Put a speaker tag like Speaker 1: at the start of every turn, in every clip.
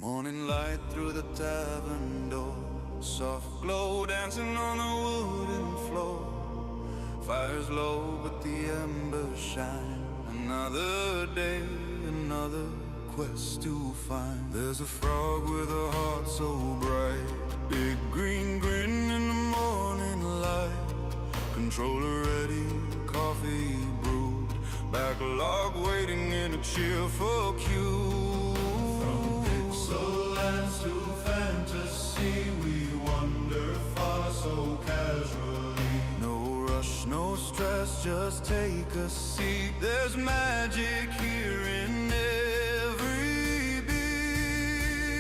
Speaker 1: Morning light through the tavern door, soft glow dancing on the wooden floor. Fire's low but the embers shine. Another day, another quest to find. There's a frog with a heart so bright, big green grin in the morning light. Controller ready, coffee brewed, backlog waiting in a cheerful queue. From pixel lands to fantasy, we wander far so casually. No rush, no stress, just take a seat. There's magic here in every beat.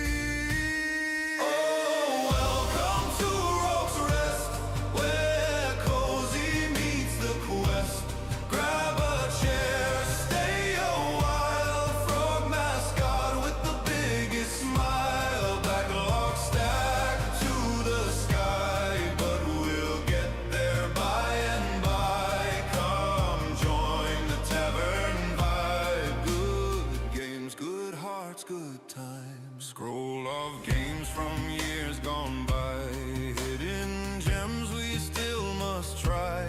Speaker 1: Oh, welcome to Rogue's Rest, where cozy meets the quest. Grab a chair, stay a while. Frog mascot with the biggest smile. Backlog stacked to the sky, but we'll get there by and by. Come join the tavern vibe. Good games, good hearts, good times. Scroll of games from years gone by. Hidden gems we still must try.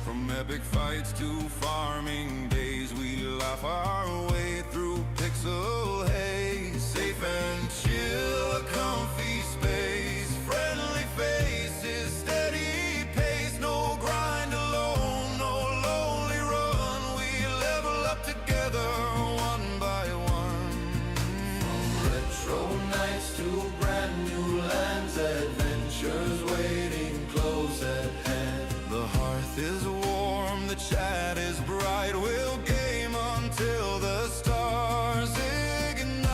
Speaker 1: From epic fights to farming days, we laugh our way through pixel haze. Safe and chill, a comfy space. Friendly faces, steady pace. No grind alone, no lonely run. We level up together, one by one. From retro nights to brand new lands, adventures waiting close at hand. The hearth is warm, the chat is bright. We'll game until the stars ignite.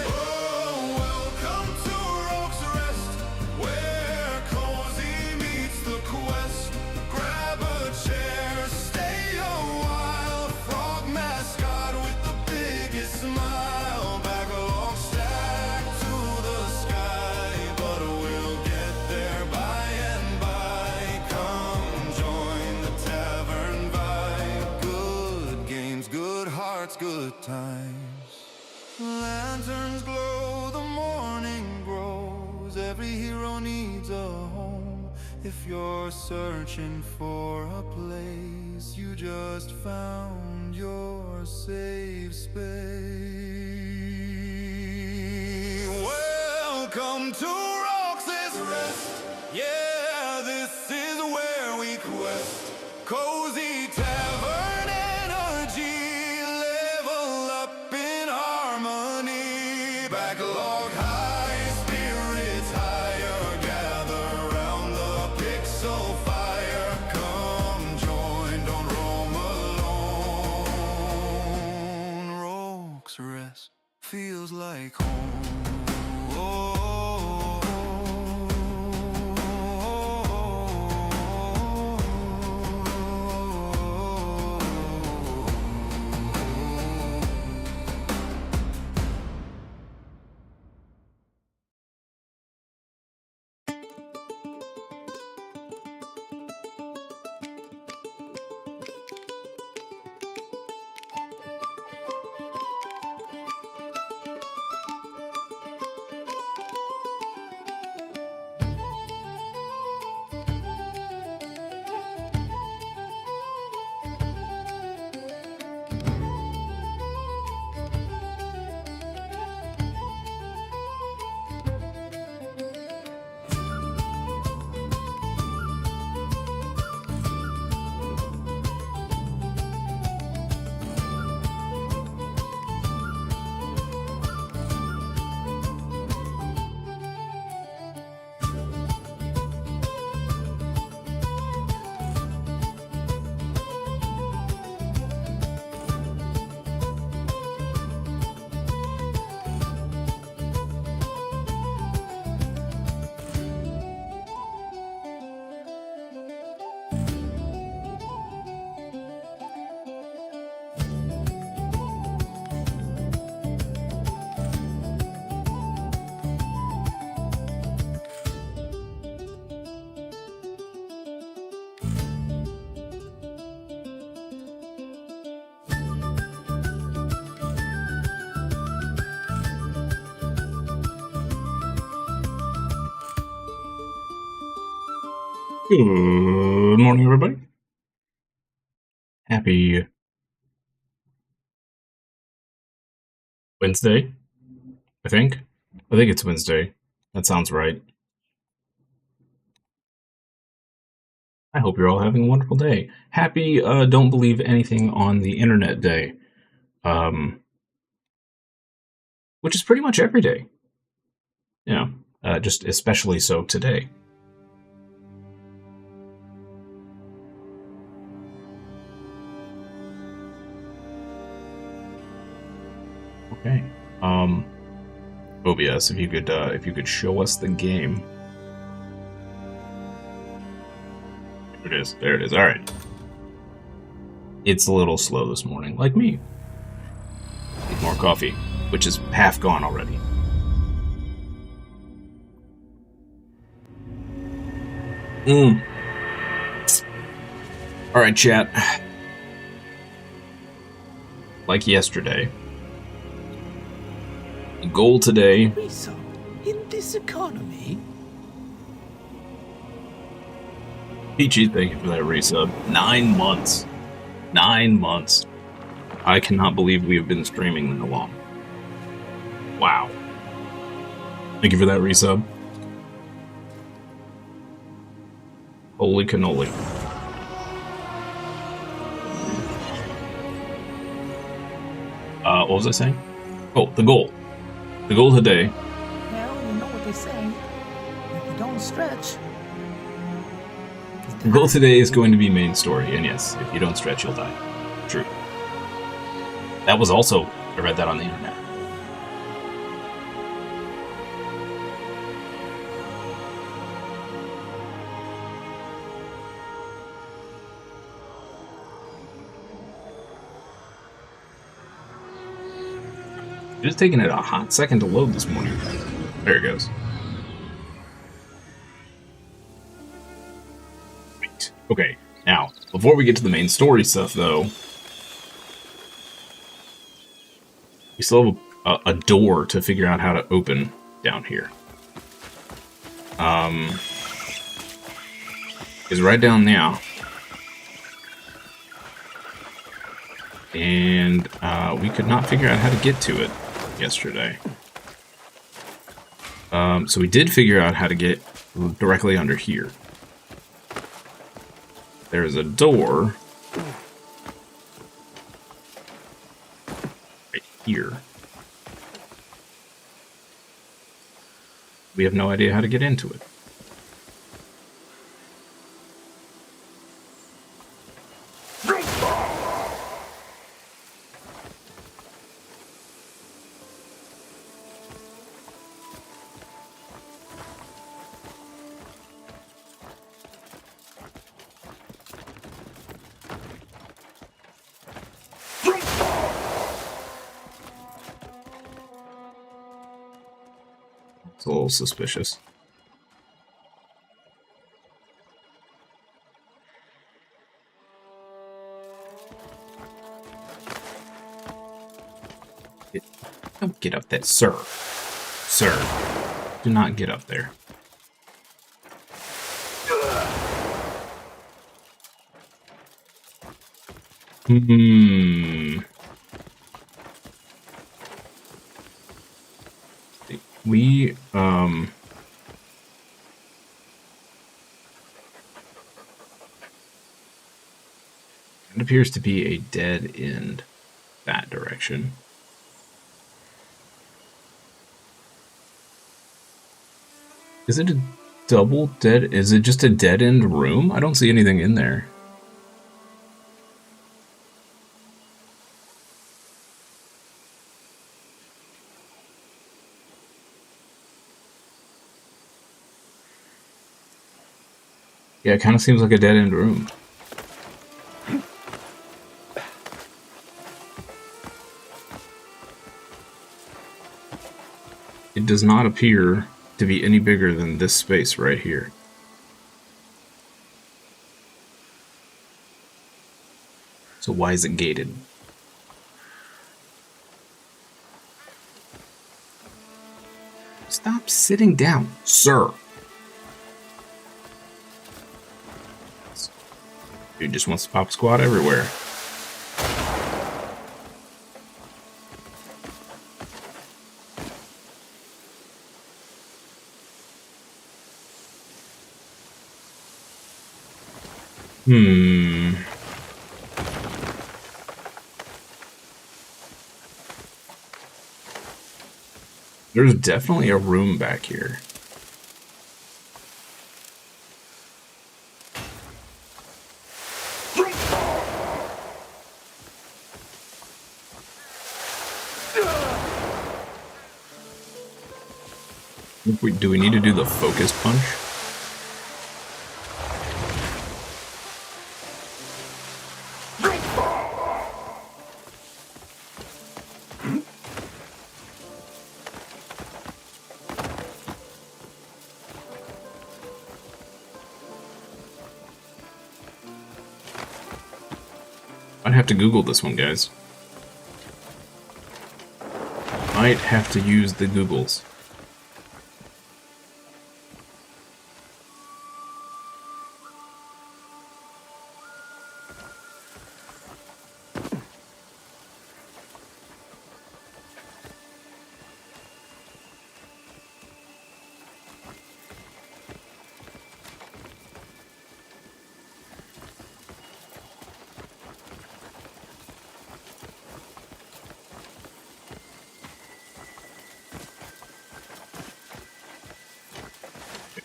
Speaker 1: Oh, welcome to Rogue's Rest, where cozy meets the quest. Grab a chair, stay a while. Frog mascot with the biggest smile. Backlog stacked to the sky, but we'll get there by and by. Come join the tavern vibe. Good games, good hearts, good times. Lanterns glow, the morning grows. Every hero needs a home. If you're searching for a place, you just found your safe space. Welcome to Rogue's Rest. Yeah, this is where we quest. Cozy tavern energy, level up in harmony. Backlog high, spirits higher. Gather round the pixel fire. Come join, don't roam alone. Rogue's Rest feels like home.
Speaker 2: Good morning, everybody. Happy Wednesday, I think. I think it's Wednesday. That sounds right. I hope you're all having a wonderful day. Happy Don't Believe Anything on the Internet Day, um, which is pretty much every day. You know, just especially so today. Okay. OBS, if you could show us the game. There it is. There it is. All right. It's a little slow this morning, like me. Need more coffee, which is half gone already. All right, chat. Like yesterday, the goal today.
Speaker 3: In this economy,
Speaker 2: Peachy, thank you for that resub. 9 months. 9 months. I cannot believe we have been streaming that long. Wow. Thank you for that resub. Holy cannoli. What was I saying? Oh, the goal. The goal today.
Speaker 3: well, you know what they say. If you don't stretch...
Speaker 2: The goal today is going to be main story, and yes, if you don't stretch, you'll die. True. That was also... I read that on the internet. It's taking it a hot second to load this morning. There it goes. Wait. Okay, now, before we get to the main story stuff, though, we still have a door to figure out how to open down here. Is right down now. And we could not figure out how to get to it yesterday. So we did figure out how to get directly under here. There's a door right here. We have no idea how to get into it. It's a little suspicious. Don't get up there, sir. Sir, do not get up there. We, it appears to be a dead end that direction. Is it a double dead? Is it just a dead end room? I don't see anything in there. Yeah, it kind of seems like a dead end room. It does not appear to be any bigger than this space right here. So why is it gated? Stop sitting down, sir. Dude just wants to pop squat everywhere. There's definitely a room back here. Do we need to do the focus punch? I'd have to Google this one, guys. Might have to use the Googles.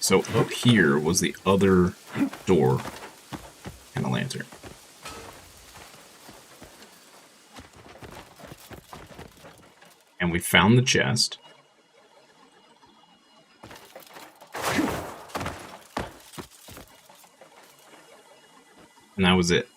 Speaker 2: So up here was the other door and a lantern. And we found the chest. And that was it.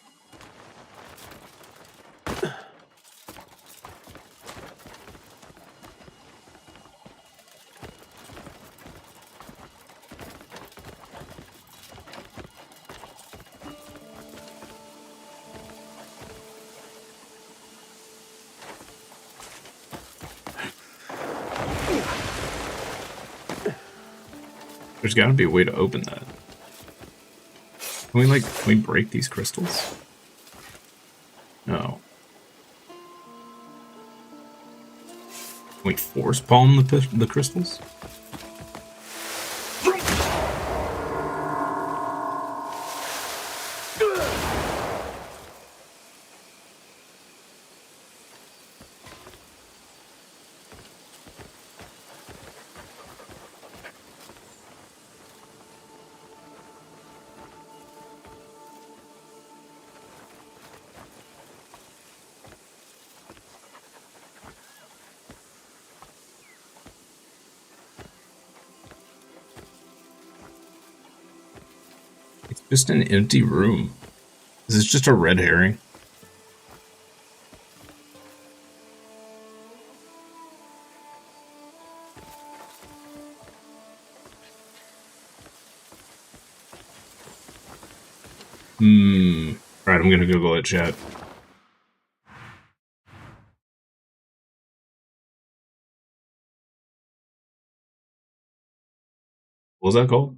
Speaker 2: There's got to be a way to open that. Can we break these crystals? No. Can we force palm the crystals? It's just an empty room. Is this just a red herring? Alright, I'm gonna Google it, chat. What was that called?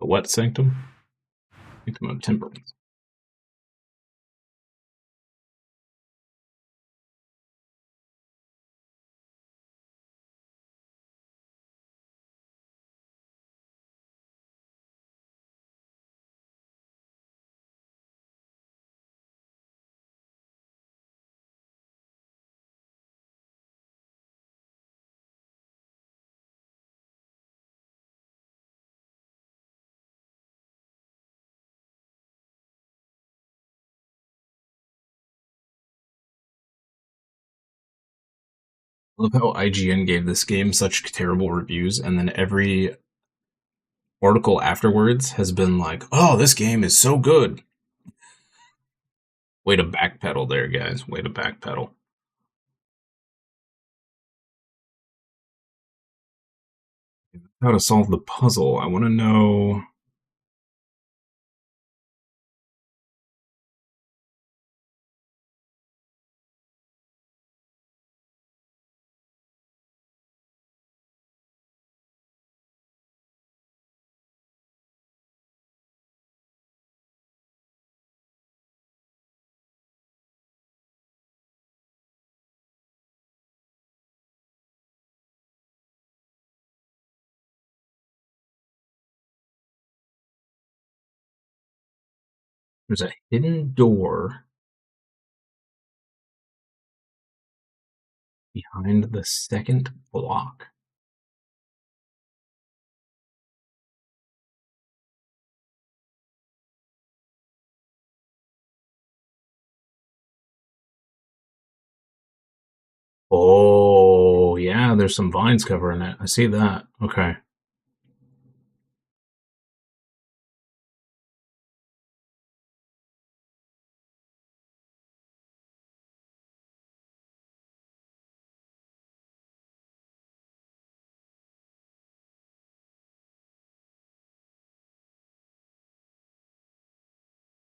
Speaker 2: The what sanctum? Sanctum of temperance. I love how IGN gave this game such terrible reviews, and then every article afterwards has been like, oh, this game is so good. Way to backpedal there, guys. Way to backpedal. How to solve the puzzle. I want to know... There's a hidden door behind the second block. Oh, yeah, there's some vines covering it. I see that. Okay.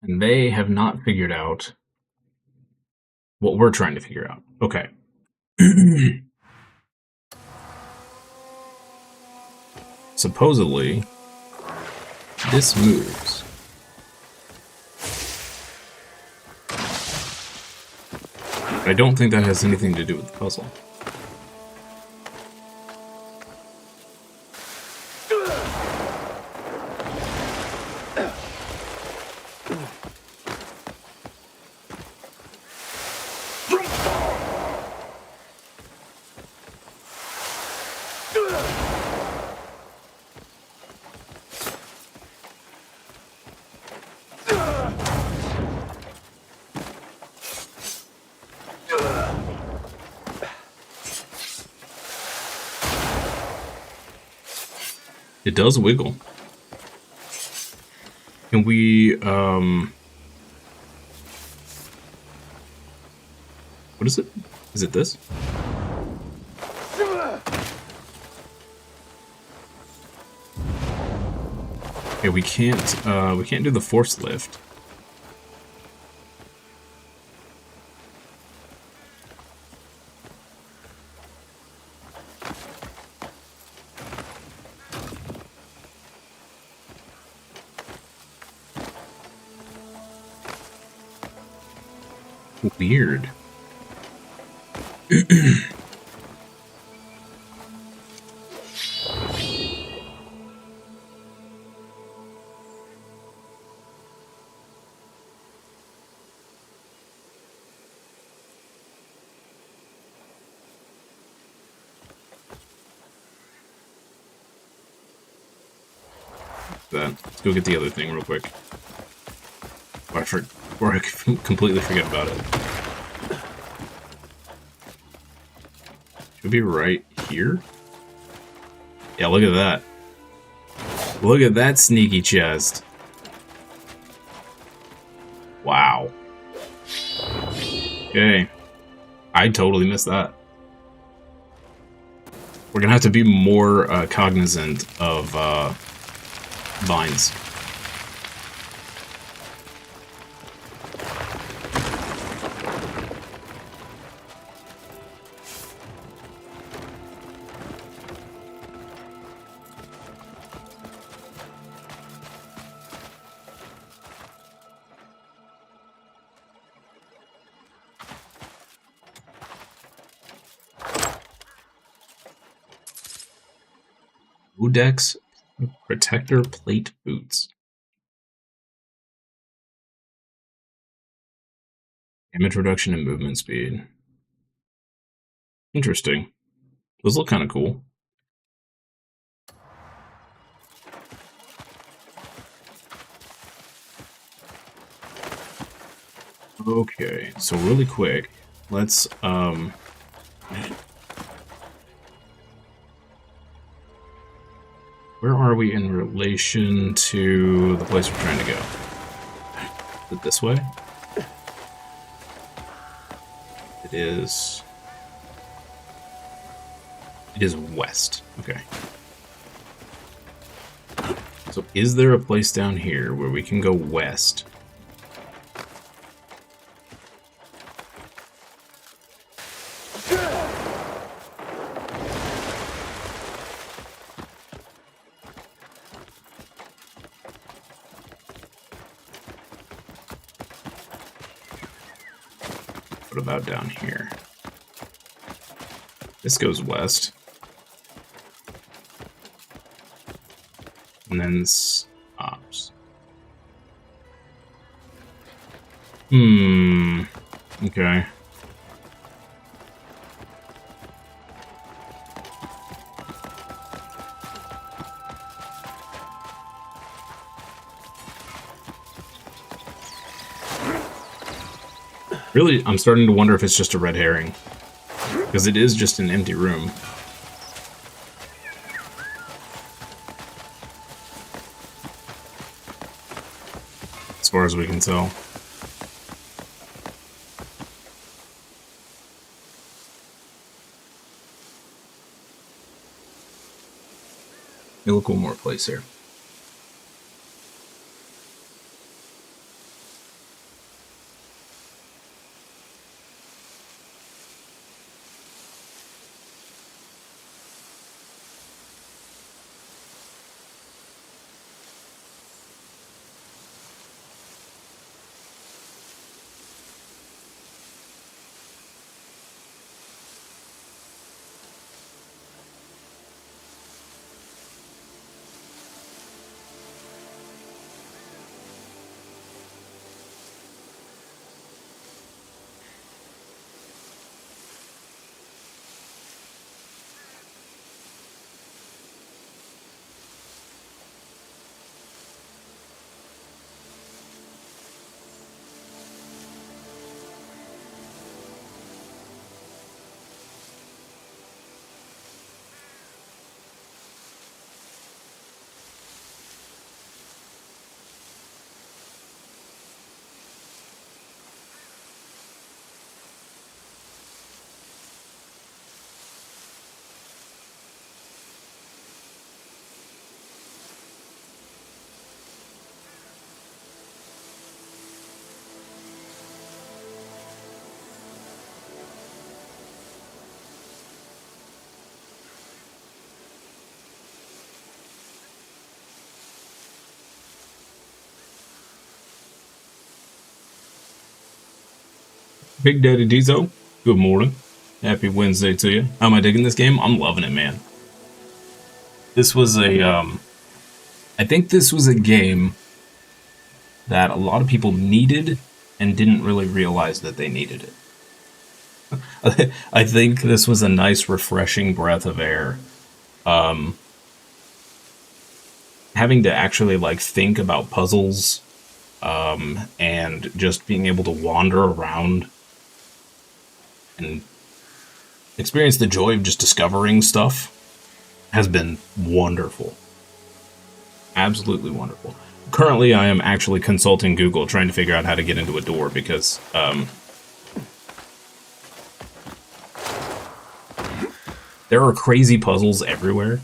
Speaker 2: And they have not figured out what we're trying to figure out. Okay. Supposedly, this moves. I don't think that has anything to do with the puzzle. It does wiggle. Can we, what is it? Is it this? Okay, we can't do the force lift. Weird. Let's go get the other thing real quick. Or I completely forget about it. Should be right here. Yeah, look at that. Look at that sneaky chest. Wow. Okay. I totally missed that. We're gonna have to be more cognizant of vines. Odex Protector Plate Boots. Damage reduction and movement speed. Interesting. Those look kind of cool. Okay, so really quick, let's where are we in relation to the place we're trying to go? Is it this way? It is west. Okay. So is there a place down here where we can go west? What about down here? This goes west. And then stops. Okay. Really, I'm starting to wonder if it's just a red herring. Because it is just an empty room. As far as we can tell. They look one more place here. Big Daddy Dizo, good morning. Happy Wednesday to you. How am I digging this game? I'm loving it, man. This was I think this was a game that a lot of people needed and didn't really realize that they needed it. I think this was a nice, refreshing breath of air. Having to actually, like, think about puzzles, and just being able to wander around and experience the joy of just discovering stuff has been wonderful. Absolutely wonderful. Currently, I am actually consulting Google trying to figure out how to get into a door because there are crazy puzzles everywhere.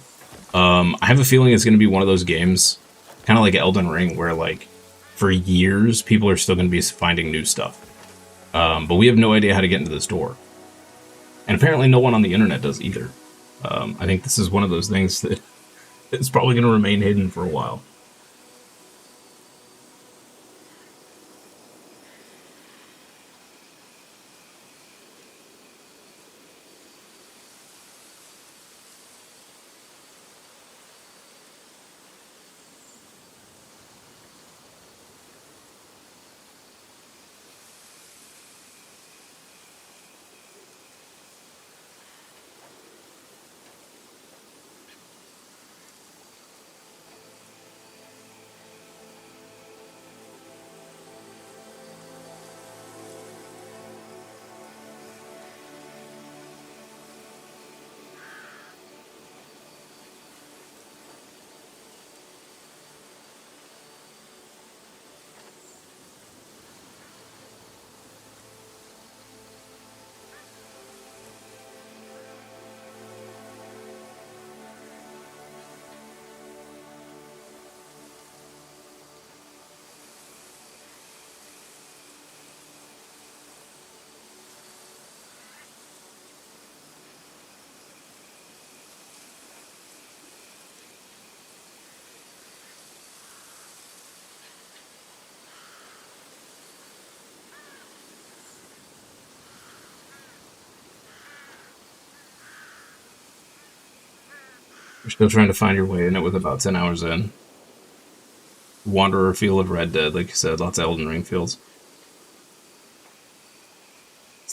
Speaker 2: I have a feeling it's going to be one of those games, kind of like Elden Ring, where, like, for years, people are still going to be finding new stuff. But we have no idea how to get into this door. And apparently no one on the internet does either. I think this is one of those things that it's probably going to remain hidden for a while. You're still trying to find your way in it with about 10 hours in. Wanderer feel of Red Dead, like you said, lots of Elden Ring feels.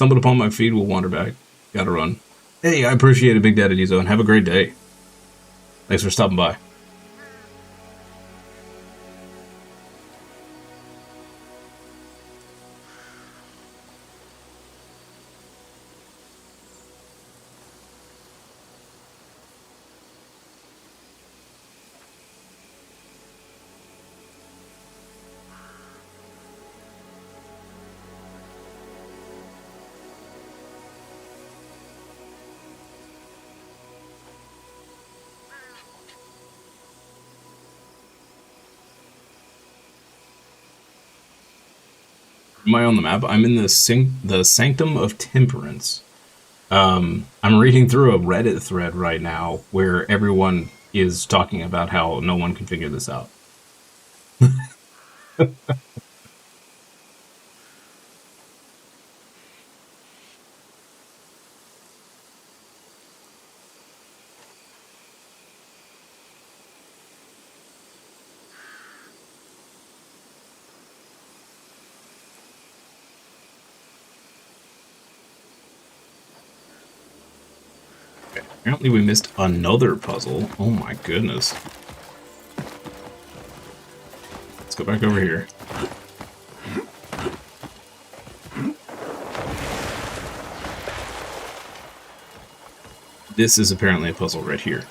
Speaker 2: Stumbled upon my feed, will wander back. Gotta run. Hey, I appreciate it, Big Daddy D Zone. Have a great day. Thanks for stopping by. Am I on the map? I'm in the Sanctum of Temperance. I'm reading through a Reddit thread right now where everyone is talking about how no one can figure this out. Apparently we missed another puzzle. Oh my goodness. Let's go back over here. This is apparently a puzzle right here.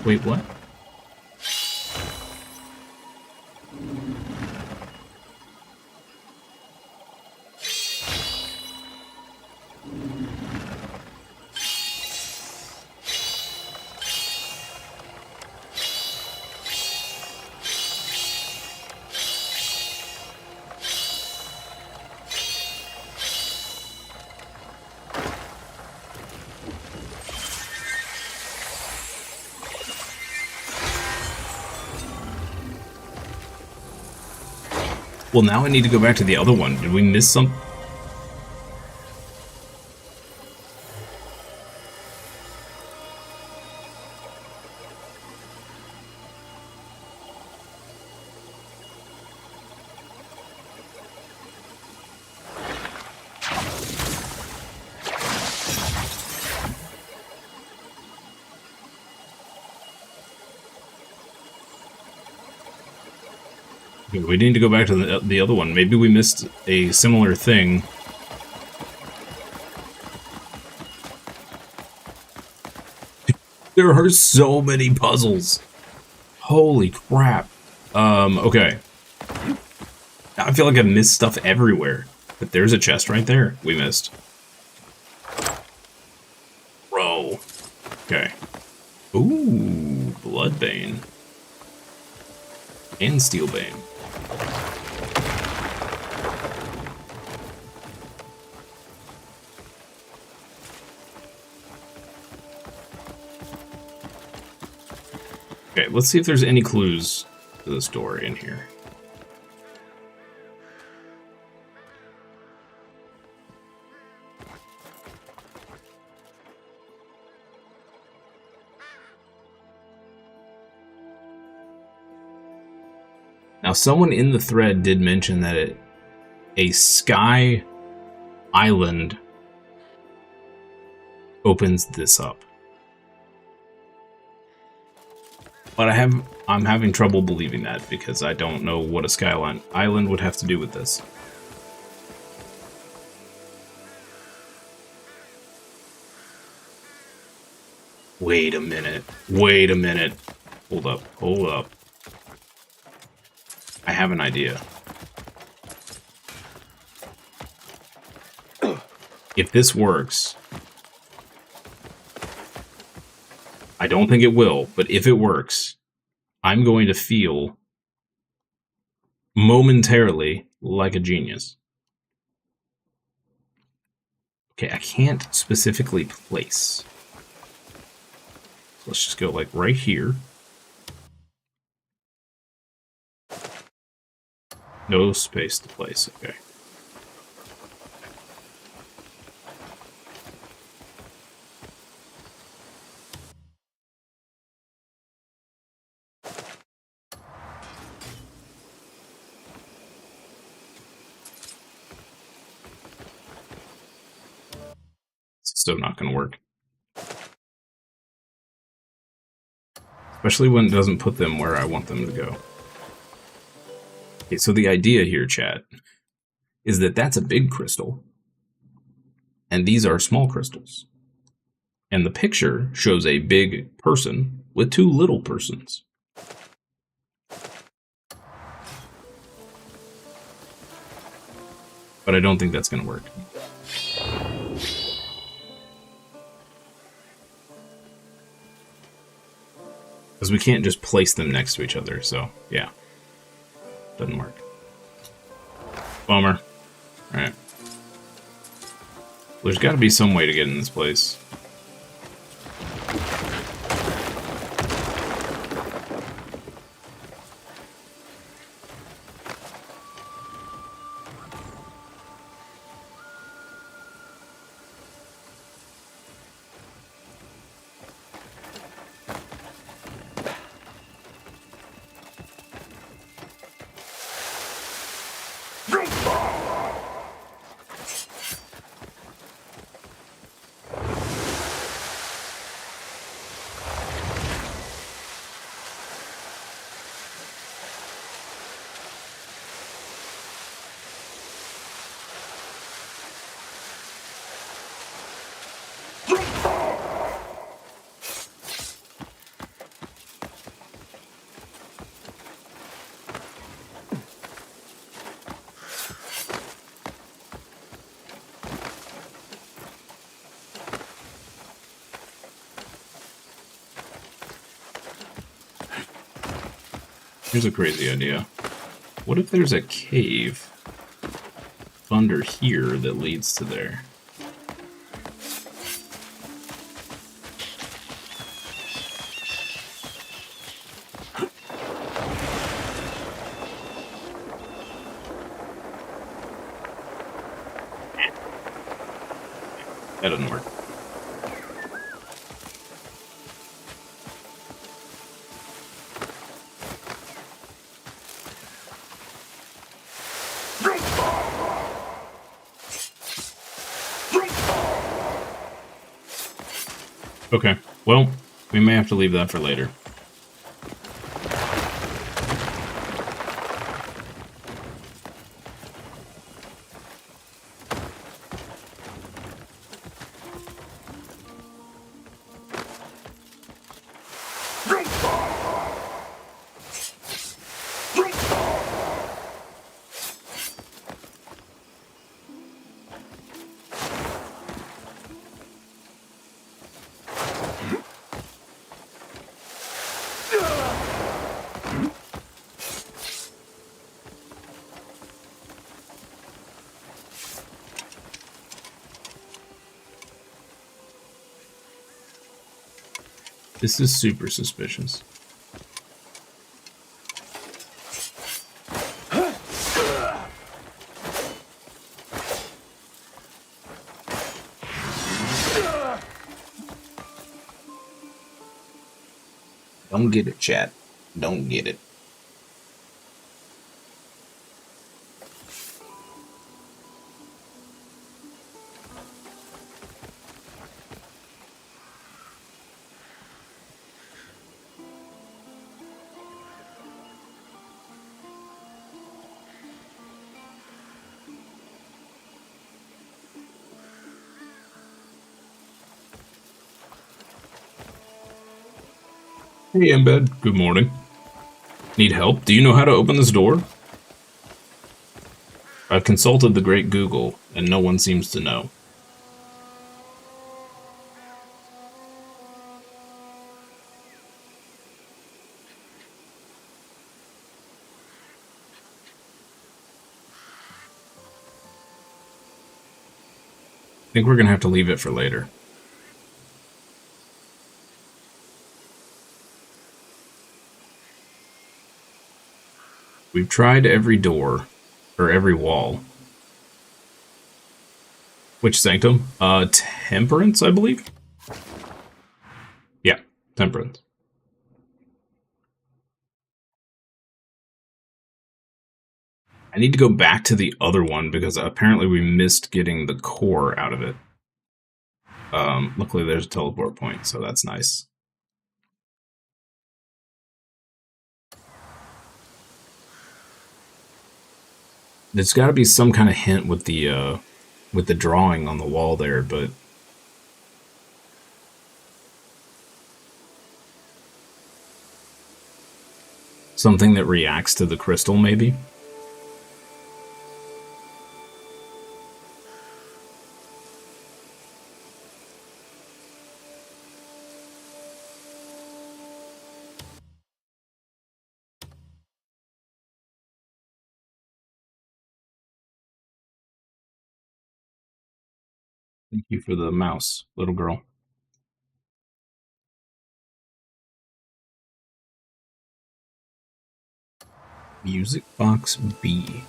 Speaker 2: Wait, what? Well, now I need to go back to the other one. Did we miss some? We need to go back to the other one. Maybe we missed a similar thing. There are so many puzzles. Holy crap. Okay. I feel like I missed stuff everywhere. But there's a chest right there we missed. Bro. Okay. Ooh, Bloodbane. And Steelbane. Okay, let's see if there's any clues to the story in here. Now, someone in the thread did mention that a sky island opens this up. But I'm having trouble believing that because I don't know what a skyline island would have to do with this. Wait a minute. Wait a minute. Hold up. Hold up. I have an idea. If this works, I don't think it will, but if it works, I'm going to feel momentarily like a genius. Okay, I can't specifically place. Let's just go like right here. No space to place, okay. It's still not going to work. Especially when it doesn't put them where I want them to go. Okay, so the idea here, chat, is that that's a big crystal, and these are small crystals. And the picture shows a big person with two little persons. But I don't think that's going to work. Because we can't just place them next to each other, so yeah. Doesn't work. Bummer. Alright. There's got to be some way to get in this place. Here's a crazy idea. What if there's a cave under here that leads to there? That doesn't work. Okay, well, we may have to leave that for later. This is super suspicious. Don't get it, chat. Don't get it. Hey, Embed. Good morning. Need help? Do you know how to open this door? I've consulted the great Google, and no one seems to know. I think we're gonna have to leave it for later. We've tried every door, or every wall. Which sanctum? Temperance, I believe? Yeah, Temperance. I need to go back to the other one because apparently we missed getting the core out of it. Luckily there's a teleport point, so that's nice. There's got to be some kind of hint with the drawing on the wall there, but something that reacts to the crystal, maybe? Thank you for the mouse, little girl. Music box B.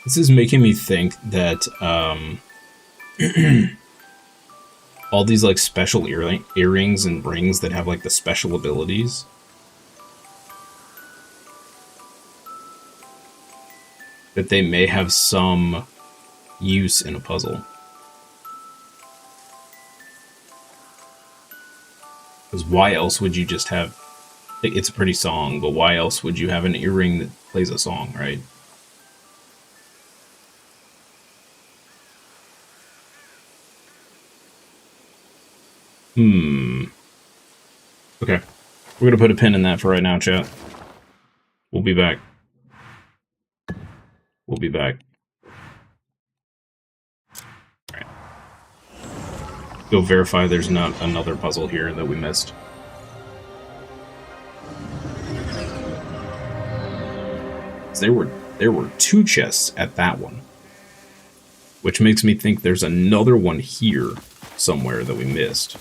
Speaker 2: This is making me think that all these like special earrings and rings that have like the special abilities, that they may have some use in a puzzle. Because why else would you just have... It's a pretty song, but why else would you have an earring that plays a song, right? Okay. We're gonna put a pin in that for right now, chat. We'll be back. We'll be back. Alright. Go verify there's not another puzzle here that we missed. There were 2 chests at that one. Which makes me think there's another one here somewhere that we missed.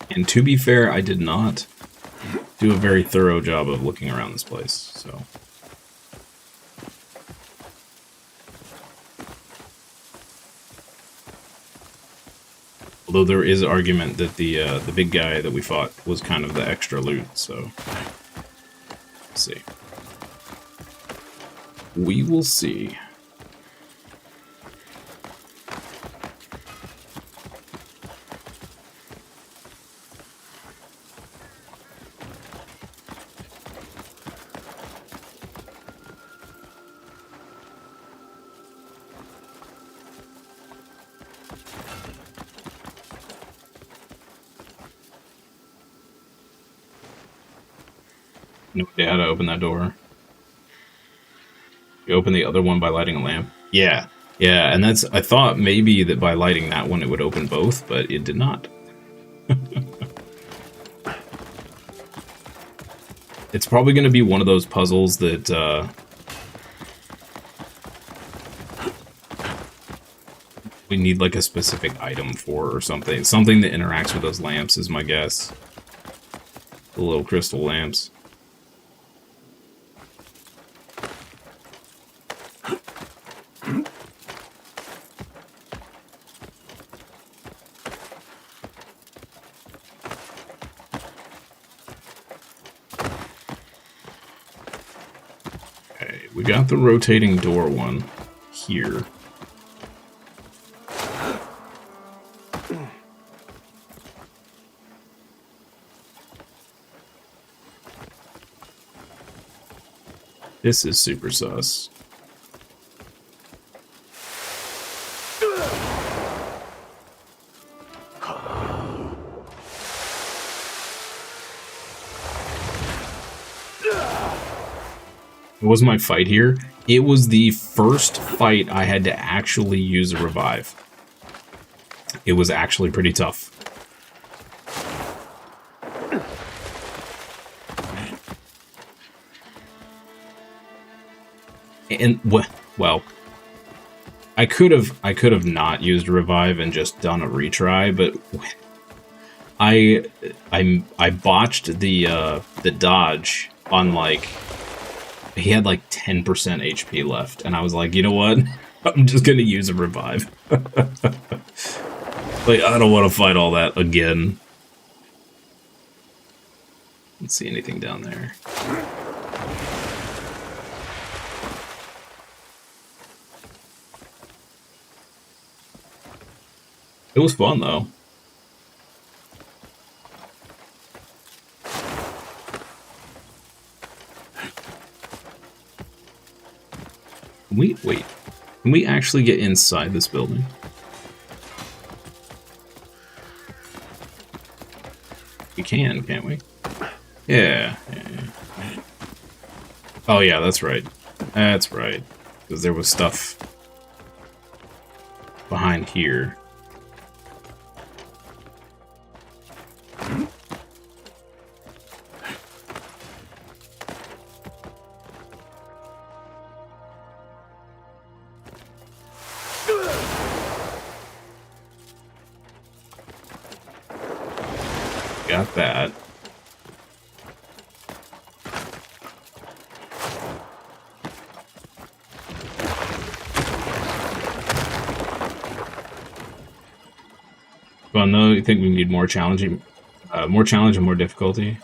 Speaker 2: And to be fair, I did not do a very thorough job of looking around this place, so... Although there is argument that the big guy that we fought was kind of the extra loot, so... Let's see. We will see. No idea how to open that door. You open the other one by lighting a lamp? Yeah. Yeah, and that's... I thought maybe that by lighting that one it would open both, but it did not. It's probably going to be one of those puzzles that... we need like a specific item for or something. Something that interacts with those lamps is my guess. The little crystal lamps. Okay, we got the rotating door one here. This is super sus. What was my fight here? It was the first fight I had to actually use a revive. It was actually pretty tough. And well, I could have not used a revive and just done a retry, but I botched the dodge on like. He had like 10% HP left, and I was like, you know what? I'm just gonna use a revive. Like, I don't want to fight all that again. Let's see anything down there. It was fun, though. Wait. Can we actually get inside this building? We can, can't we? Yeah. Oh yeah, that's right. That's right. Because there was stuff behind here. Got that. Well, no, you think we need more challenging, more challenge and more difficulty?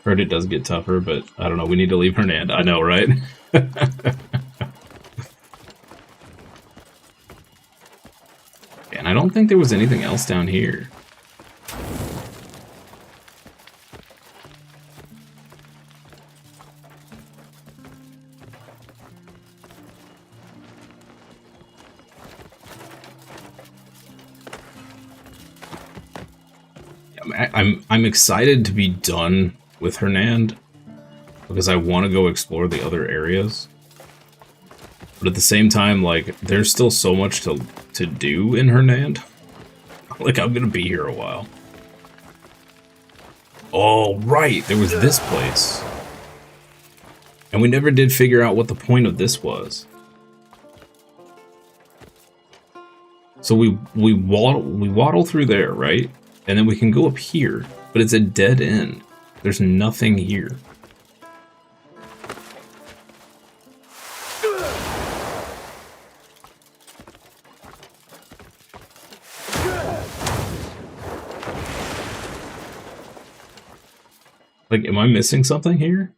Speaker 2: Heard it does get tougher, but I don't know. We need to leave Hernand. I know, right? And I don't think there was anything else down here. I'm excited to be done with Hernand because I want to go explore the other areas. But at the same time, like, there's still so much to do in Hernand. Like, I'm gonna be here a while. Oh, right, there was this place. And we never did figure out what the point of this was. So we waddle through there, right? And then we can go up here, but it's a dead end. There's nothing here. Like, am I missing something here?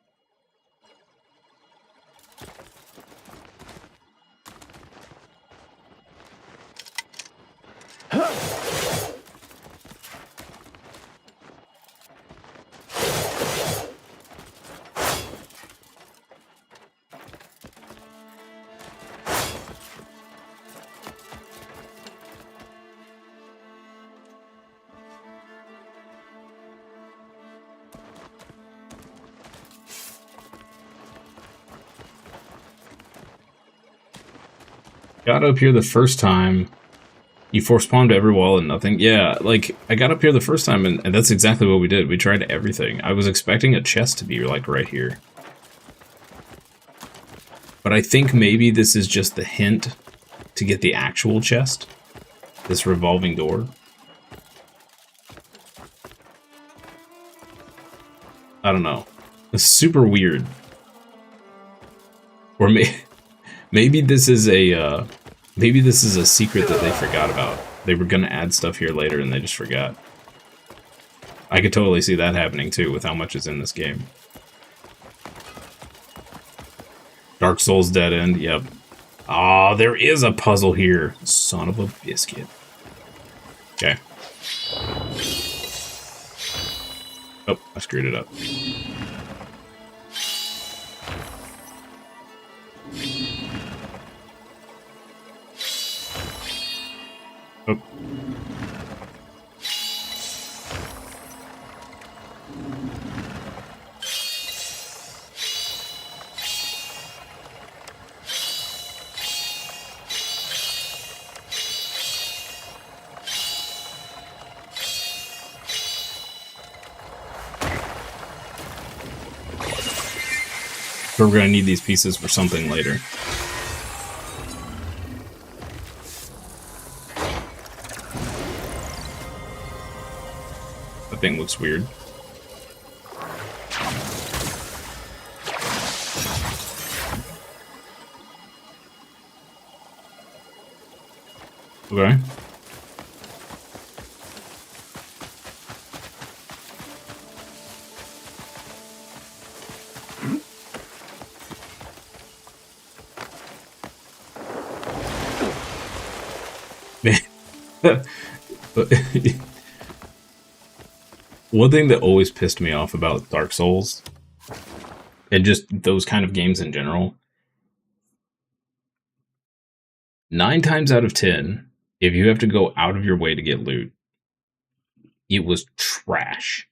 Speaker 2: Got up here the first time. You force spawned every wall and nothing. Yeah, like, I got up here the first time and that's exactly what we did. We tried everything. I was expecting a chest to be, like, right here. But I think maybe this is just the hint to get the actual chest. This revolving door. I don't know. It's super weird. Or maybe this is a secret that they forgot about. They were gonna add stuff here later and they just forgot. I could totally see that happening too with how much is in this game. Dark Souls dead end, yep. Ah, there is a puzzle here. Son of a biscuit. Okay. Oh, I screwed it up. Oh. But we're gonna need these pieces for something later. That thing looks weird. Okay. But one thing that always pissed me off about Dark Souls, and just those kind of games in general, 9 times out of 10, if you have to go out of your way to get loot, it was trash.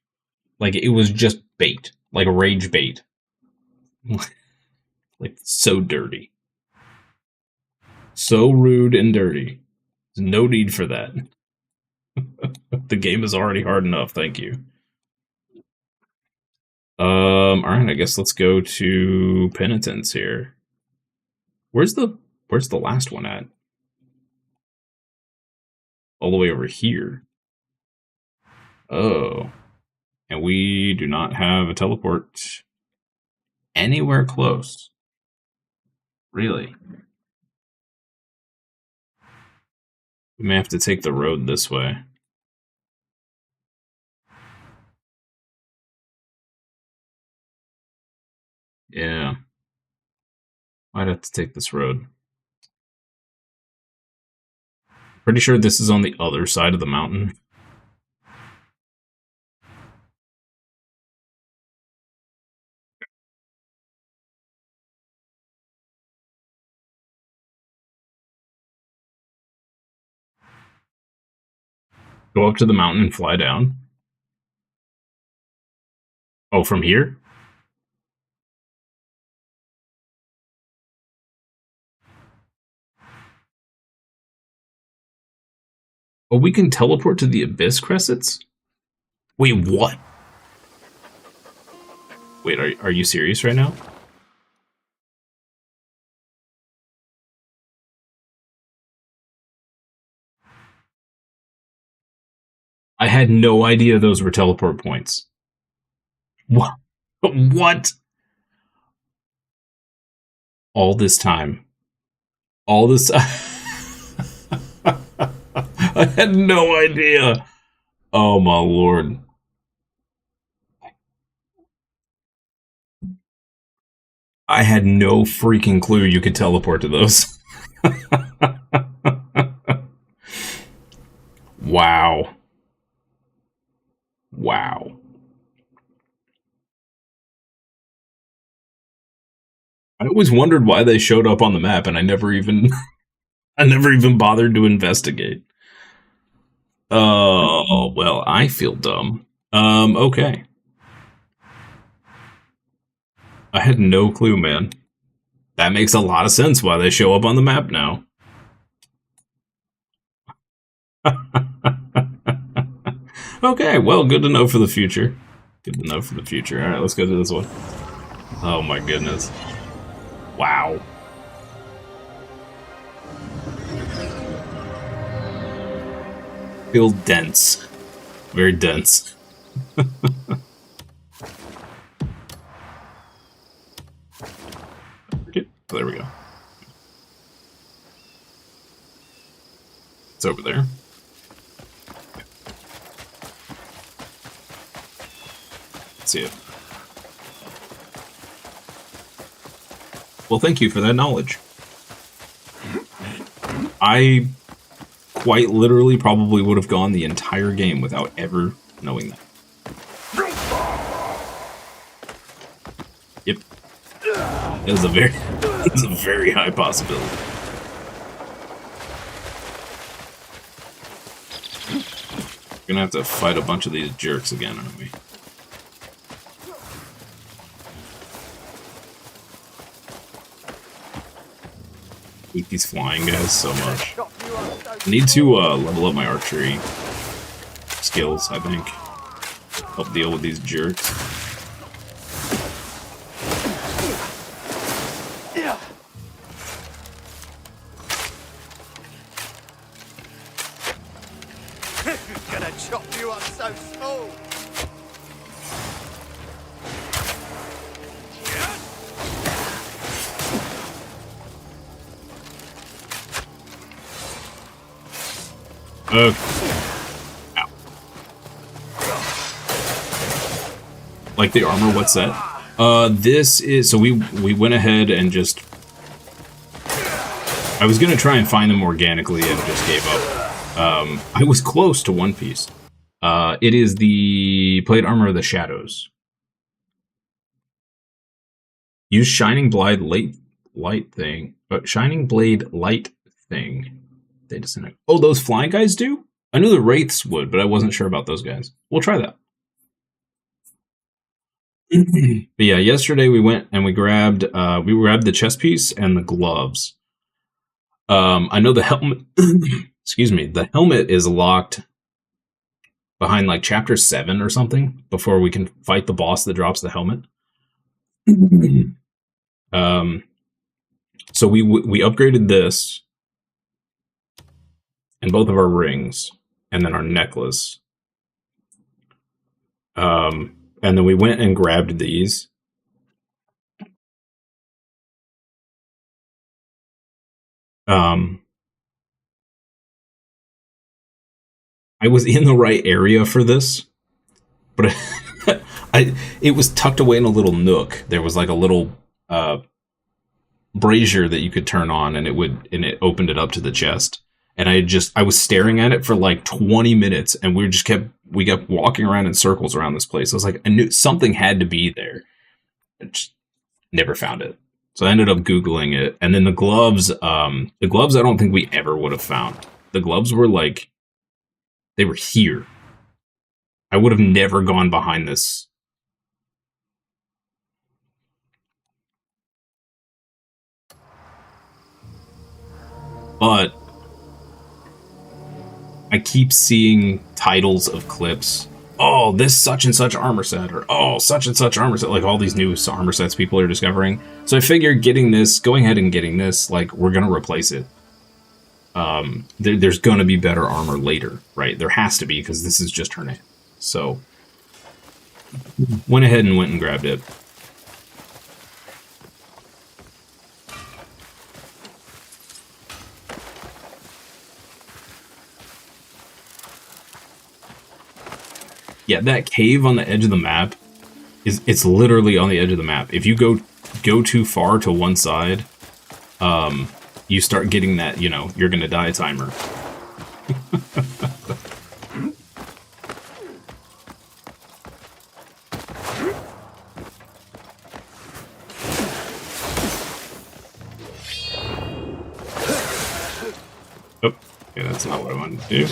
Speaker 2: Like, it was just bait. Like a rage bait. Like, so dirty. So rude and dirty. There's no need for that. The game is already hard enough, thank you. Alright, I guess let's go to Penitence here. Where's the last one at? All the way over here. Oh. And we do not have a teleport anywhere close. Really? We may have to take the road this way. Yeah. Might have to take this road. Pretty sure this is on the other side of the mountain. Go up to the mountain and fly down. Oh, from here? Oh, we can teleport to the Abyss Cressets? Wait, what? Wait, are you serious right now? I had no idea those were teleport points. What? What? All this time. All this I had no idea. Oh my lord. I had no freaking clue you could teleport to those. Wow. Wow. I always wondered why they showed up on the map, and I never even bothered to investigate. Oh, well, I feel dumb. Okay. I had no clue, man. That makes a lot of sense why they show up on the map now. Okay, well, good to know for the future. Good to know for the future. Alright, let's go to this one. Oh my goodness. Wow. Feels dense. Very dense. Okay, there we go. It's over there. Let's see it. Well, thank you for that knowledge. I quite literally probably would have gone the entire game without ever knowing that. Yep. It was a very, it's a very high possibility. We're gonna have to fight a bunch of these jerks again, aren't we? Hate these flying guys so much. I need to level up my archery skills, I think. Help deal with these jerks.
Speaker 1: Gonna chop you up so small.
Speaker 2: Okay. Ow. Like the armor, what's that? This is, so we went ahead and just, I was gonna try and find them organically and just gave up. I was close to One Piece. It is the plate armor of the shadows. Use Shining Blade light thing, but Shining Blade light thing. They disintegrate. Oh, those flying guys do? I knew the wraiths would, but I wasn't sure about those guys. We'll try that. But yeah, yesterday we went and we grabbed the chest piece and the gloves. I know the helmet. Excuse me. The helmet is locked behind like chapter 7 or something before we can fight the boss that drops the helmet. So we upgraded this. And both of our rings, and then our necklace. And then we went and grabbed these. I was in the right area for this, but it was tucked away in a little nook. There was like a little brazier that you could turn on, and it opened it up to the chest. And I was staring at it for like 20 minutes, and we kept walking around in circles around this place. I was like, I knew something had to be there. I just never found it. So I ended up Googling it. And then the gloves I don't think we ever would have found. The gloves were like, they were here. I would have never gone behind this. But I keep seeing titles of clips. Oh, this such and such armor set, or oh, such and such armor set. Like all these new armor sets people are discovering. So I figured going ahead and getting this, like we're gonna replace it. There's gonna be better armor later, right? There has to be, because this is just her name. So went ahead and grabbed it. Yeah, that cave on the edge of the map it's literally on the edge of the map. If you go too far to one side, you start getting that, you're gonna die timer. Oh, okay, that's not what I wanted to do.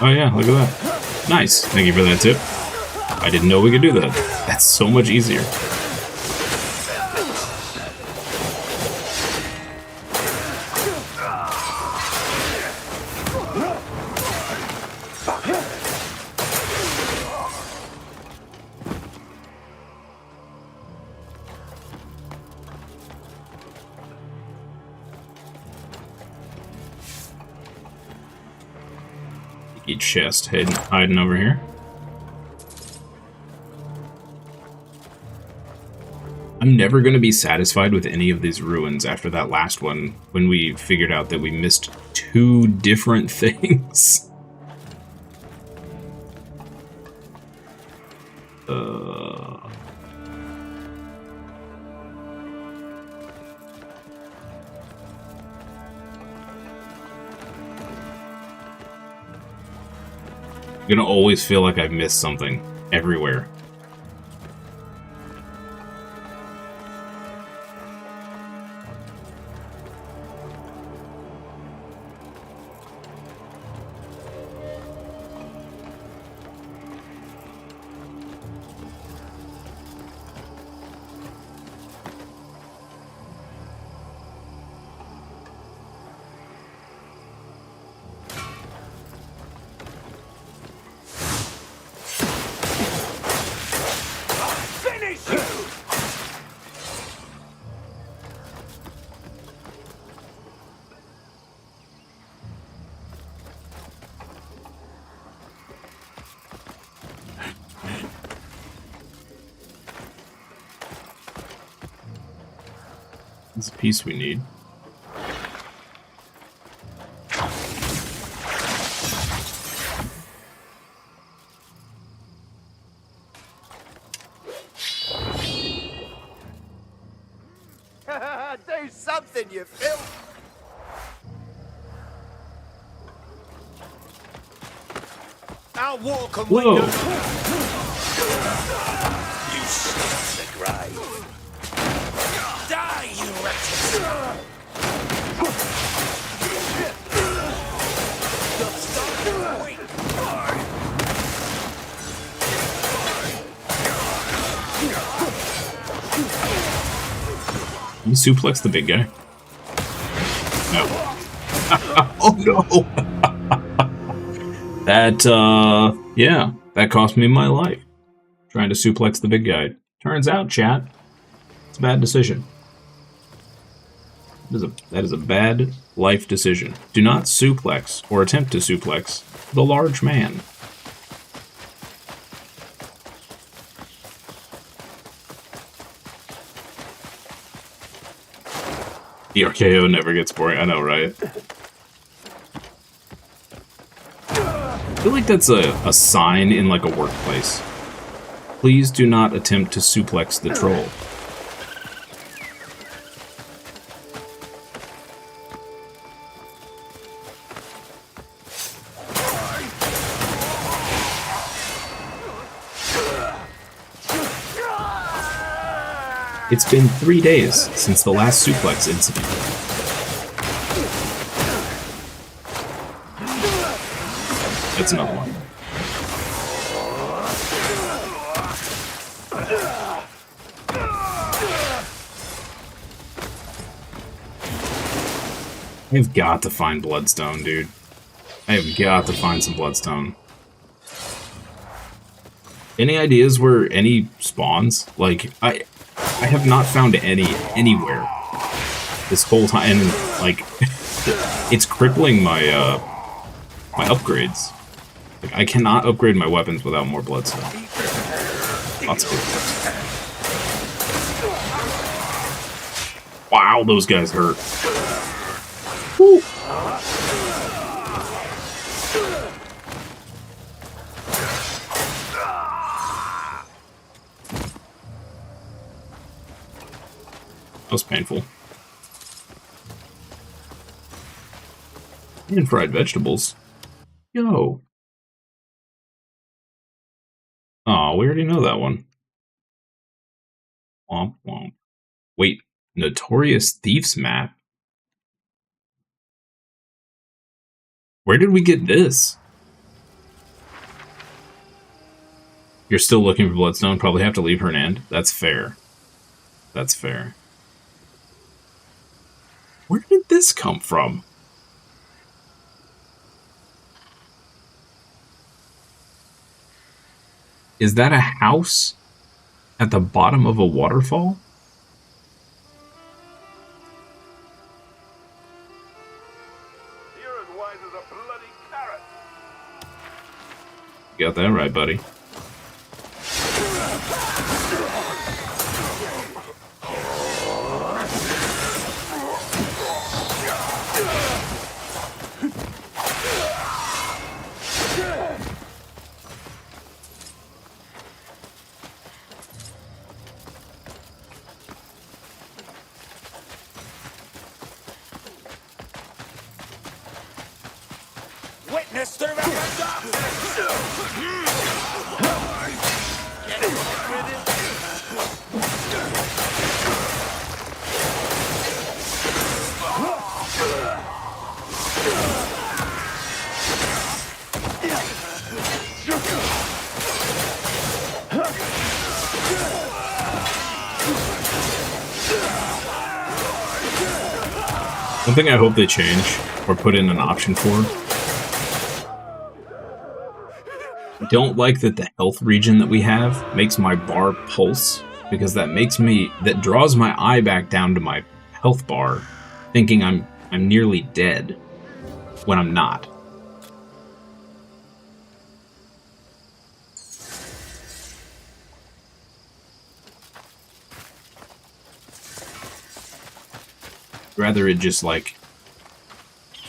Speaker 2: Oh yeah, look at that. Nice. Thank you for that tip. I didn't know we could do that. That's so much easier. Chest hiding over here. I'm never going to be satisfied with any of these ruins after that last one, when we figured out that we missed 2 different things. I'm gonna always feel like I've missed something everywhere. It's a piece we need.
Speaker 4: Do something, you filth! Our war can wait
Speaker 2: Whoa!
Speaker 4: no You stop the grave! Die, you wretched! You're starting to wait!
Speaker 2: You suplex the big guy? No. Oh no! That, yeah, that cost me my life. Trying to suplex the big guy. Turns out, chat, it's a bad decision. That is a bad life decision. Do not suplex, or attempt to suplex, the large man. The RKO never gets boring, I know, right? I feel like that's a sign in, like, a workplace. Please do not attempt to suplex the troll. It's been 3 days since the last suplex incident. That's another one. I've got to find Bloodstone, dude. I have got to find some Bloodstone. Any ideas where any spawns? Like, I have not found any anywhere this whole time, and like it's crippling my my upgrades. Like, I cannot upgrade my weapons without more bloodstone. Lots of good bloodstone. Wow, those guys hurt. Woo. That was painful. And fried vegetables. Yo. Aw, we already know that one. Womp womp. Wait, Notorious Thieves map? Where did we get this? You're still looking for Bloodstone? Probably have to leave Hernand. That's fair. That's fair. Where did this come from? Is that a house at the bottom of a waterfall?
Speaker 4: You're as wise as a bloody carrot!
Speaker 2: You got that right, buddy.
Speaker 1: witness the record
Speaker 2: One thing I hope they change, or put in an option for, I don't like that the health region that we have makes my bar pulse, because that draws my eye back down to my health bar, thinking I'm nearly dead, when I'm not. Rather it just, like,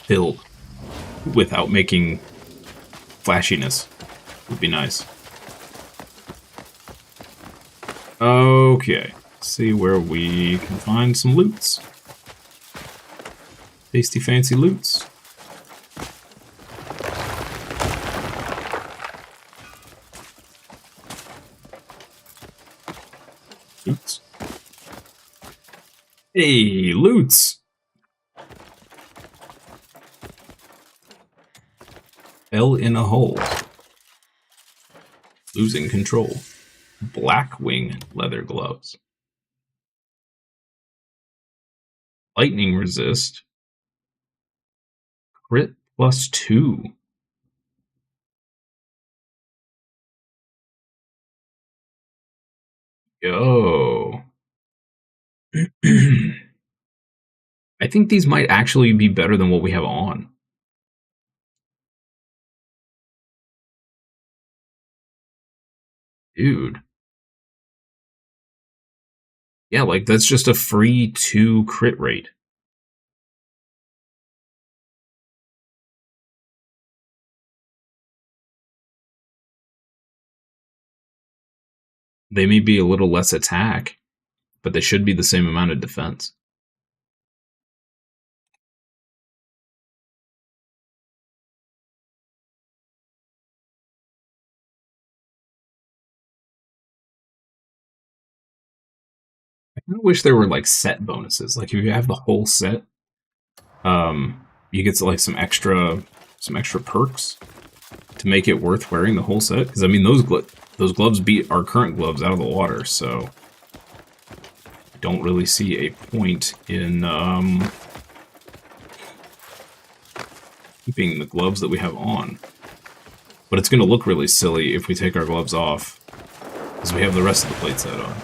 Speaker 2: fill without making flashiness would be nice. Okay, let's see where we can find some loots. Tasty fancy loots. Loots. Hey, loots! Fell in a hole. Losing control. Blackwing leather gloves. Lightning resist. Crit +2. Yo. I think these might actually be better than what we have on. Dude. Yeah, like, that's just a free 2 crit rate. They may be a little less attack, but they should be the same amount of defense. I kind of wish there were, like, set bonuses. Like, if you have the whole set, you get, like, some extra perks to make it worth wearing the whole set. Because, I mean, those gloves beat our current gloves out of the water, so I don't really see a point in keeping the gloves that we have on. But it's going to look really silly if we take our gloves off, because we have the rest of the plate set on.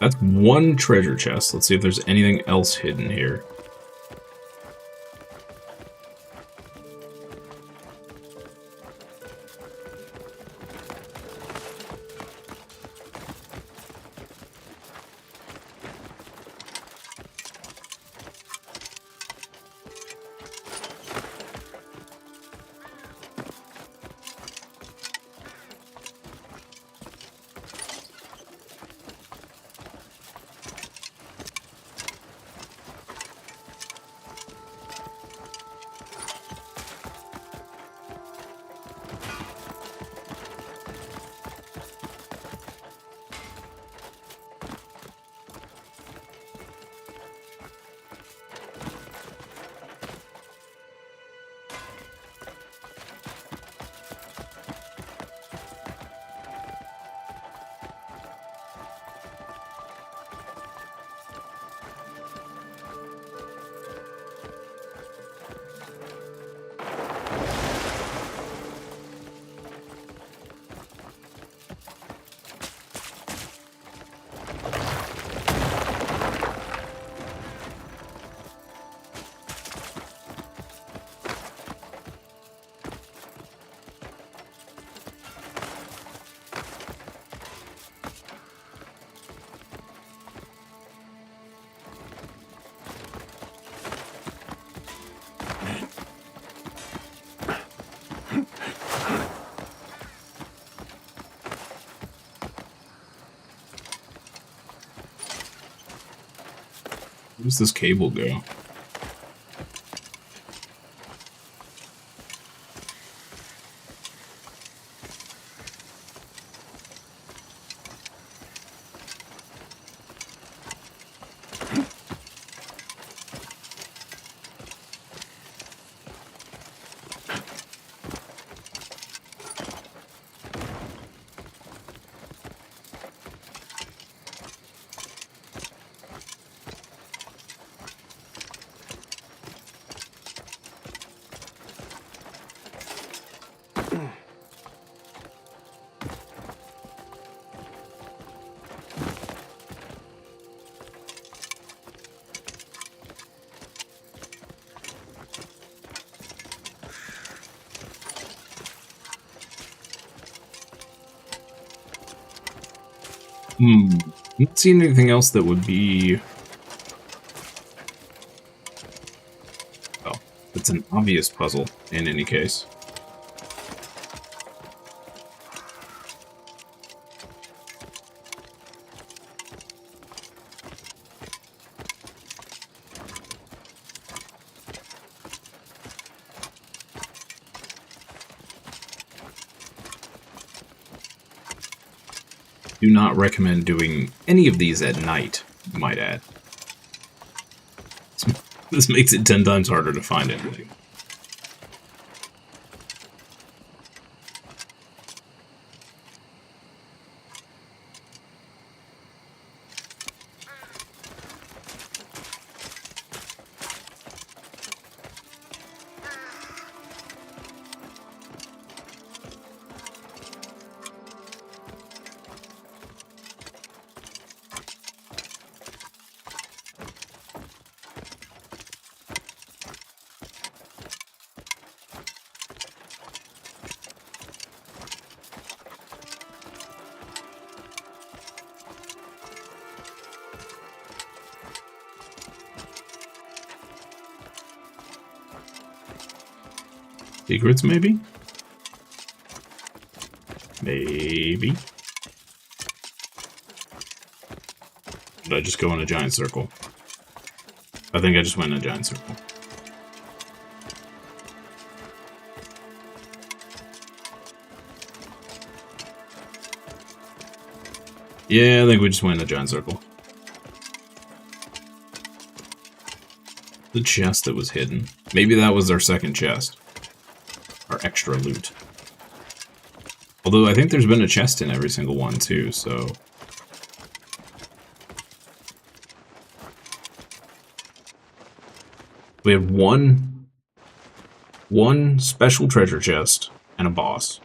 Speaker 2: That's one treasure chest. Let's see if there's anything else hidden here. does this cable go? I'm not seeing anything else that would be... Well, it's an obvious puzzle in any case. Do not recommend doing any of these at night, I might add. This makes it 10 times harder to find anything. Secrets, maybe? Maybe. Did I just go in a giant circle? I think I just went in a giant circle. Yeah, I think we just went in a giant circle. The chest that was hidden. Maybe that was our second chest. Our extra loot. Although I think there's been a chest in every single one too, so... We have one special treasure chest and a boss,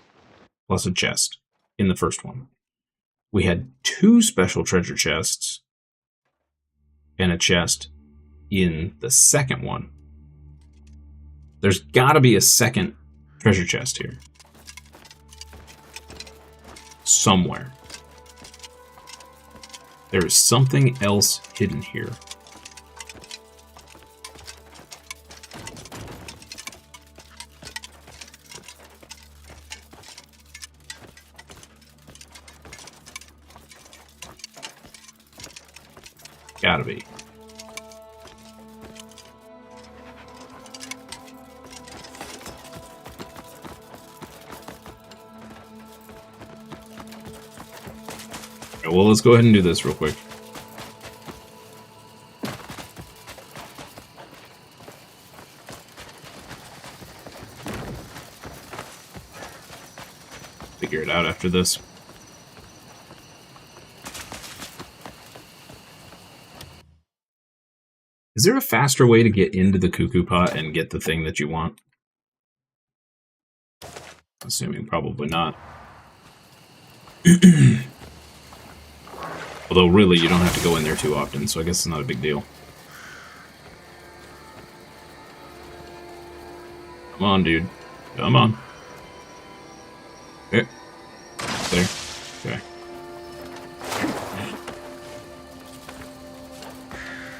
Speaker 2: plus a chest in the first one. We had 2 special treasure chests and a chest in the second one. There's gotta be a second treasure chest here. Somewhere. There is something else hidden here. Gotta be. Okay, well, let's go ahead and do this real quick. Figure it out after this. Is there a faster way to get into the cuckoo pot and get the thing that you want? Assuming probably not. Although really, you don't have to go in there too often, so I guess it's not a big deal. Come on, dude. Come on. Okay. There. Okay.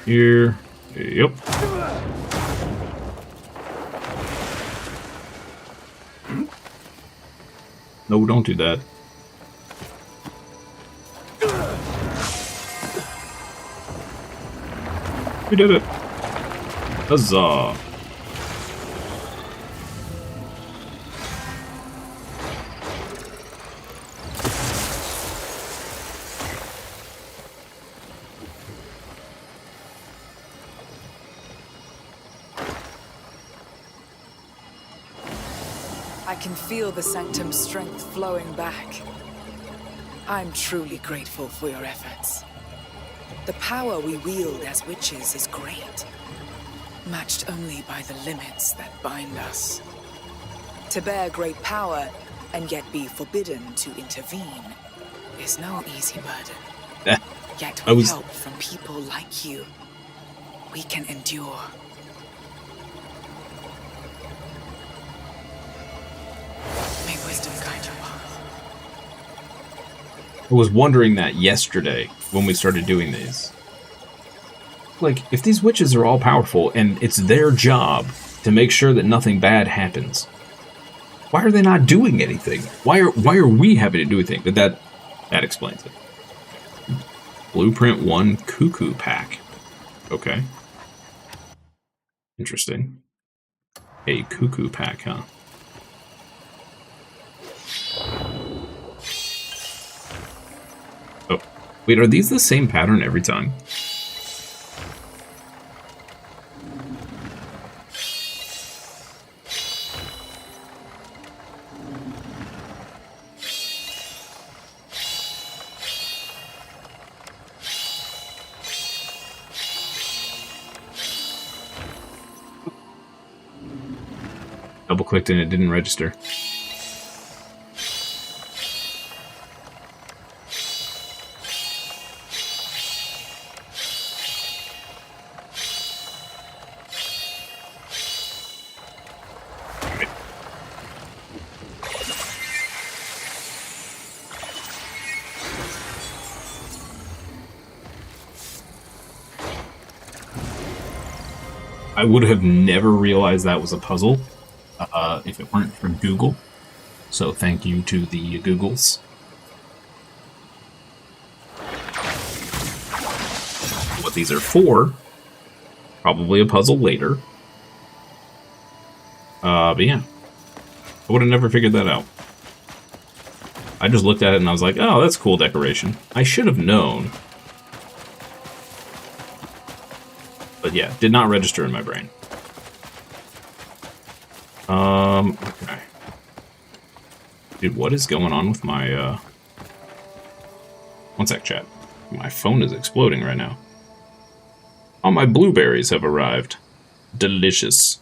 Speaker 2: Here. Yep. No, don't do that. We did it. Huzzah.
Speaker 5: I can feel the Sanctum's strength flowing back. I'm truly grateful for your efforts. The power we wield as witches is great, matched only by the limits that bind us. To bear great power and yet be forbidden to intervene is no easy burden. Yet with help from people like you, we can endure. May wisdom guide your path.
Speaker 2: I was wondering that yesterday when we started doing these. Like, if these witches are all powerful and it's their job to make sure that nothing bad happens, why are they not doing anything? Why are we having to do anything? But that explains it. Blueprint 1 Cuckoo Pack. Okay. Interesting. A Cuckoo Pack, huh? Oh. Wait, are these the same pattern every time? Double-clicked and it didn't register. I would have never realized that was a puzzle if it weren't for Google. So thank you to the Googles. What these are for, probably a puzzle later. But yeah, I would have never figured that out. I just looked at it and I was like, oh, that's cool decoration. I should have known. But yeah, did not register in my brain. Okay. Dude, what is going on with my, One sec, chat. My phone is exploding right now. All my blueberries have arrived. Delicious.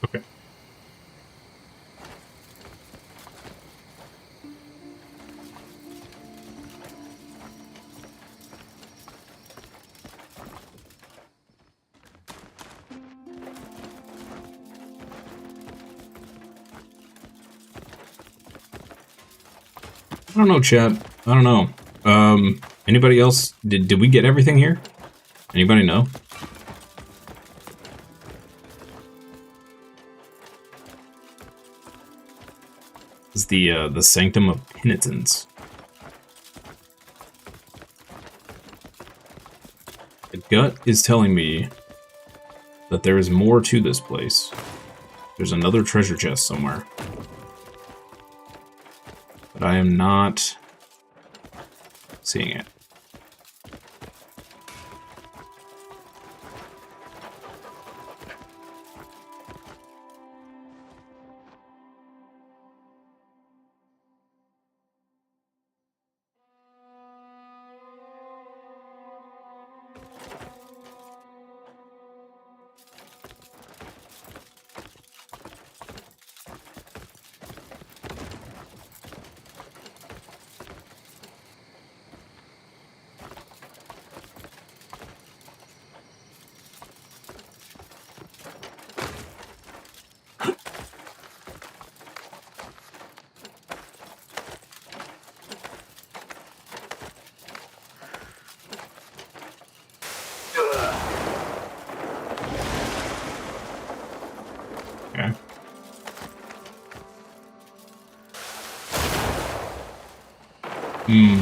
Speaker 2: Okay. I don't know, chat. I don't know. Anybody else? Did we get everything here? Anybody know? Is the Sanctum of Penitence. The gut is telling me that there is more to this place. There's another treasure chest somewhere. But I am not seeing it. Hmm.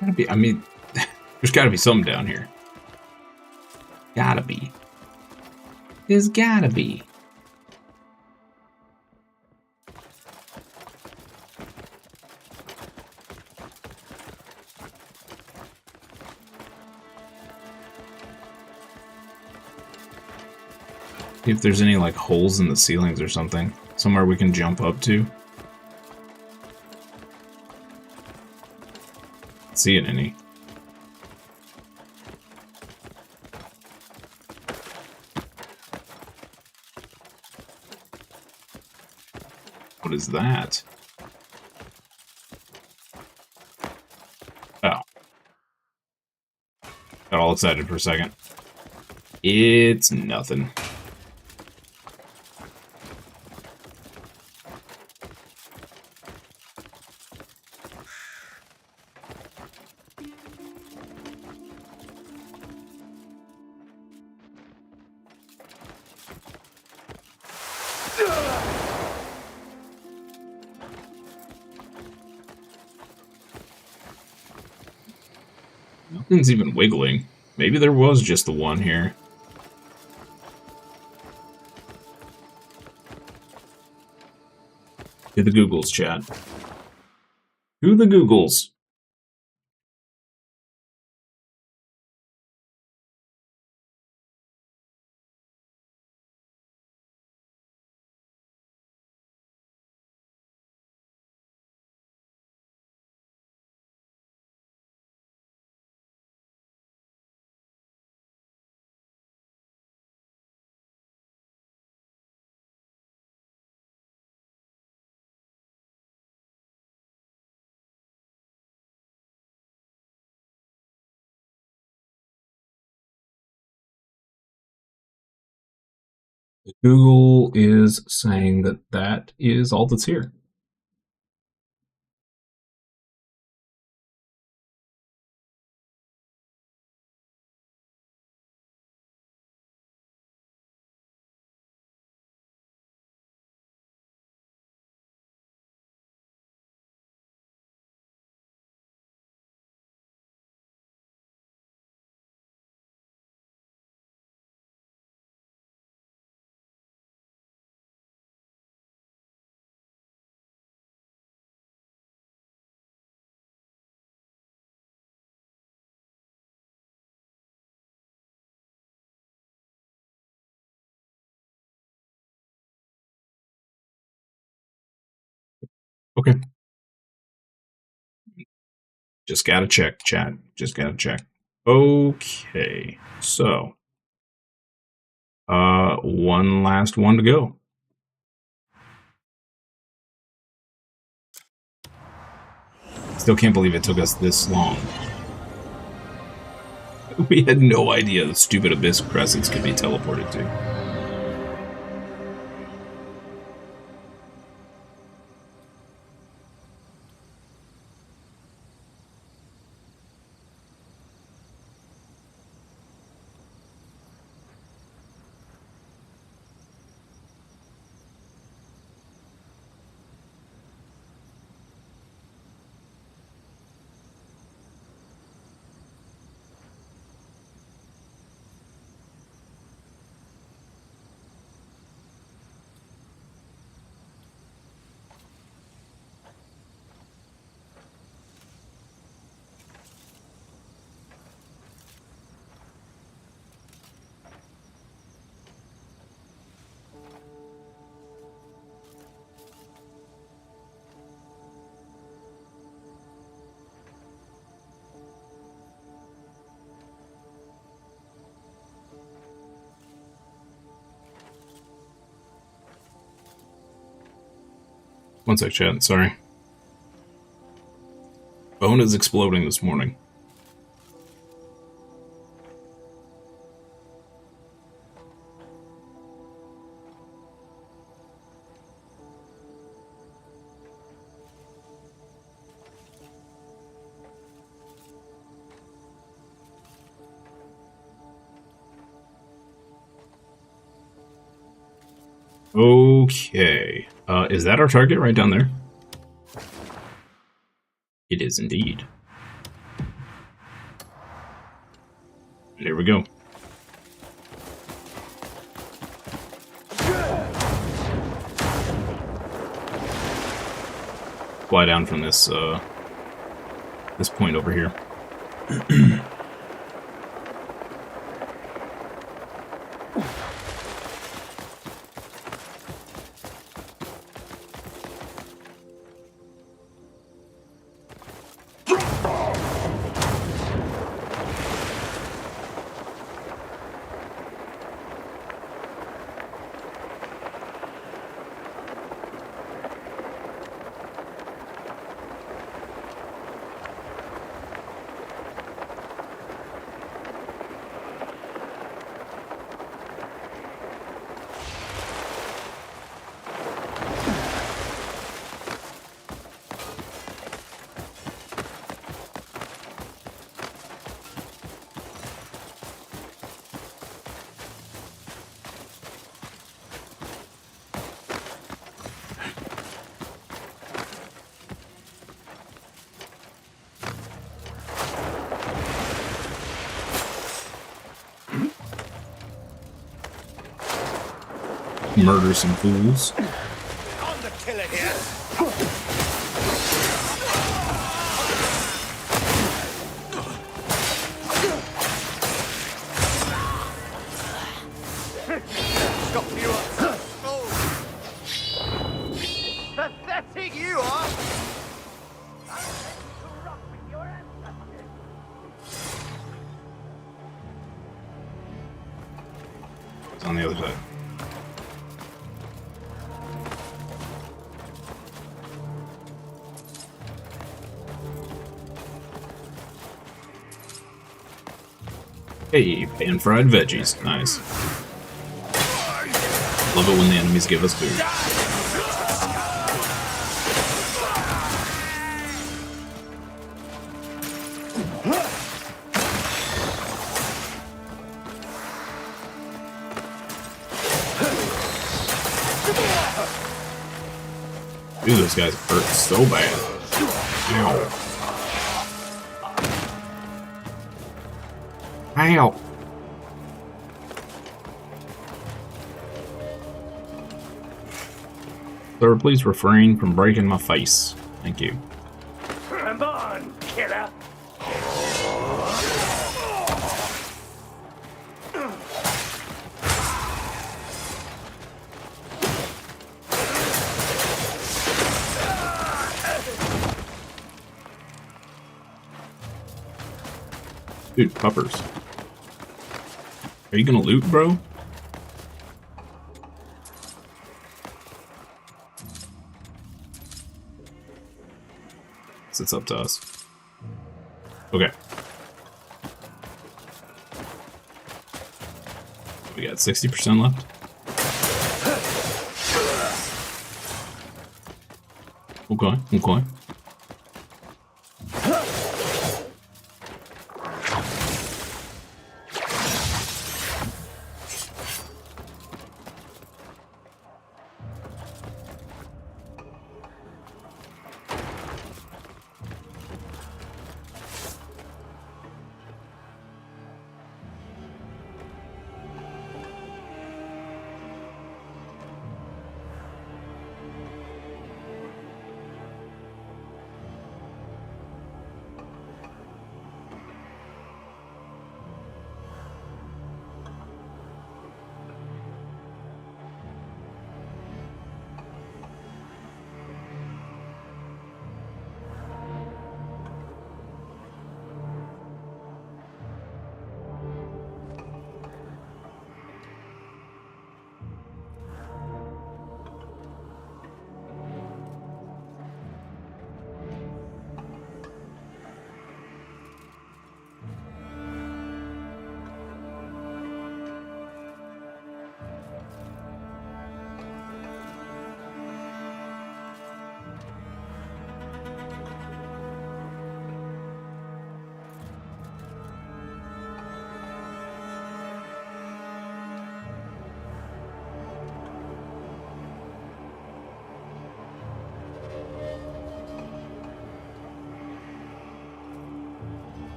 Speaker 2: Gotta be, I mean, there's gotta be something down here. Gotta be. There's gotta be. See if there's any, like, holes in the ceilings or something. Somewhere we can jump up to. Not seeing any. What is that? Oh. Got all excited for a second. It's nothing. Nothing's even wiggling. Maybe there was just the one here. To the Googles, chat. To the Googles. Google is saying that that is all that's here. Okay. Just gotta check, chat. Just gotta check. Okay. So, one last one to go. Still can't believe it took us this long. We had no idea the stupid abyss crescents could be teleported to. One sec, chat. Sorry. Phone is exploding this morning. Okay. Is that our target right down there? It is indeed. There we go. Fly down from this this point over here. Murder some fools.
Speaker 4: I'm the killer here. Stop you up. Oh. Pathetic you are.
Speaker 2: It's on the other side. Hey, pan-fried veggies. Nice. Love it when the enemies give us food. Dude, those guys hurt so bad. Ow. Ow. Sir, please refrain from breaking my face. Thank you.
Speaker 4: Come on, killer.
Speaker 2: Dude, puppers. Are you gonna loot, bro? It's up to us. Okay. We got 60% left. Okay, okay.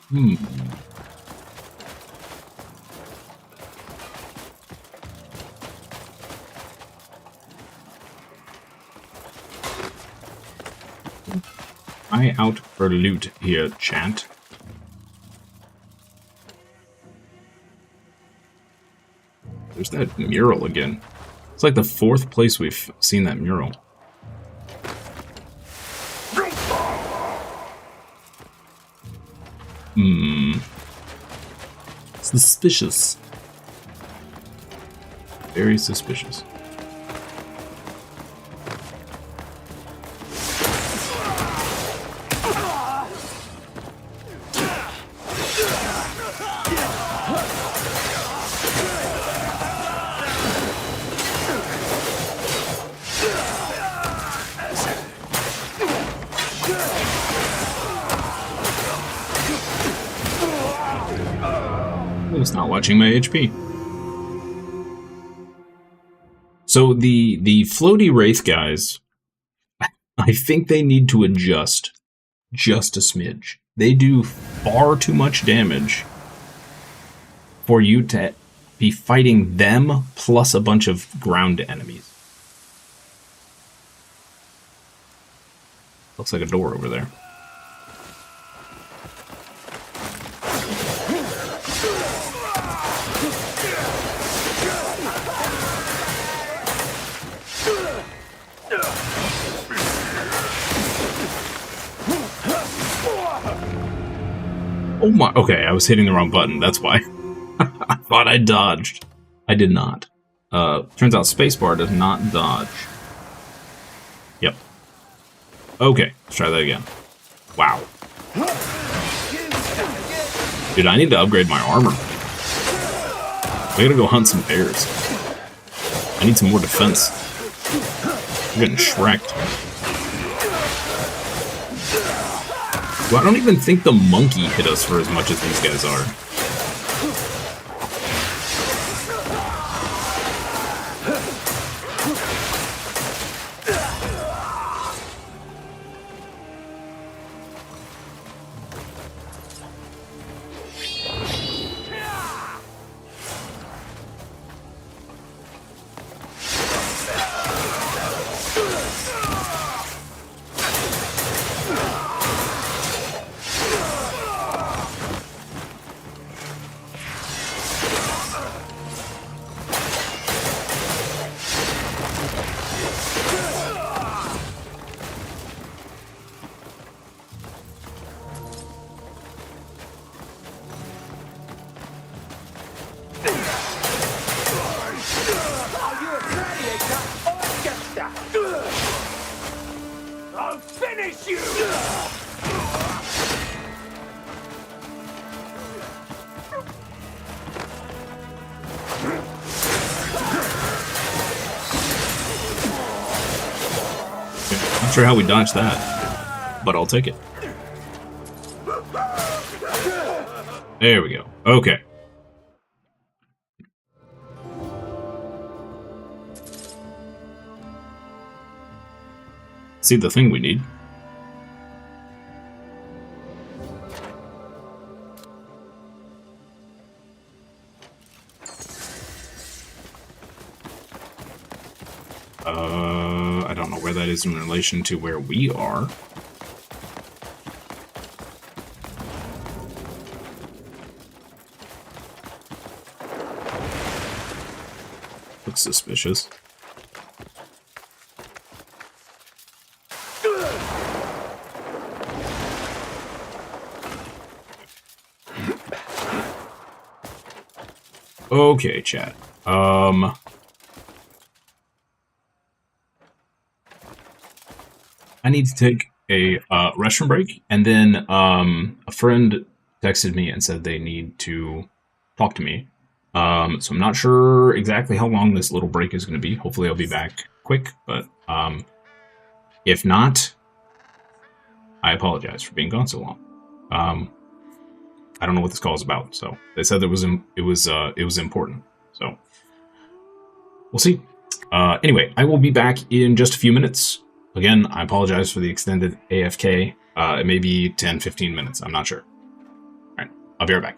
Speaker 2: Hmm. Eye out for loot here, chat. There's that mural again. It's like the 4th place we've seen that mural. Suspicious. Very suspicious. It's not watching my HP. So the floaty wraith guys, I think they need to adjust just a smidge. They do far too much damage for you to be fighting them plus a bunch of ground enemies. Looks like a door over there. Oh my, okay, I was hitting the wrong button, that's why. I thought I dodged. I did not. Turns out spacebar does not dodge. Yep. Okay, let's try that again. Wow. Dude, I need to upgrade my armor. I gotta go hunt some bears. I need some more defense. I'm getting shreked. Well, I don't even think the monkey hit us for as much as these guys are.
Speaker 4: I'll finish you!
Speaker 2: Not sure how we dodged that, but I'll take it. There we go. Okay. See the thing we need. I don't know where that is in relation to where we are. Looks suspicious. Okay, chat. I need to take a restroom break, and then a friend texted me and said they need to talk to me. So I'm not sure exactly how long this little break is going to be. Hopefully I'll be back quick, but if not, I apologize for being gone so long. I don't know what this call is about, so they said it was important. So we'll see. Anyway, I will be back in just a few minutes. Again, I apologize for the extended AFK. It may be 10-15 minutes. I'm not sure. All right. I'll be right back.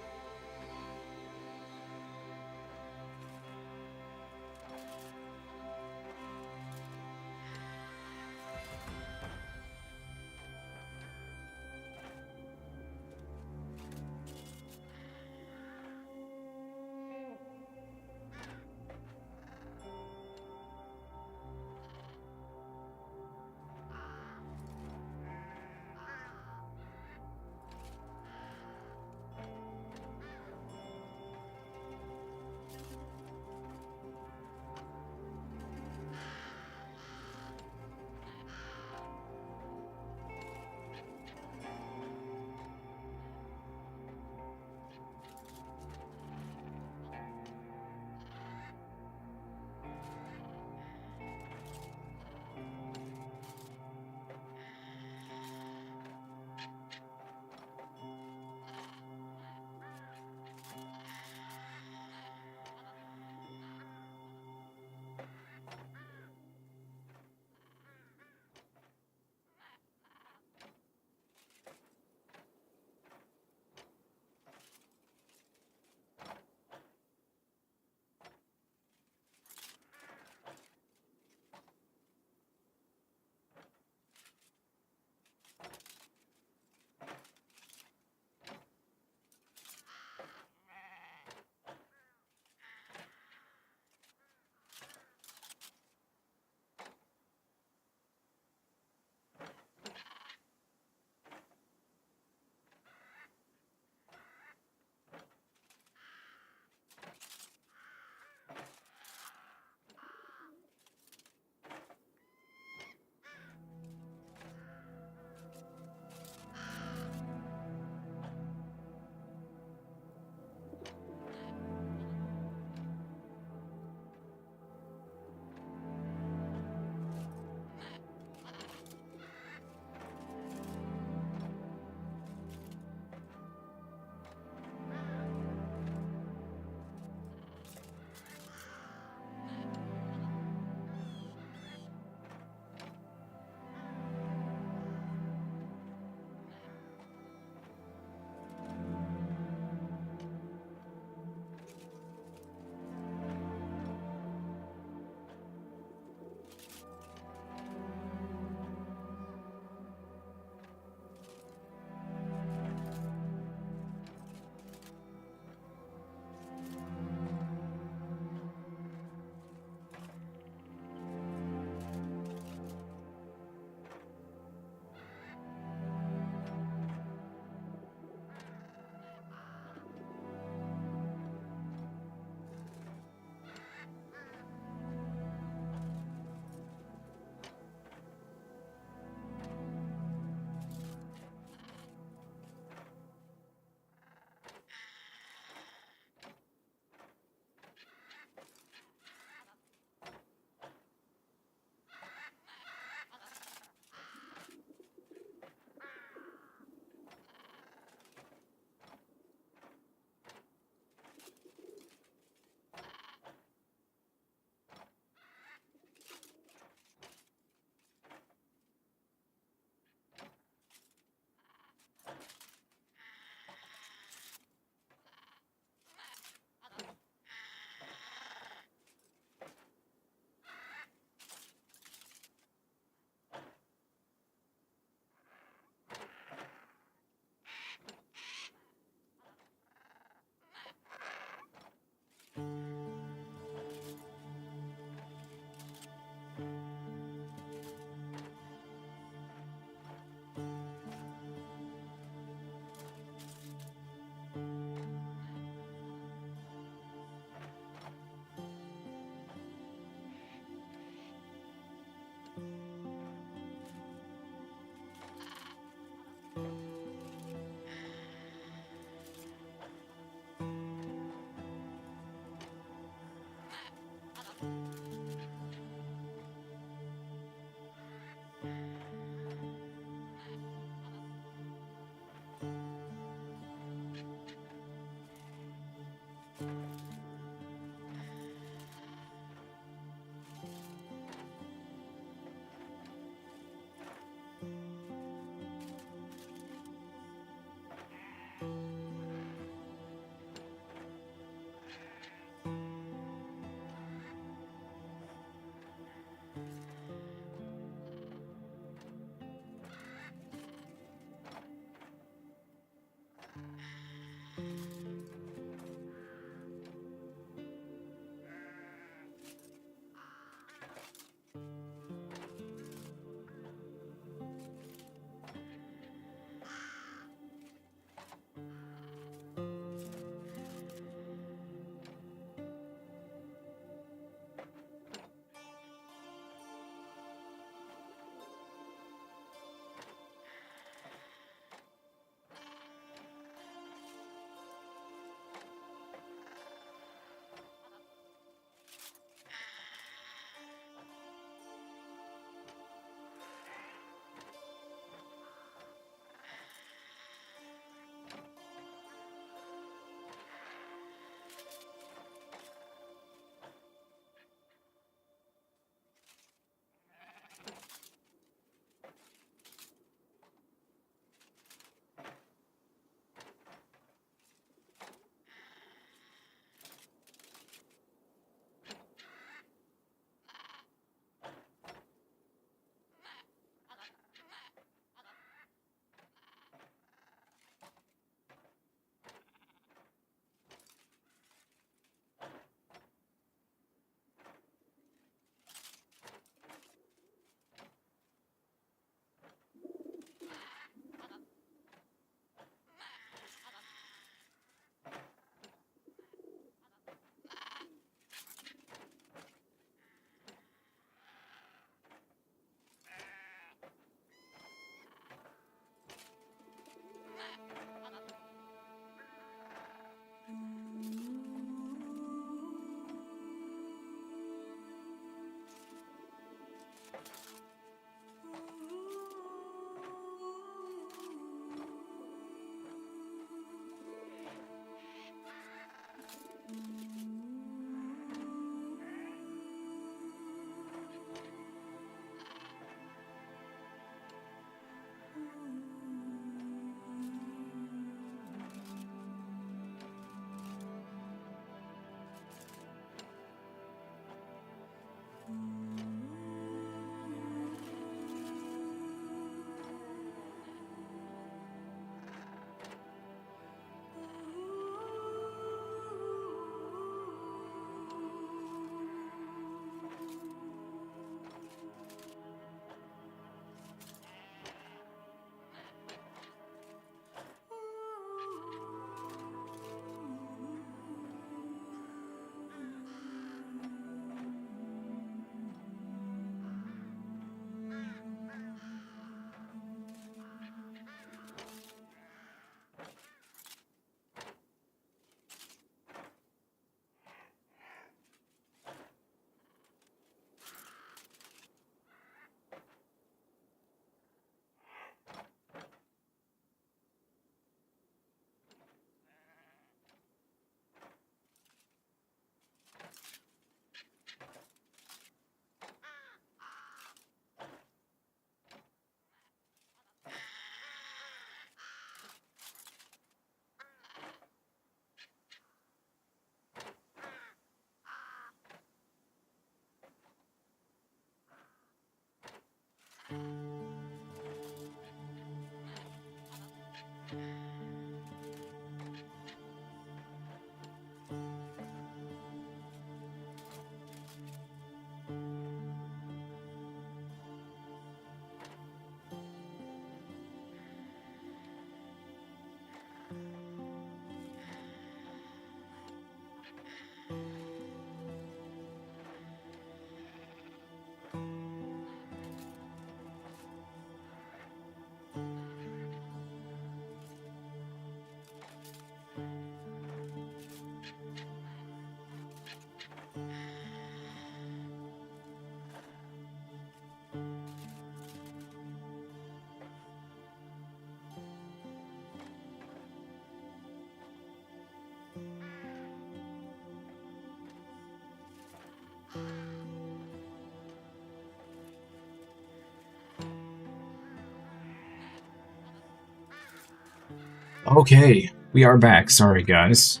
Speaker 2: Okay, we are back. Sorry, guys.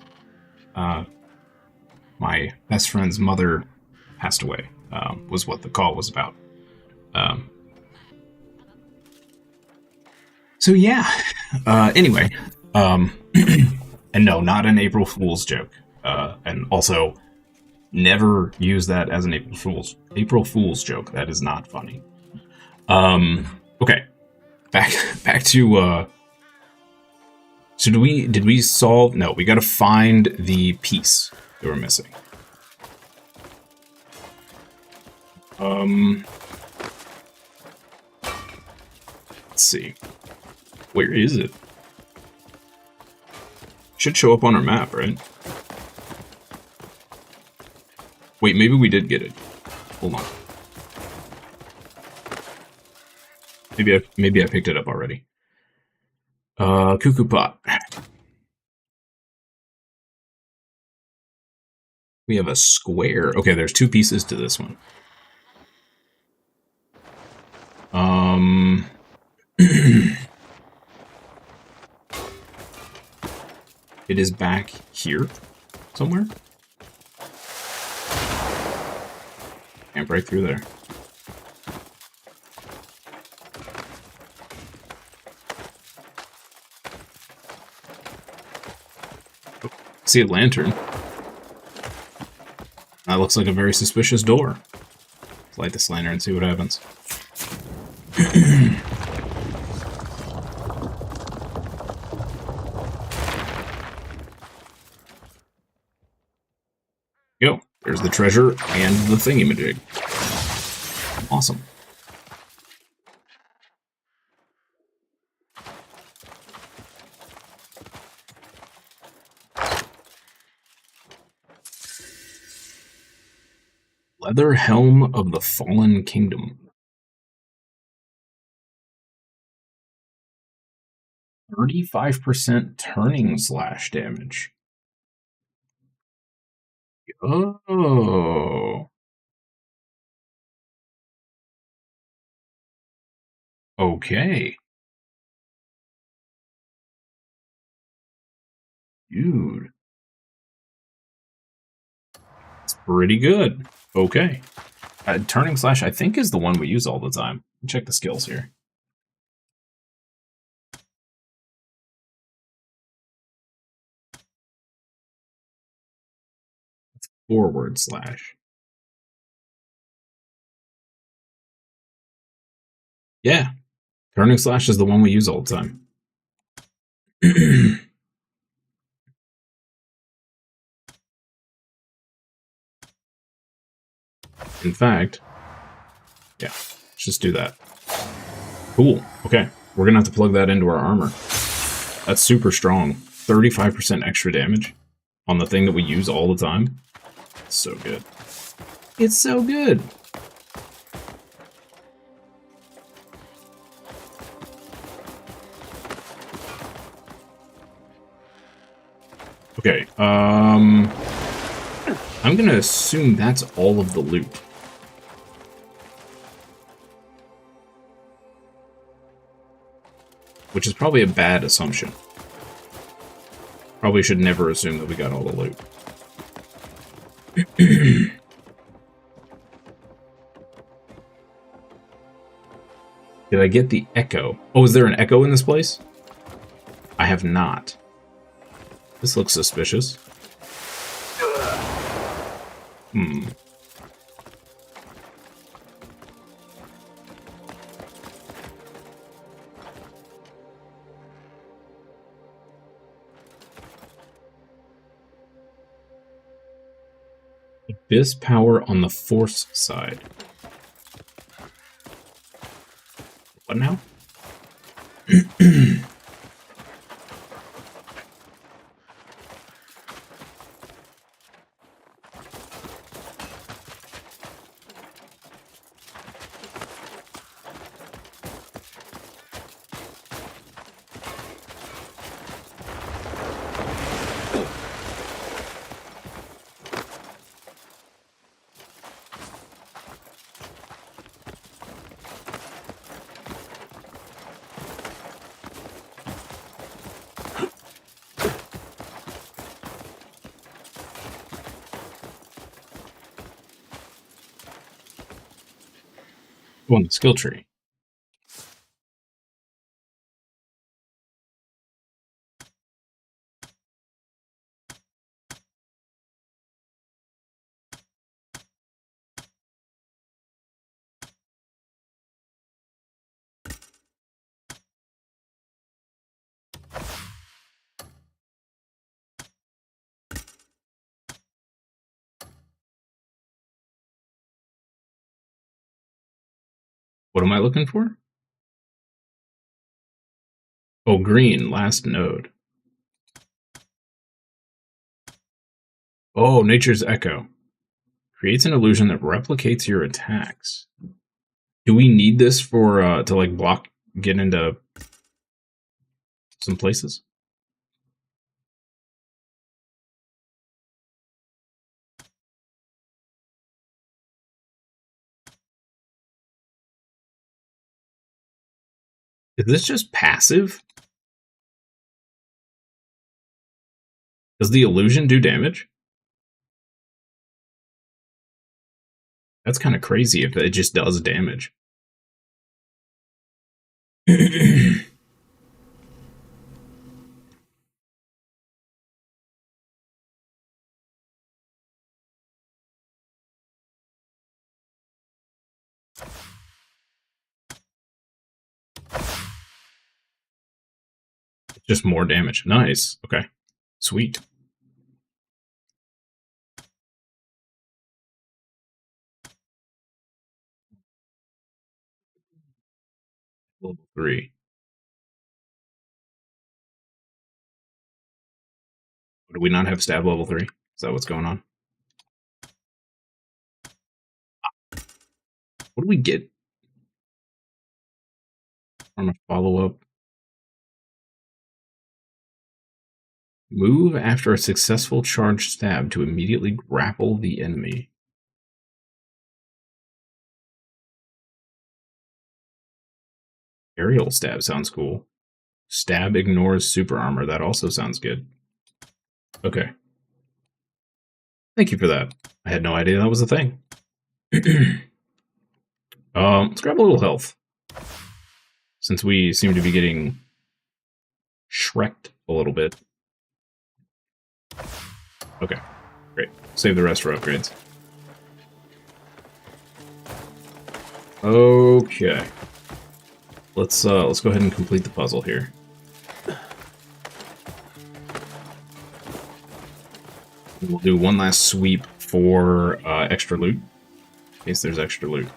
Speaker 2: My best friend's mother passed away, was what the call was about. So yeah, anyway, and no, not an April Fool's joke. And also, never use that as an April Fool's joke. That is not funny. Okay, back to, so did we solve? No, we gotta find the piece that we're missing. Let's see. Where is it? Should show up on our map, right? Wait, maybe we did get it. Hold on. Maybe I picked it up already. Cuckoo pot. We have a square. Okay, there's two pieces to this one. It is back here somewhere. Can't break through there. Oh, see a lantern. That looks like a very suspicious door. Let's light this lantern and see what happens. Go. There's the treasure and the thingamajig. Awesome. Leather Helm of the Fallen Kingdom. 35% turning slash damage. Oh. Okay. Dude. It's pretty good. Okay. Turning slash, I think, is the one we use all the time. Check the skills here. It's forward slash. Yeah. Turning slash is the one we use all the time. In fact, yeah, let's just do that. Cool. Okay. We're going to have to plug that into our armor. That's super strong. 35% extra damage on the thing that we use all the time. It's so good. It's so good. Okay. I'm going to assume that's all of the loot. Which is probably a bad assumption. Probably should never assume that we got all the loot. Did I get the echo? Oh, is there an echo in this place? I have not. This looks suspicious. Abyss power on the force side. What now? Oh, on the skill tree. What am I looking for? Oh, green, last node. Oh, Nature's Echo. Creates an illusion that replicates your attacks. Do we need this for, to like block, get into some places? Is this just passive? Does the illusion do damage? That's kind of crazy if it just does damage. Just more damage. Nice. Okay. Sweet. Level 3. Do we not have stab level 3? Is that what's going on? What do we get from a follow-up? Move after a successful charged stab to immediately grapple the enemy. Aerial stab sounds cool. Stab ignores super armor. That also sounds good. Okay. Thank you for that. I had no idea that was a thing. Let's grab a little health. Since we seem to be getting shreked a little bit. Okay, great. Save the rest for upgrades. Okay. Let's go ahead and complete the puzzle here. We'll do one last sweep for extra loot, in case there's extra loot.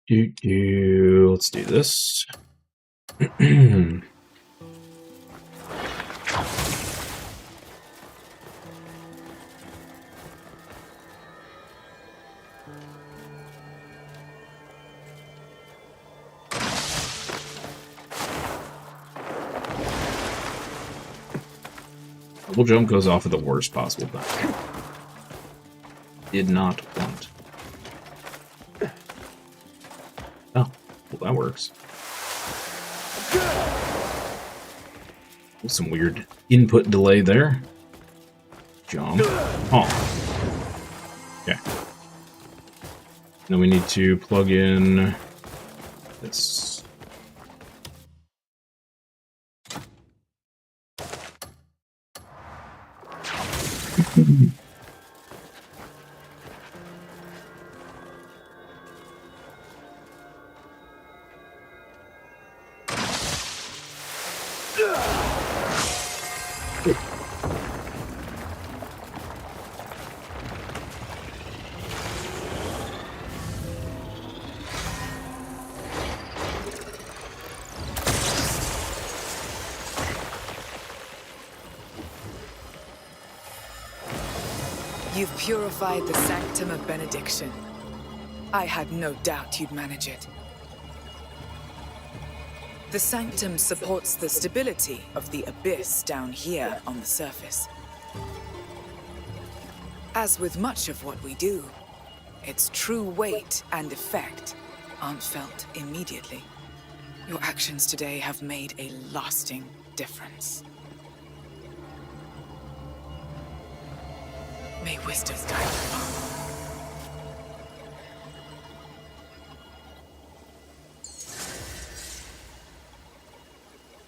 Speaker 2: Let's do this. Double jump goes off at the worst possible time. Did not want. Oh, well that works. Some weird input delay there. Jump. Oh. Okay. Then we need to plug in this.
Speaker 5: You've purified the sanctum of benediction. I had no doubt you'd manage it. The sanctum supports the stability of the abyss down here on the surface. As with much of what we do, its true weight and effect aren't felt immediately. Your actions today have made a lasting difference. May wisdom guide them all.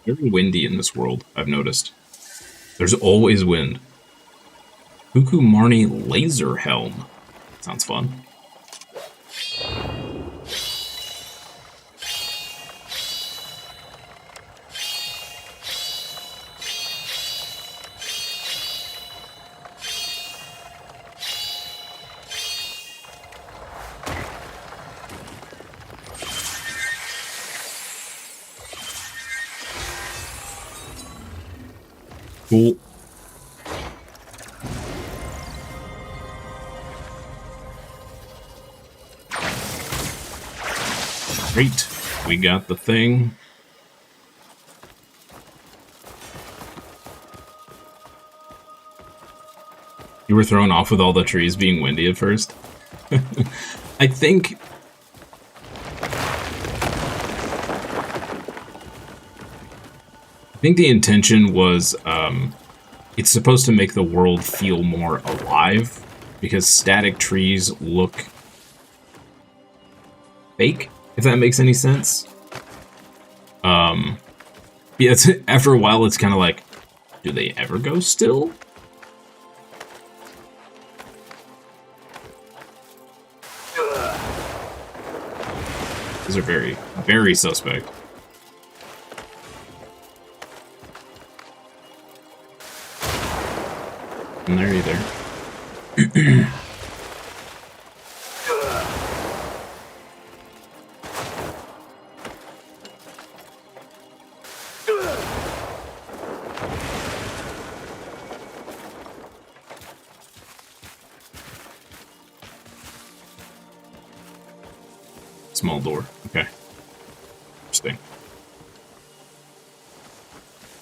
Speaker 2: Very windy in this world, I've noticed. There's always wind. Cuckoo Marnie Laser Helm. Sounds fun. Cool. Great. We got the thing. You were thrown off with all the trees being windy at first? I think... the intention was, it's supposed to make the world feel more alive, because static trees look fake, if that makes any sense. Yeah, it's, after a while it's kind of like, do they ever go still? These are very, very suspect. And there either. Small door. Okay. Interesting.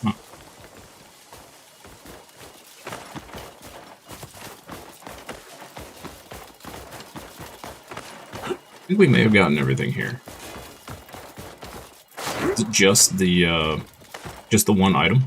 Speaker 2: Huh. I think we may have gotten everything here. Is it just the one item?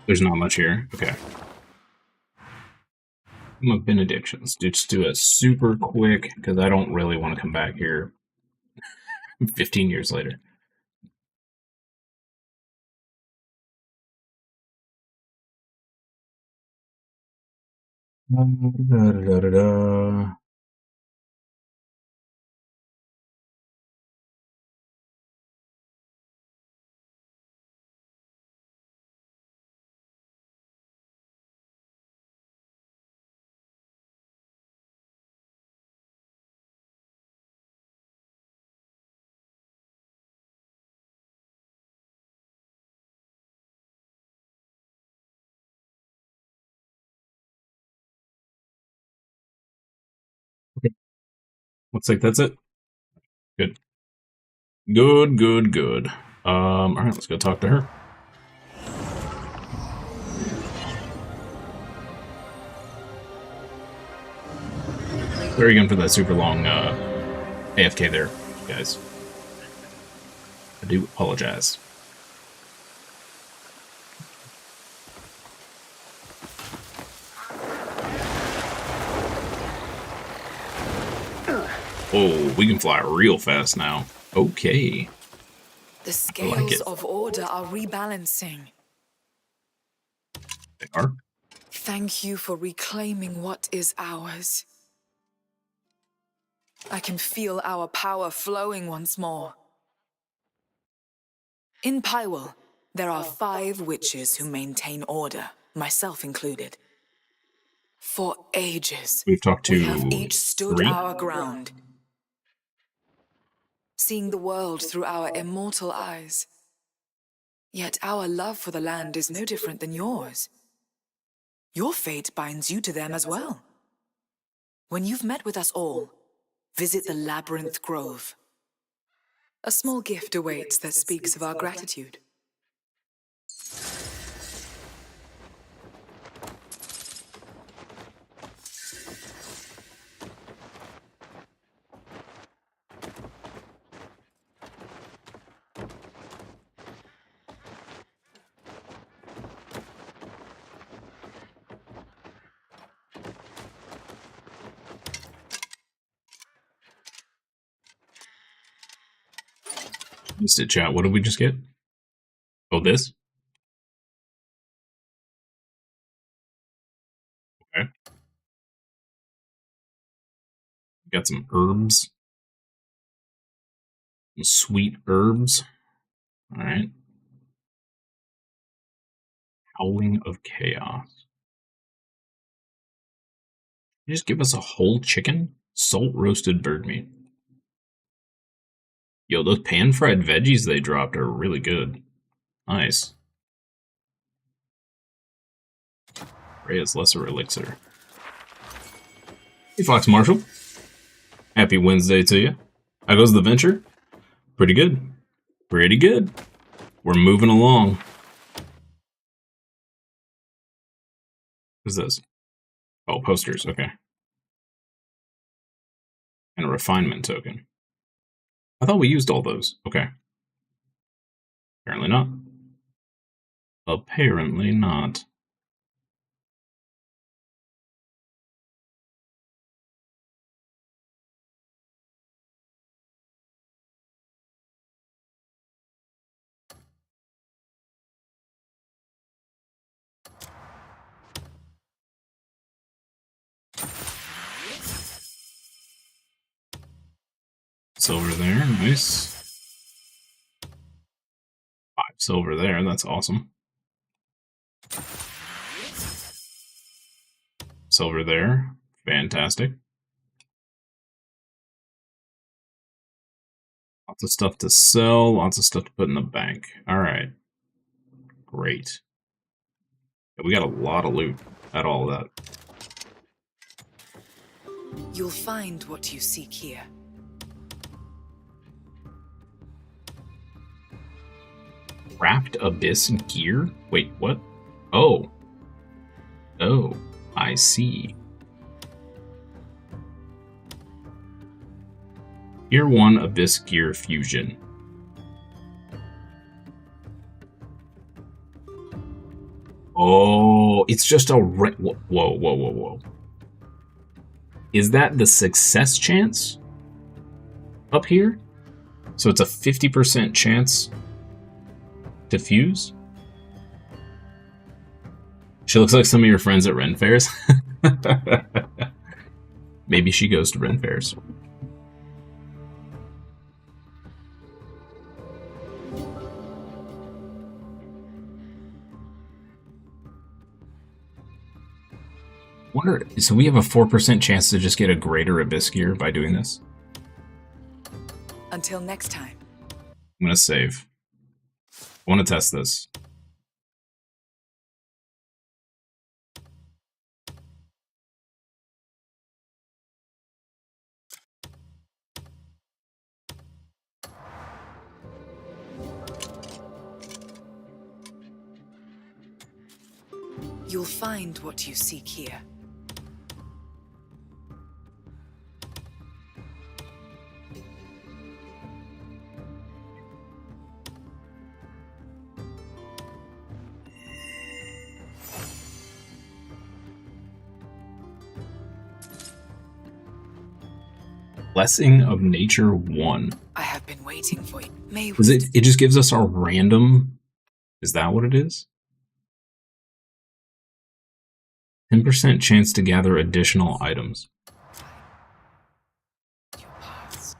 Speaker 2: There's not much here. Okay. My benedictions. Just do it super quick, because I don't really want to come back here 15 years later. Da-da-da-da-da. Okay. Looks like that's it. Good. Good, good, good. Alright, let's go talk to her. Sorry again for that super long AFK there, guys. I do apologize. Oh, we can fly real fast now. Okay.
Speaker 5: The scales
Speaker 2: like it.
Speaker 5: of order are rebalancing.
Speaker 2: They are.
Speaker 5: Thank you for reclaiming what is ours. I can feel our power flowing once more. In Pywel, there are 5 witches who maintain order, myself included. For ages,
Speaker 2: We've talked
Speaker 5: we
Speaker 2: to
Speaker 5: have each stood
Speaker 2: 3.
Speaker 5: our ground, seeing the world through our immortal eyes. Yet our love for the land is no different than yours. Your fate binds you to them as well. When you've met with us all, visit the Labyrinth Grove. A small gift awaits that speaks of our gratitude.
Speaker 2: Missed it, chat. What did we just get? Oh, this? Okay. Got some herbs. Some sweet herbs. Alright. Howling of Chaos. You just give us a whole chicken? Salt roasted bird meat. Yo, those pan-fried veggies they dropped are really good. Nice. Rhea's Lesser Elixir. Hey, Fox Marshall. Happy Wednesday to you. How goes the venture? Pretty good. Pretty good. We're moving along. What's this? Oh, posters. Okay. And a refinement token. I thought we used all those. Okay. Apparently not. Apparently not. Silver there, nice. 5 silver there, that's awesome. Silver there, fantastic. Lots of stuff to sell, lots of stuff to put in the bank. Alright. Great. We got a lot of loot at all of that.
Speaker 5: You'll find what you seek here.
Speaker 2: Wrapped Abyss gear? Wait, what? Oh. Oh, I see. Tier 1 Abyss gear fusion. Oh, it's just a whoa, whoa, whoa, whoa. Is that the success chance up here? So it's a 50% chance to fuse? She looks like some of your friends at Ren Fairs. Maybe she goes to Ren Fairs. So we have a 4% chance to just get a greater Abyss gear by doing this?
Speaker 5: Until next time.
Speaker 2: I'm gonna save. I want to test this.
Speaker 5: You'll find what you seek here.
Speaker 2: Blessing of Nature 1.
Speaker 5: I have been waiting for you. May
Speaker 2: Is it? It just gives us our random. Is that what it is? 10% chance to gather additional items.
Speaker 5: Your paths.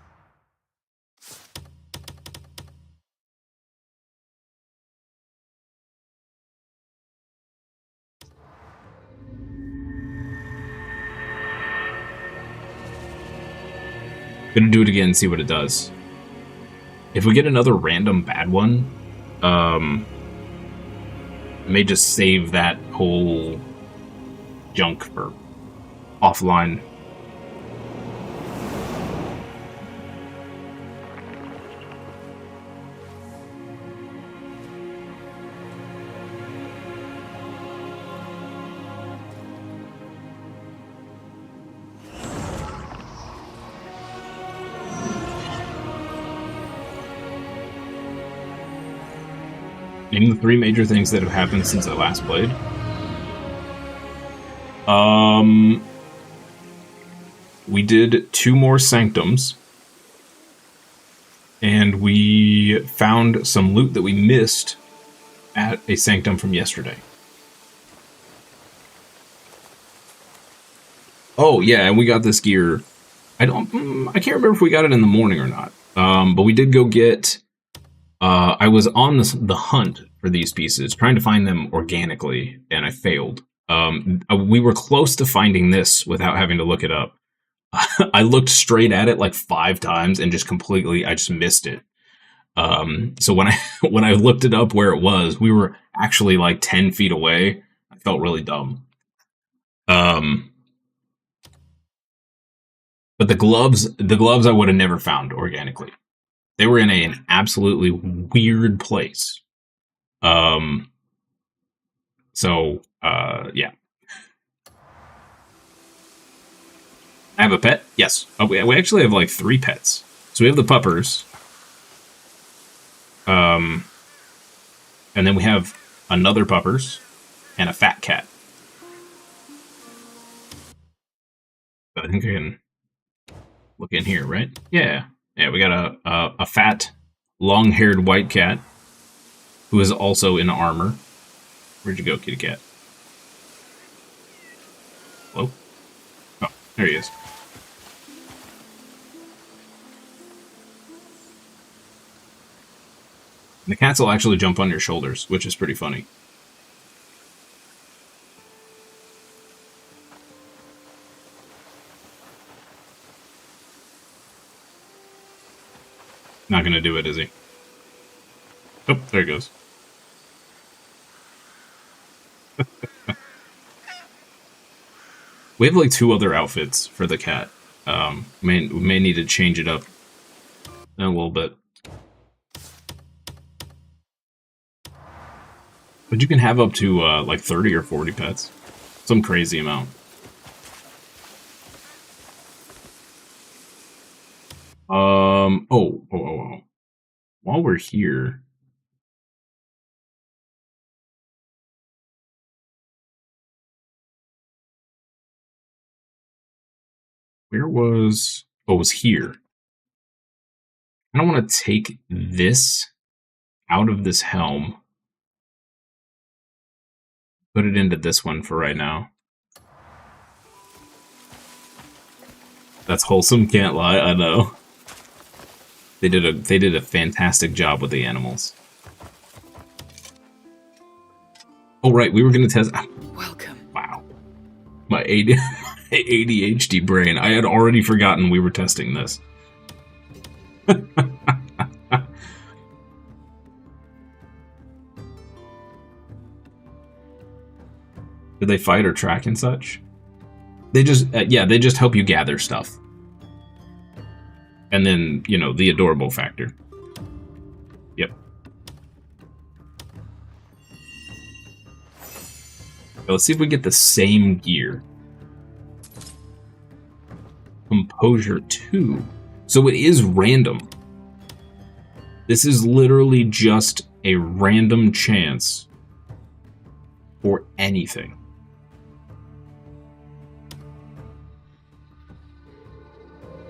Speaker 2: Gonna do it again and see what it does. If we get another random bad one, I may just save that whole junk for offline. Name the 3 major things that have happened since I last played. We did 2 more Sanctums. And we found some loot that we missed at a Sanctum from yesterday. Oh, yeah, and we got this gear. I can't remember if we got it in the morning or not. But we did go get... I was on the hunt for these pieces, trying to find them organically, and I failed. We were close to finding this without having to look it up. I looked straight at it like 5 times and I just missed it. So when I looked it up where it was, we were actually like 10 feet away. I felt really dumb. But the gloves I would have never found organically. They were in an absolutely weird place. Yeah. I have a pet? Yes. Oh, we actually have like 3 pets. So we have the puppers. And then we have another puppers and a fat cat. But I think I can look in here, right? Yeah. Yeah, we got a fat, long-haired white cat who is also in armor. Where'd you go, kitty cat? Hello? Oh, there he is. And the cats will actually jump on your shoulders, which is pretty funny. Not gonna do it, is he? Oh, there he goes. We have like 2 other outfits for the cat. We may need to change it up in a little bit. But you can have up to like 30 or 40 pets. Some crazy amount. Oh. While we're here... Where was... Oh, it was here. I don't want to take this out of this helm. Put it into this one for right now. That's wholesome, can't lie, I know. They did a fantastic job with the animals. Oh right, we were gonna test.
Speaker 5: Welcome.
Speaker 2: Wow, my ADHD brain. I had already forgotten we were testing this. Do they fight or track and such? They just yeah, they just help you gather stuff. And then, you know, the adorable factor. Yep. Let's see if we get the same gear. Composure 2. So it is random. This is literally just a random chance for anything.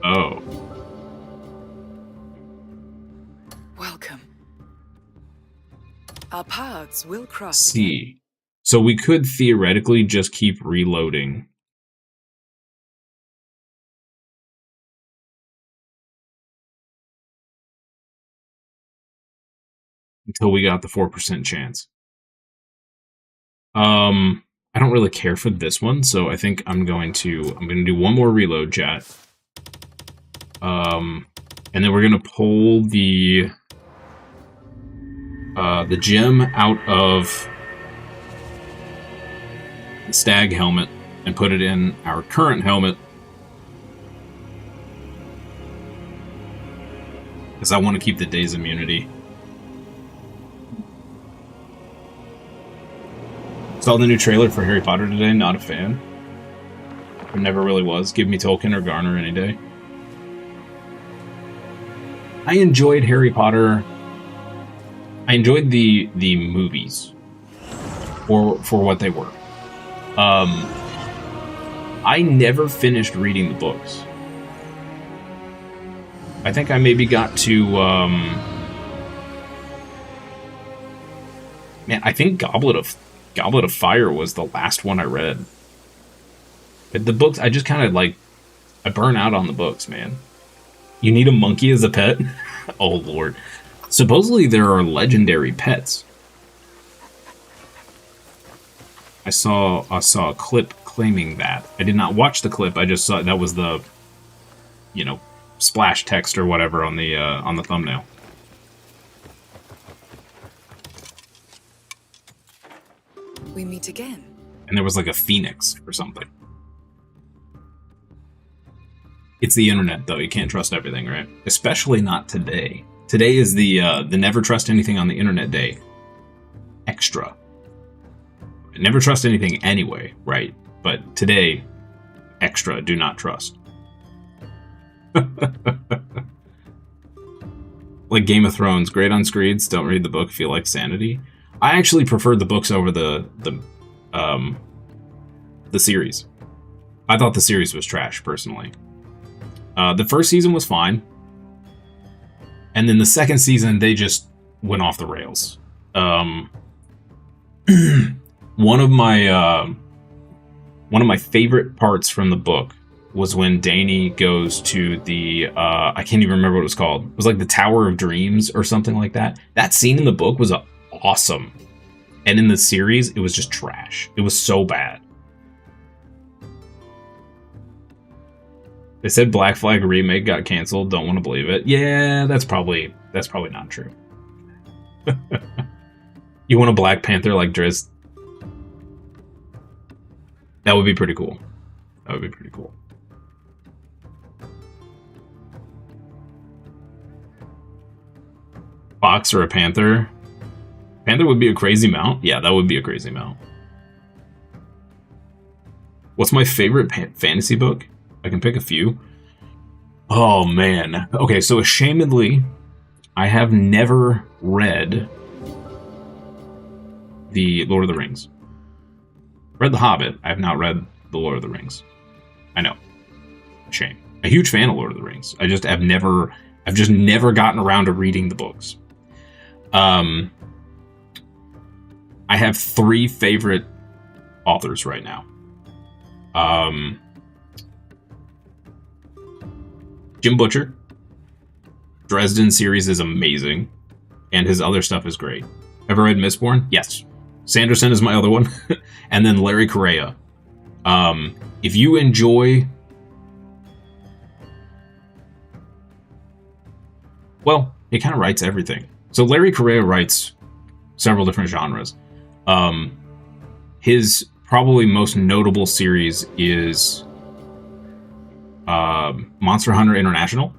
Speaker 2: Oh.
Speaker 5: Welcome. Our paths will cross.
Speaker 2: See. So we could theoretically just keep reloading. Until we got the 4% chance. I don't really care for this one, so I think I'm going to do one more reload, chat. And then we're gonna pull the gem out of the stag helmet and put it in our current helmet. Because I want to keep the day's immunity. Saw the new trailer for Harry Potter today, not a fan. I never really was. Give me Tolkien or Garner any day. I enjoyed Harry Potter. I enjoyed the movies for what they were. I never finished reading the books. I think I maybe got to man, I think Goblet of Fire was the last one I read. But the books, I just kind of like, I burn out on the books, man. You need a monkey as a pet? Oh, Lord. Supposedly there are legendary pets. I saw a clip claiming that. I did not watch the clip. I just saw that was the, you know, splash text or whatever on the thumbnail.
Speaker 5: We meet again.
Speaker 2: And there was like a phoenix or something. It's the internet, though. You can't trust everything, right? Especially not today. Today is the never trust anything on the internet day. Extra. Never trust anything anyway, right? But today, extra, do not trust. Like Game of Thrones, great on screeds, don't read the book if you like sanity. I actually preferred the books over the series. I thought the series was trash, personally. The first season was fine. And then the second season, they just went off the rails. One of my favorite parts from the book was when Dany goes to the, I can't even remember what it was called. It was like the Tower of Dreams or something like that. That scene in the book was awesome. And in the series, it was just trash. It was so bad. They said Black Flag remake got canceled. Don't want to believe it. Yeah, that's probably not true. You want a Black Panther like Driz? That would be pretty cool. That would be pretty cool. Fox or a panther? Panther would be a crazy mount. Yeah, that would be a crazy mount. What's my favorite fantasy book? I can pick a few. Oh, man. Okay, so ashamedly, I have never read The Lord of the Rings. Read The Hobbit. I have not read The Lord of the Rings. I know. Shame. A huge fan of Lord of the Rings. I've just never gotten around to reading the books. I have 3 favorite authors right now. Jim Butcher. Dresden series is amazing. And his other stuff is great. Ever read Mistborn? Yes. Sanderson is my other one. And then Larry Correa. If you enjoy... Well, he kind of writes everything. So Larry Correa writes several different genres. His probably most notable series is Monster Hunter International.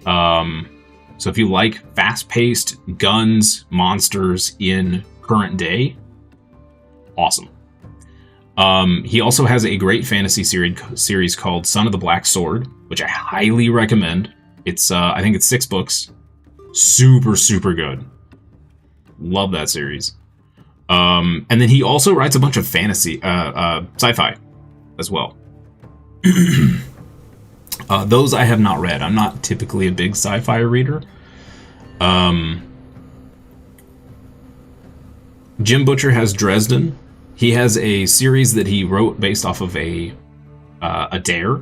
Speaker 2: So if you like fast-paced guns, monsters in current day, awesome. He also has a great fantasy series called Son of the Black Sword, which I highly recommend. It's I think it's 6 books. Super, super good. Love that series. And then he also writes a bunch of fantasy, sci-fi as well. Those I have not read. I'm not typically a big sci-fi reader. Jim Butcher has Dresden. He has a series that he wrote based off of a dare,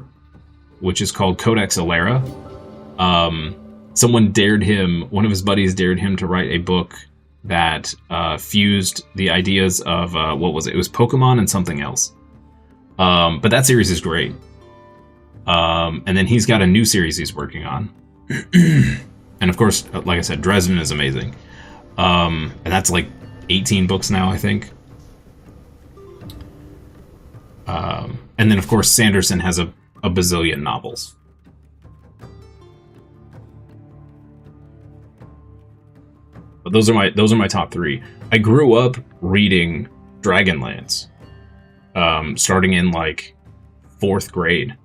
Speaker 2: which is called Codex Alera. Someone dared him, one of his buddies dared him to write a book that fused the ideas of, what was it? It was Pokemon and something else. But that series is great. And then he's got a new series he's working on. And of course, like I said, Dresden is amazing. And that's like 18 books now, I think. And then of course, Sanderson has a bazillion novels. But those are my top 3. I grew up reading Dragonlance, starting in like 4th grade.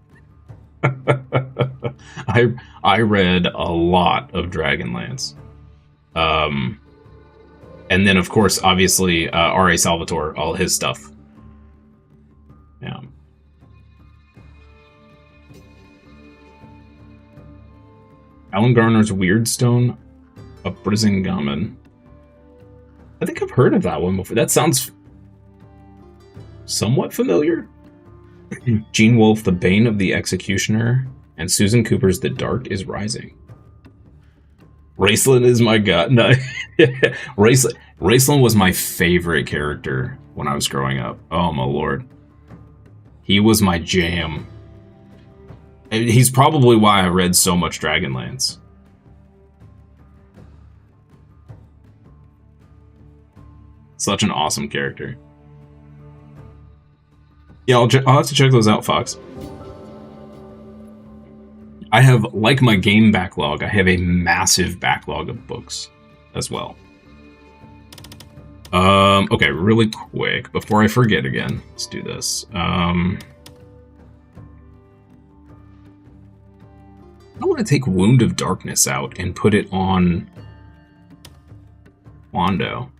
Speaker 2: I read a lot of Dragonlance. And then of course, obviously, R.A. Salvatore, all his stuff. Yeah. Alan Garner's Weirdstone of Brisingamen. I think I've heard of that one before. That sounds somewhat familiar. Gene Wolfe, The Bane of the Executioner, and Susan Cooper's The Dark is Rising. Raceland is my god. No. Raceland was my favorite character when I was growing up. Oh my lord. He was my jam. And he's probably why I read so much Dragonlance. Such an awesome character. Yeah, I'll have to check those out, Fox. I have, like my game backlog, I have a massive backlog of books as well. Okay, really quick, before I forget again, let's do this. I want to take Wound of Darkness out and put it on Wando.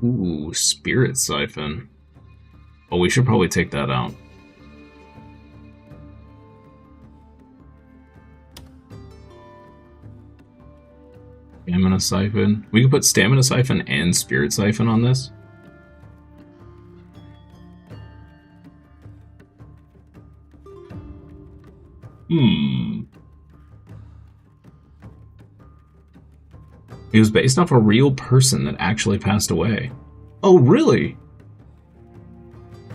Speaker 2: Ooh, Spirit Siphon. Oh, we should probably take that out. Stamina Siphon. We could put Stamina Siphon and Spirit Siphon on this. It was based off a real person that actually passed away. Oh, really?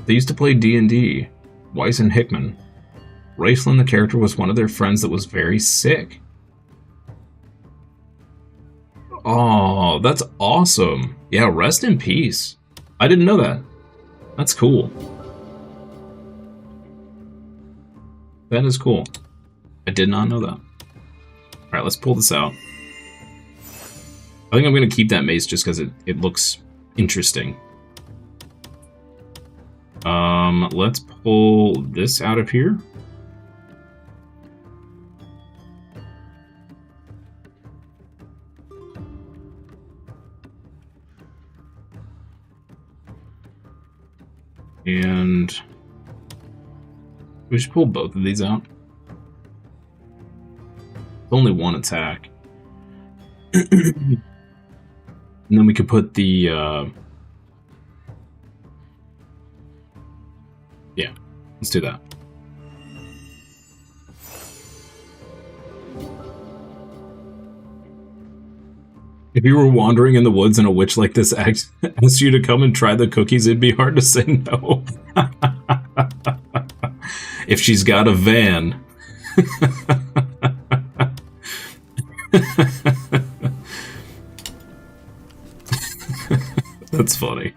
Speaker 2: They used to play D&D. Weiss and Hickman. Raceland, the character, was one of their friends that was very sick. Oh, that's awesome. Yeah, rest in peace. I didn't know that. That's cool. That is cool. I did not know that. Alright, let's pull this out. I think I'm going to keep that mace just because it looks interesting. Let's pull this out of here. And we should pull both of these out. It's only one attack. And then we could put the, yeah, let's do that. If you were wandering in the woods and a witch like this asked you to come and try the cookies, it'd be hard to say no. If she's got a van. That's funny.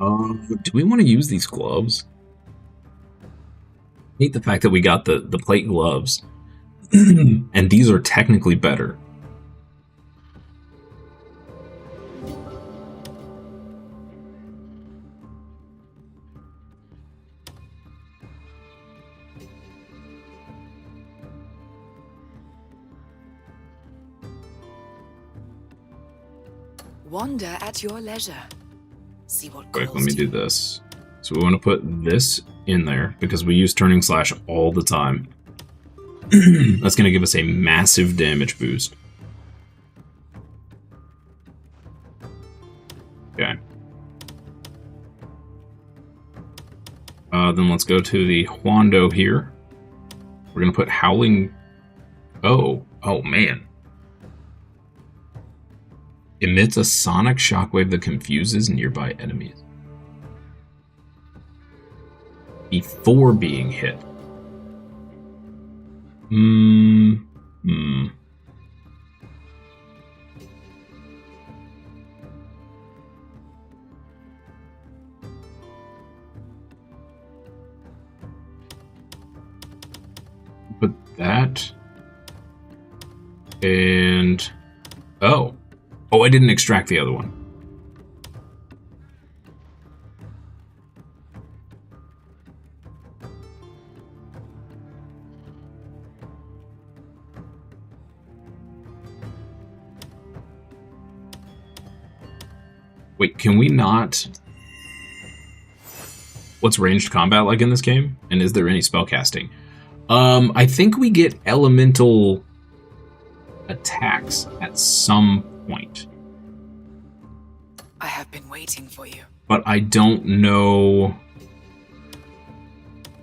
Speaker 2: Do we want to use these gloves? I hate the fact that we got the plate gloves, and these are technically better.
Speaker 5: Wander at your leisure. See what
Speaker 2: Quick,
Speaker 5: calls
Speaker 2: let me
Speaker 5: to
Speaker 2: do
Speaker 5: you.
Speaker 2: this. So we want to put this in there because we use turning slash all the time. That's going to give us a massive damage boost. Okay. Then let's go to the Huando here. We're going to put Howling... Oh man. Emits a sonic shockwave that confuses nearby enemies before being hit. Put that. And... Oh, I didn't extract the other one. Wait, can we not... What's ranged combat like in this game? And is there any spellcasting? I think we get elemental attacks at some point.
Speaker 5: I have been waiting for you.
Speaker 2: But I don't know...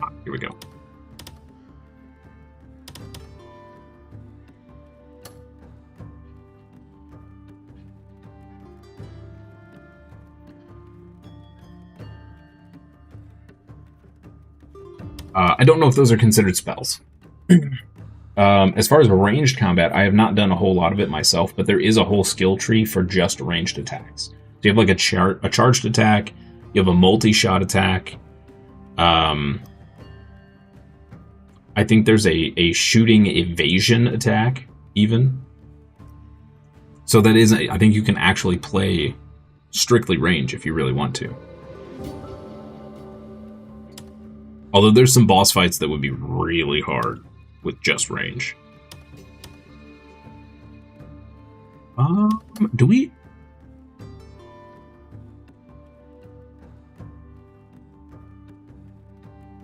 Speaker 2: Ah, here we go. I don't know if those are considered spells. As far as ranged combat, I have not done a whole lot of it myself, but there is a whole skill tree for just ranged attacks. So you have like a charged attack, you have a multi-shot attack. I think there's a shooting evasion attack, even. So that is, I think you can actually play strictly range if you really want to. Although there's some boss fights that would be really hard with just range. Do we...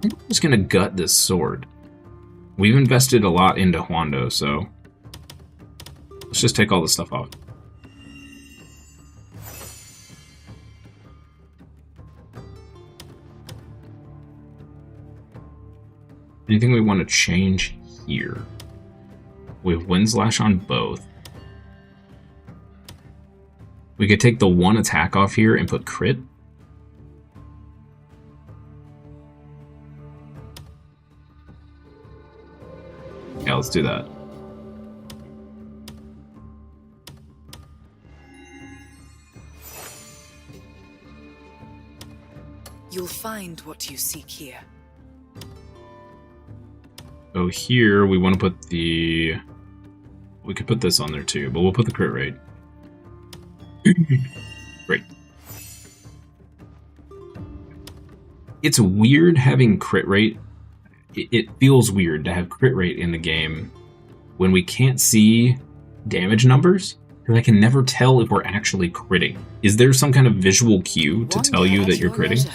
Speaker 2: I'm just gonna gut this sword. We've invested a lot into Huando, so... Let's just take all this stuff off. Anything we want to change here? We have Wind Slash on both. We could take the one attack off here and put crit. Yeah, let's do that.
Speaker 5: You'll find what you seek here.
Speaker 2: So here we want to put the... We could put this on there too, but we'll put the crit rate. Great. It's weird having crit rate. It feels weird to have crit rate in the game when we can't see damage numbers, because I can never tell if we're actually critting. Is there some kind of visual cue to tell you that you're critting?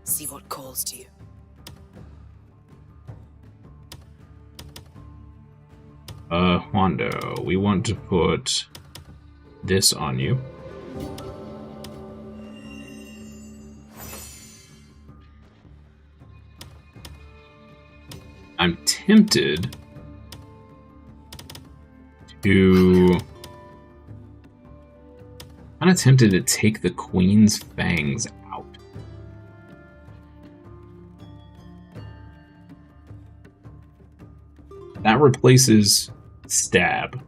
Speaker 5: See what calls to you.
Speaker 2: Huando, we want to put this on you. I'm tempted to... I'm kind of tempted to take the Queen's Fangs out. That replaces Stab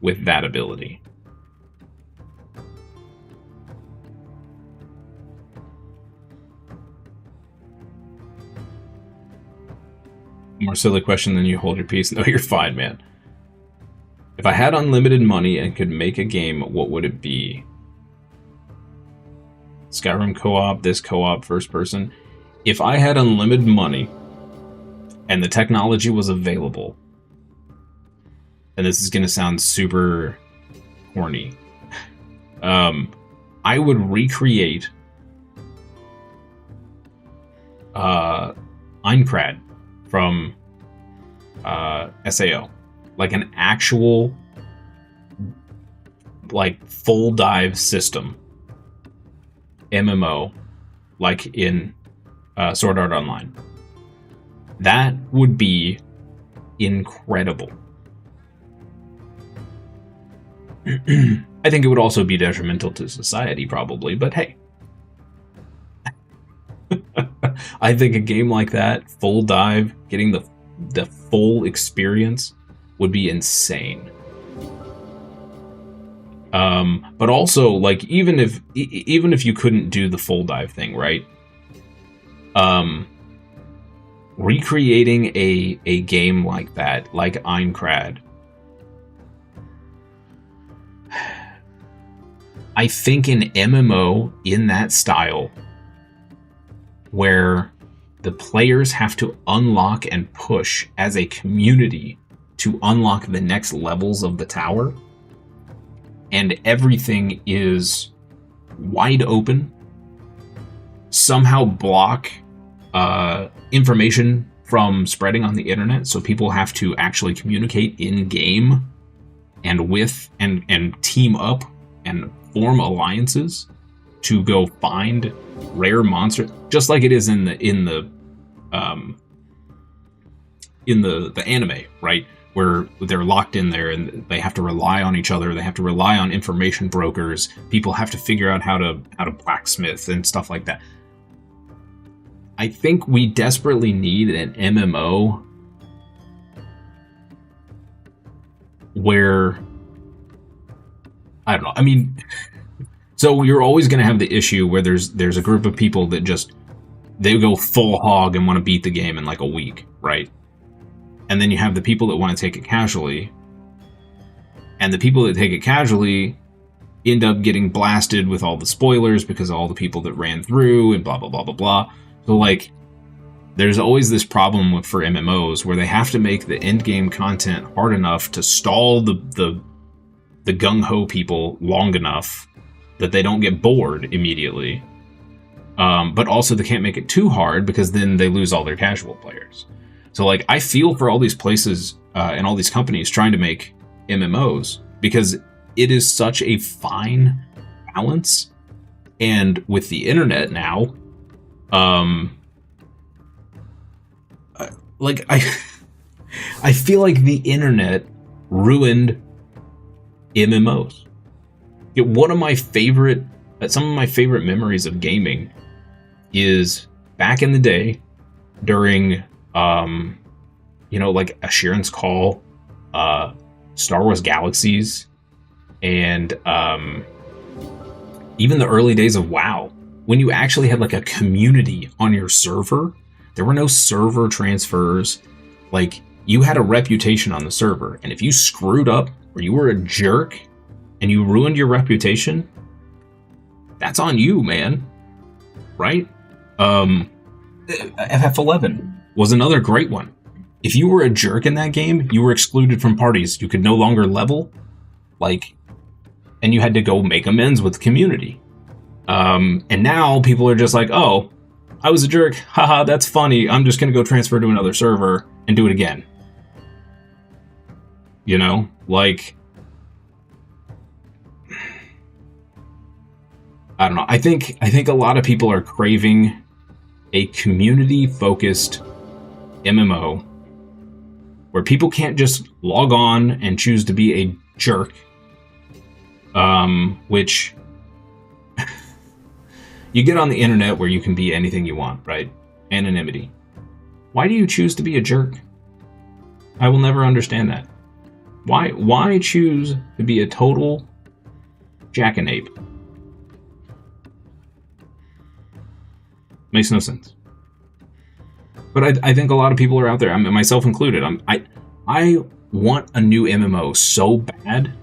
Speaker 2: with that ability. more silly question than you hold your peace. No, you're fine, man. If I had unlimited money and could make a game, what would it be? Skyrim co-op, this co-op, first person. If I had unlimited money and the technology was available, and this is going to sound super corny, I would recreate Einkrad from SAO. Like an actual, like, full dive system. MMO, like in Sword Art Online. That would be incredible. I think it would also be detrimental to society, probably, but hey. I think a game like that, full dive, getting the full experience, would be insane. But also, like, even if you couldn't do the full dive thing, right? Recreating a game like that, like Einkrad, I think an MMO in that style, where the players have to unlock and push as a community to unlock the next levels of the tower, and everything is wide open, somehow block information from spreading on the internet, so people have to actually communicate in game and with and team up and form alliances to go find rare monsters, just like it is in the anime, right? Where they're locked in there and they have to rely on each other. They have to rely on information brokers. People have to figure out how to blacksmith and stuff like that. I think we desperately need an MMO where, I don't know. I mean, so you're always going to have the issue where there's a group of people that just, they go full hog and want to beat the game in like a week, right? And then you have the people that want to take it casually. And the people that take it casually end up getting blasted with all the spoilers because of all the people that ran through and blah, blah, blah, blah, blah. So, like, there's always this problem for MMOs where they have to make the end game content hard enough to stall the gung-ho people long enough that they don't get bored immediately. But also they can't make it too hard because then they lose all their casual players. So, like, I feel for all these places and all these companies trying to make MMOs because it is such a fine balance. And with the internet now, like, I feel like the internet ruined MMOs. One of my favorite, some of my favorite memories of gaming is back in the day during, you know, like Asheron's Call, Star Wars Galaxies, and even the early days of WoW, when you actually had like a community on your server. There were no server transfers. Like, you had a reputation on the server, and if you screwed up or you were a jerk and you ruined your reputation, that's on you, man. Right? FF11 was another great one. If you were a jerk in that game, you were excluded from parties. You could no longer level, like, and you had to go make amends with the community. And now people are just like, oh, I was a jerk. Haha, that's funny. I'm just going to go transfer to another server and do it again. You know, like, I don't know. I think a lot of people are craving a community-focused MMO where people can't just log on and choose to be a jerk, which you get on the internet where you can be anything you want, right? Anonymity. Why do you choose to be a jerk? I will never understand that. Why choose to be a total jackanape? Makes no sense. But I think a lot of people are out there, myself included. I want a new MMO so bad,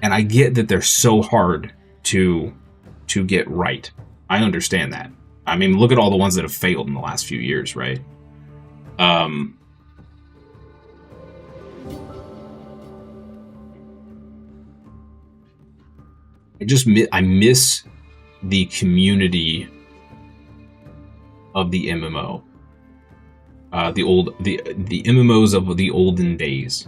Speaker 2: and I get that they're so hard to get right. I understand that. I mean, look at all the ones that have failed in the last few years, right? I miss the community of the MMO, the MMOs of the olden days.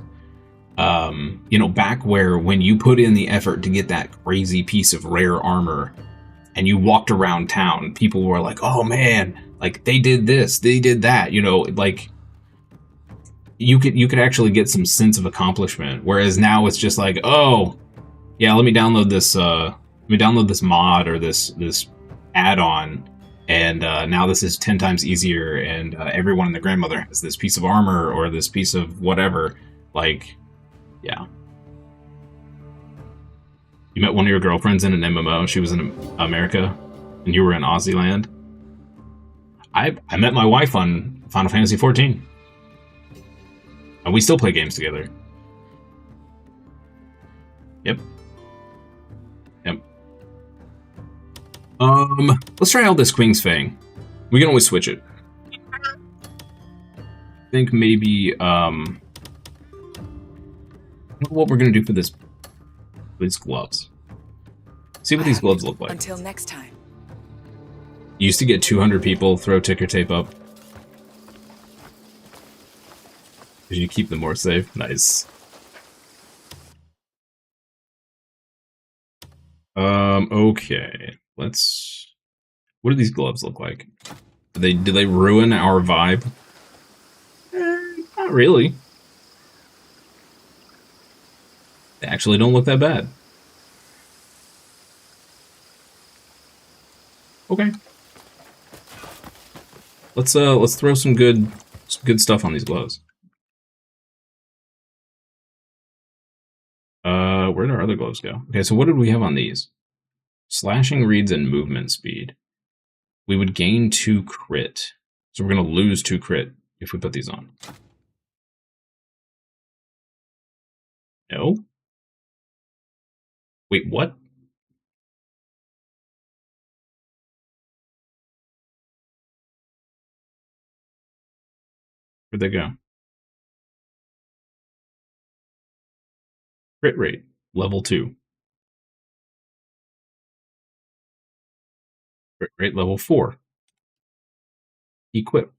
Speaker 2: You know, back when you put in the effort to get that crazy piece of rare armor, and you walked around town, people were like, "Oh man, like they did this, they did that." You know, like you could actually get some sense of accomplishment. Whereas now it's just like, "Oh, yeah, let me download this mod or this add-on, and now this is 10 times easier, and everyone and their grandmother has this piece of armor or this piece of whatever." Like, yeah. You met one of your girlfriends in an MMO. She was in America, and you were in Aussie land. I met my wife on Final Fantasy XIV, and we still play games together. Yep. Let's try out this Queen's Fang. We can always switch it. I think maybe, what we're gonna do for these gloves. See what these gloves look like.
Speaker 5: Until next time.
Speaker 2: You used to get 200 people throw ticker tape up. Because you keep them more safe. Nice. Okay. What do these gloves look like? Do they ruin our vibe? Not really. They actually don't look that bad. Okay. Let's throw some good stuff on these gloves. Where did our other gloves go? Okay, so what did we have on these? Slashing reads and movement speed. We would gain 2 crit. So we're going to lose 2 crit if we put these on. No? Wait, what? Where'd they go? Crit rate, level 2. Crit rate, level 4. Equip.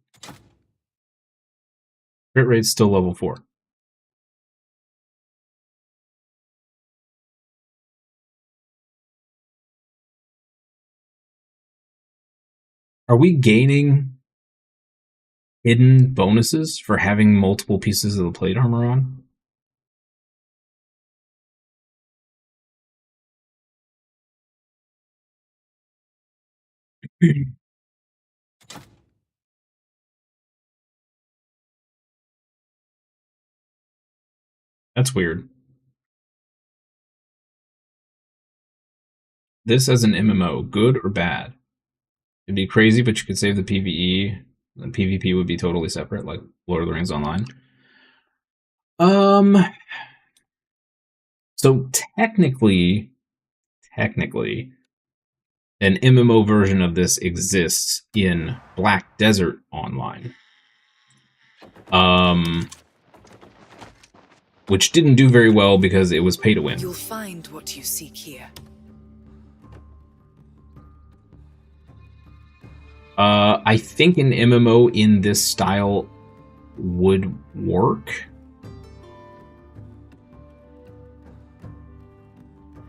Speaker 2: Crit rate's still level 4. Are we gaining hidden bonuses for having multiple pieces of the plate armor on? That's weird. This as an MMO, good or bad? It'd be crazy, but you could save the PvE, and PvP would be totally separate, like Lord of the Rings Online. So technically, an MMO version of this exists in Black Desert Online. Which didn't do very well because it was pay to win.
Speaker 5: You'll find what you seek here.
Speaker 2: I think an MMO in this style would work.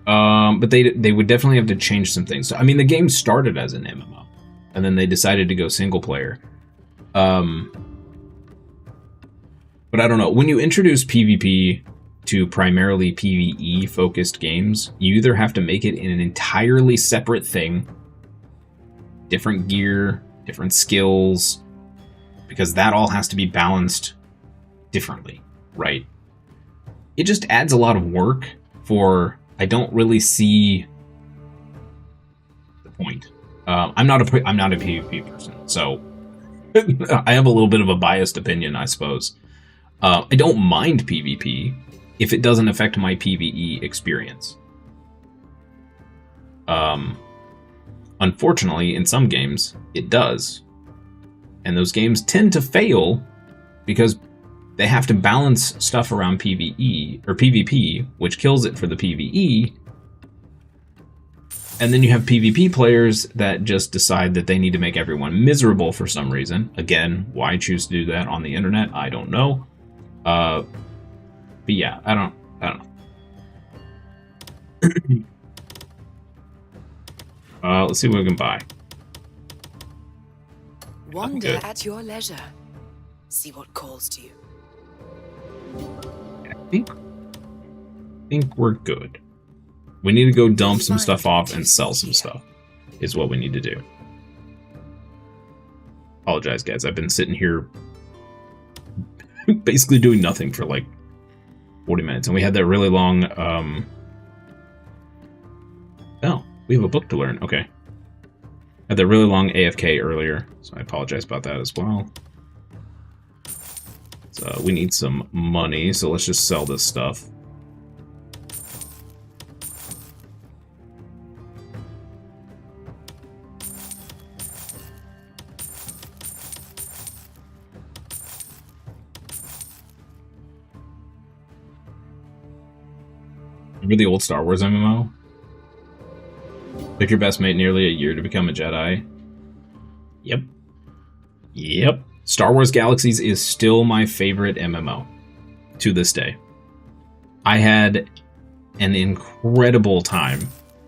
Speaker 2: But they would definitely have to change some things. So, I mean, the game started as an MMO, and then they decided to go single player. But I don't know. When you introduce PvP to primarily PvE focused games, you either have to make it in an entirely separate thing, different gear, different skills, because that all has to be balanced differently, right? It just adds a lot of work for, I don't really see the point. I'm not a PvP person, so I have a little bit of a biased opinion, I suppose. I don't mind PvP if it doesn't affect my PvE experience. Unfortunately, in some games, it does. And those games tend to fail because they have to balance stuff around PvE or PvP, which kills it for the PvE. And then you have PvP players that just decide that they need to make everyone miserable for some reason. Again, why choose to do that on the internet? I don't know. But yeah, I don't know. Let's see what we can buy.
Speaker 5: Wander at your leisure. See what calls to you.
Speaker 2: I think we're good. We need to go dump some stuff off and sell some stuff, is what we need to do. Apologize, guys. I've been sitting here basically doing nothing for like 40 minutes. And we had that really long... Oh, we have a book to learn. Okay. Had that really long AFK earlier, so I apologize about that as well. So we need some money, so let's just sell this stuff. Remember the old Star Wars MMO? Took your best mate nearly a year to become a Jedi. Yep. Yep. Star Wars Galaxies is still my favorite MMO to this day. I had an incredible time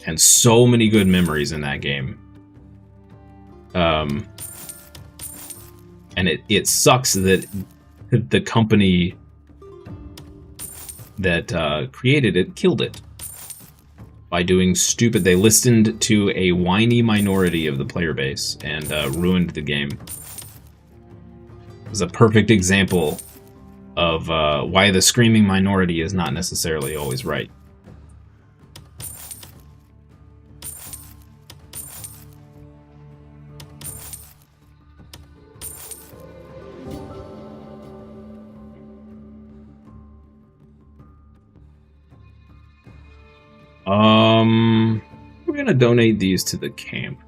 Speaker 2: and so many good memories in that game. And it sucks that the company that created it killed it by doing stupid. They listened to a whiny minority of the player base and ruined the game. It was a perfect example of why the screaming minority is not necessarily always right. We're gonna donate these to the camp.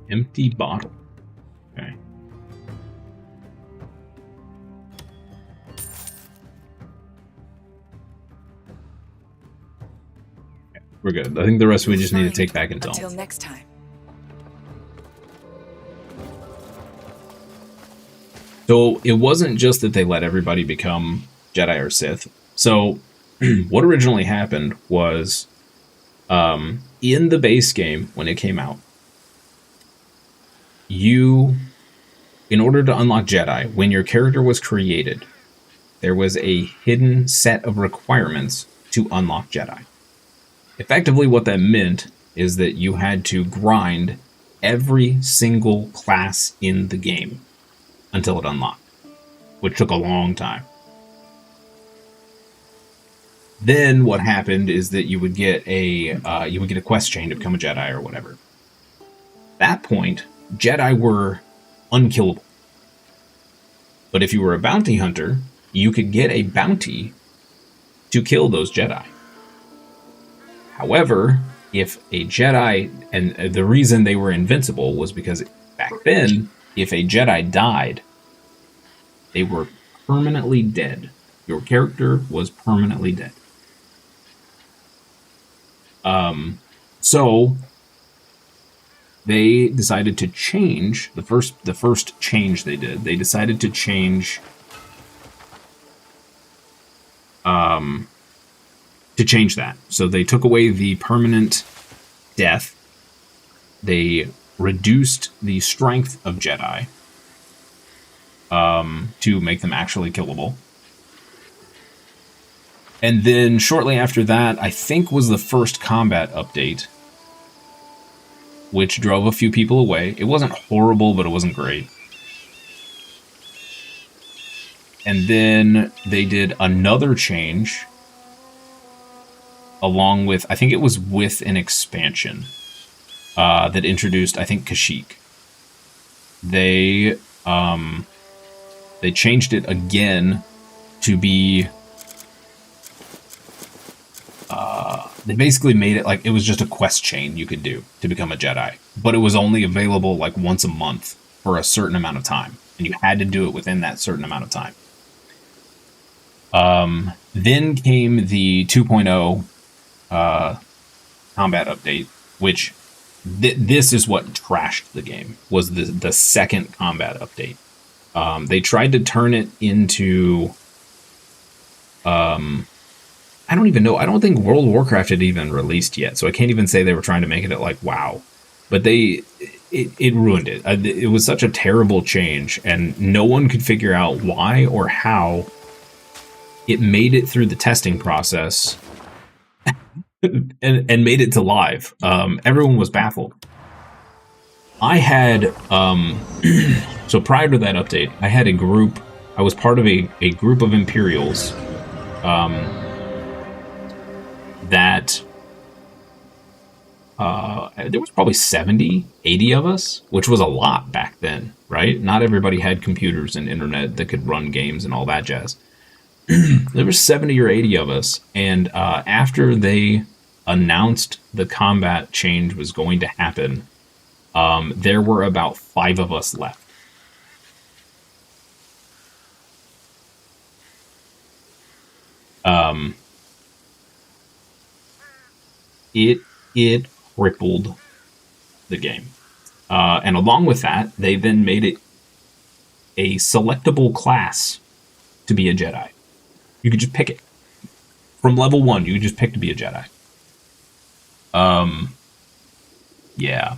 Speaker 2: Empty bottle. Okay. We're good. I think the rest we just need to take back and dump.
Speaker 5: Until next time.
Speaker 2: So it wasn't just that they let everybody become Jedi or Sith. So what originally happened was in the base game when it came out, in order to unlock Jedi, when your character was created, there was a hidden set of requirements to unlock Jedi. Effectively, what that meant is that you had to grind every single class in the game until it unlocked, which took a long time. Then what happened is that you would get a quest chain to become a Jedi or whatever. At that point, Jedi were unkillable. But if you were a bounty hunter, you could get a bounty to kill those Jedi. However, if a Jedi, and the reason they were invincible was because back then, if a Jedi died, they were permanently dead. Your character was permanently dead. So they decided to change the first change they did. They decided to change that. So they took away the permanent death. They reduced the strength of Jedi to make them actually killable. And then shortly after that, I think was the first combat update, which drove a few people away. It wasn't horrible, but it wasn't great. And then they did another change along with, I think it was with an expansion that introduced, I think, Kashyyyk. They changed it again to be, they basically made it like it was just a quest chain you could do to become a Jedi, but it was only available like once a month for a certain amount of time, and you had to do it within that certain amount of time. Then came the 2.0 combat update, which this is what trashed the game, was the second combat update. They tried to turn it into, I don't even know. I don't think World of Warcraft had even released yet, so I can't even say they were trying to make it like WoW. But it ruined it. It was such a terrible change, and no one could figure out why or how it made it through the testing process and made it to live. Everyone was baffled. I had, so prior to that update, I had a group, I was part of a group of Imperials that there was probably 70, 80 of us, which was a lot back then, right? Not everybody had computers and internet that could run games and all that jazz. There were 70 or 80 of us, and after they announced the combat change was going to happen, there were about 5 of us left. It crippled the game. And along with that, they then made it a selectable class to be a Jedi. You could just pick it. From level 1, you could just pick to be a Jedi. Yeah.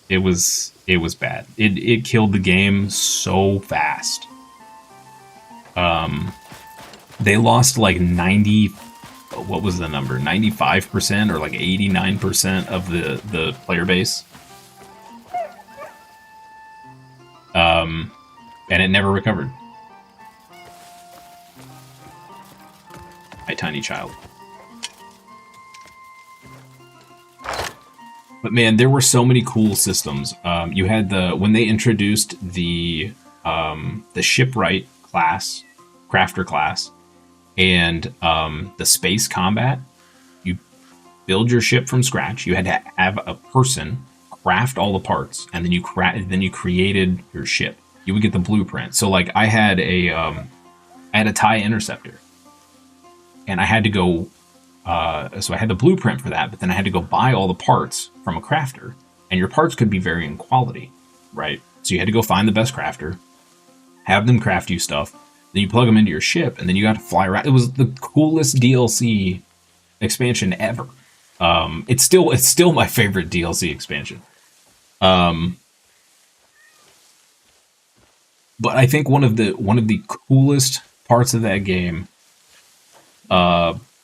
Speaker 2: It was bad. It killed the game so fast. They lost like 90, what was the number? 95% or like 89% of the player base. And it never recovered. My tiny child. But man, there were so many cool systems. You had when they introduced the shipwright class, crafter class, and the space combat. You build your ship from scratch. You had to have a person craft all the parts, and then you created your ship. You would get the blueprint. So like I had a TIE interceptor, and I had to go. So I had the blueprint for that, but then I had to go buy all the parts from a crafter, and your parts could be varying quality, right? So you had to go find the best crafter, have them craft you stuff, then you plug them into your ship, and then you got to fly around. It was the coolest DLC expansion ever. It's still my favorite DLC expansion. But I think one of the coolest parts of that game,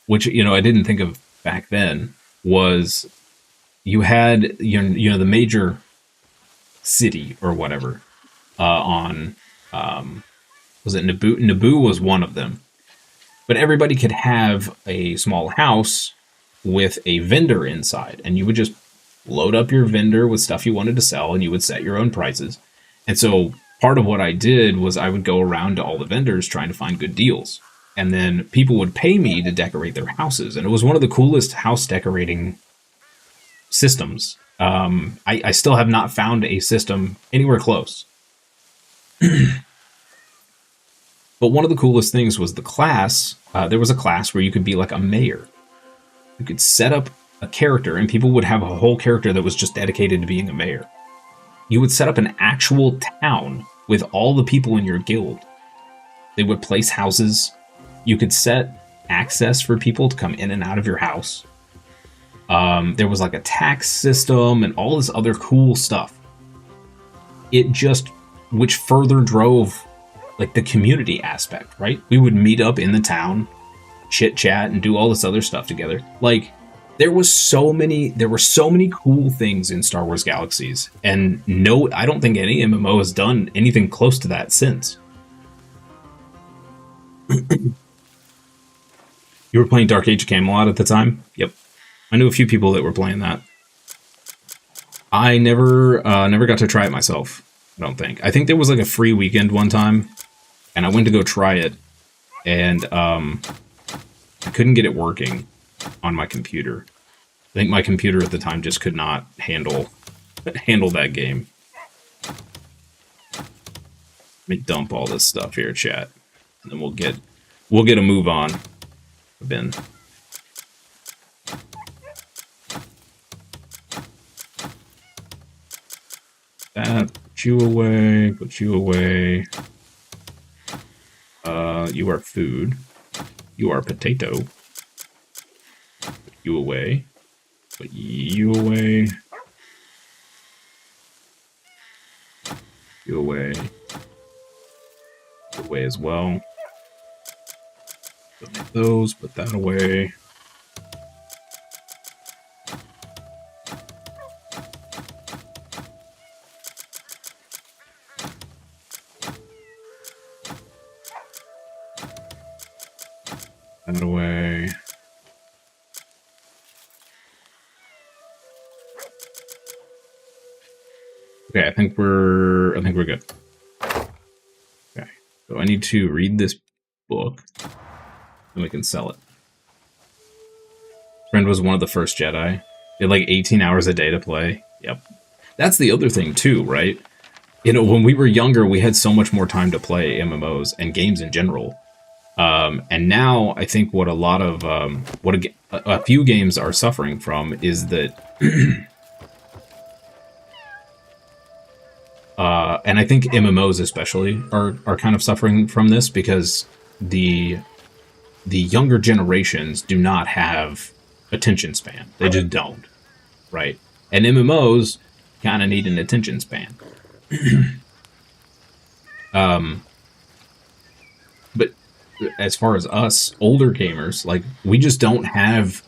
Speaker 2: which I didn't think of back then, was you had the major city or whatever on was it Naboo? Naboo was one of them, but everybody could have a small house with a vendor inside, and you would just load up your vendor with stuff you wanted to sell, and you would set your own prices. And so part of what I did was I would go around to all the vendors trying to find good deals. And then people would pay me to decorate their houses. And it was one of the coolest house decorating systems. I still have not found a system anywhere close. But one of the coolest things was the class. There was a class where you could be like a mayor. You could set up a character, and people would have a whole character that was just dedicated to being a mayor. You would set up an actual town with all the people in your guild. They would place houses. You could set access for people to come in and out of your house. There was like a tax system and all this other cool stuff. Which further drove like the community aspect, right? We would meet up in the town, chit chat, and do all this other stuff together. Like, there were so many cool things in Star Wars Galaxies, and no, I don't think any MMO has done anything close to that since. You were playing Dark Age of Camelot at the time? Yep. I knew a few people that were playing that. I never got to try it myself, I don't think. I think there was like a free weekend one time, and I went to go try it, and I couldn't get it working on my computer. I think my computer at the time just could not handle that game. Let me dump all this stuff here, chat, and then we'll get a move on. Ben. That, put you away, put you away. You are food. You are potato. Put you away. Put you away. You away. You away as well. Put those, put that away. That away. Okay, I think we're good. Okay, so I need to read this book, and we can sell it. Friend was one of the first Jedi. He had like 18 hours a day to play. Yep. That's the other thing too, right? You know, when we were younger, we had so much more time to play MMOs and games in general. And now I think what a lot of, a few games are suffering from is that, and I think MMOs especially are kind of suffering from this because the younger generations do not have attention span. They just don't, right? And MMOs kind of need an attention span. But as far as us older gamers, like, we just don't have,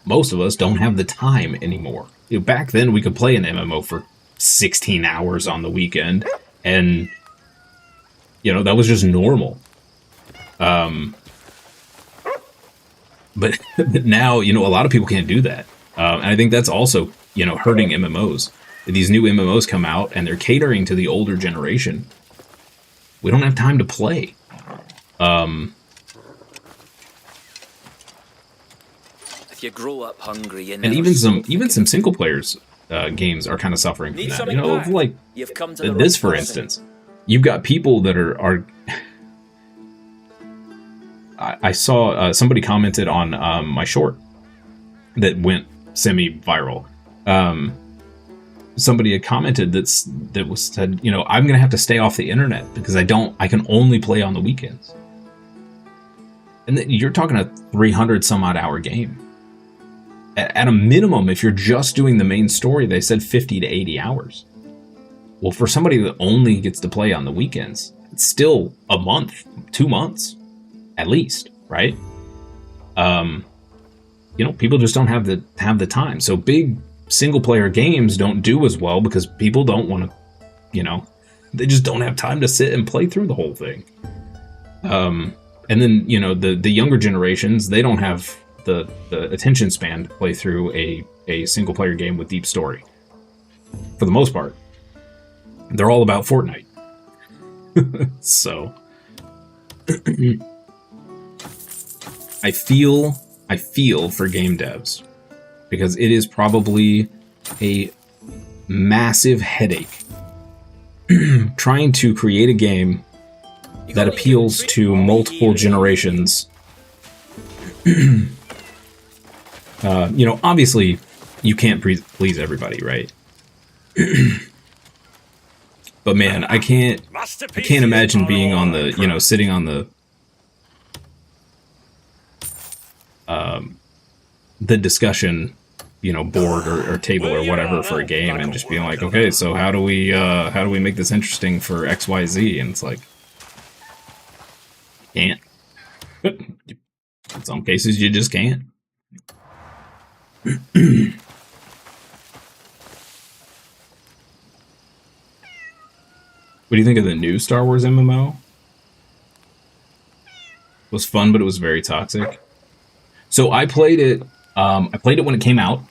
Speaker 2: most of us don't have the time anymore. You know, back then we could play an MMO for 16 hours on the weekend, and you know, that was just normal. But now, you know, a lot of people can't do that. And I think that's also, you know, hurting MMOs. These new MMOs come out and they're catering to the older generation. We don't have time to play.
Speaker 6: If you grow up hungry, you
Speaker 2: and
Speaker 6: never
Speaker 2: even some single players games are kind of suffering from that. You know, like
Speaker 6: You've come to the
Speaker 2: this,
Speaker 6: right
Speaker 2: for
Speaker 6: person.
Speaker 2: instance. You've got people that are I saw somebody commented on my short that went semi-viral. Somebody had commented that said, you know, I'm gonna have to stay off the internet because I can only play on the weekends. And then you're talking a 300 some odd hour game. At a minimum, if you're just doing the main story, they said 50 to 80 hours. Well, for somebody that only gets to play on the weekends, it's still a month, 2 months, at least, right? You know, people just don't have the time. So big single player games don't do as well because people don't want to, you know, they just don't have time to sit and play through the whole thing. And then, you know, the younger generations, they don't have the attention span to play through a single player game with deep story. For the most part. They're all about Fortnite. So I feel for game devs because it is probably a massive headache trying to create a game that appeals to multiple generations. You know, obviously you can't please everybody, right? But man, I can't imagine being on the, you know, sitting on the discussion, you know, board or table or whatever for a game and just being like, okay, so how do we make this interesting for XYZ? And it's like, Can't. In some cases, you just can't. What do you think of the new Star Wars MMO? It was fun, but it was very toxic. So I played it. I played it when it came out.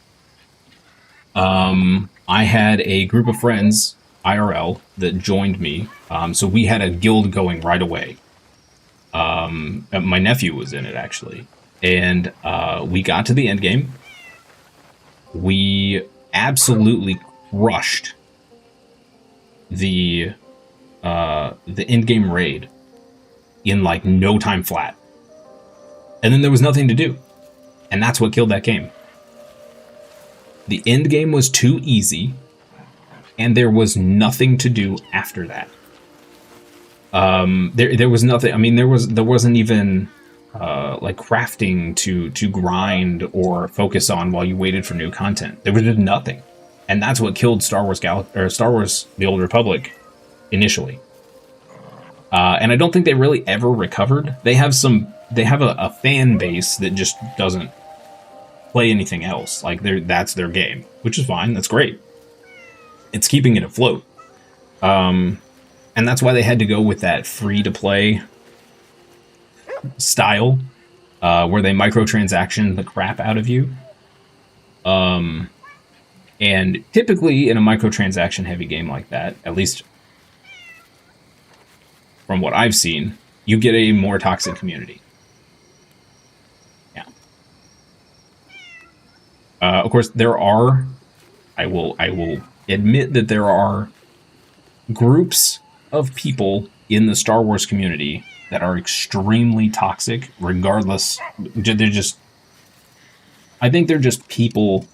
Speaker 2: I had a group of friends, IRL, that joined me. So we had a guild going right away. My nephew was in it, actually. And we got to the end game. We absolutely crushed the end game raid in like no time flat. And then there was nothing to do. And that's what killed that game. The end game was too easy, and there was nothing to do after that. There was nothing. I mean, there wasn't even like crafting to grind or focus on while you waited for new content. There was just nothing, and that's what killed Star Wars Star Wars: The Old Republic initially. And I don't think they really ever recovered. They have a fan base that just doesn't play anything else. Like that's their game, which is fine. That's great. It's keeping it afloat. And that's why they had to go with that free-to-play style, where they microtransaction the crap out of you. And typically in a microtransaction-heavy game like that, at least from what I've seen, you get a more toxic community. Yeah. Of course, there are... I will admit that there are groups of people in the Star Wars community that are extremely toxic, regardless. They're just... I think they're just people...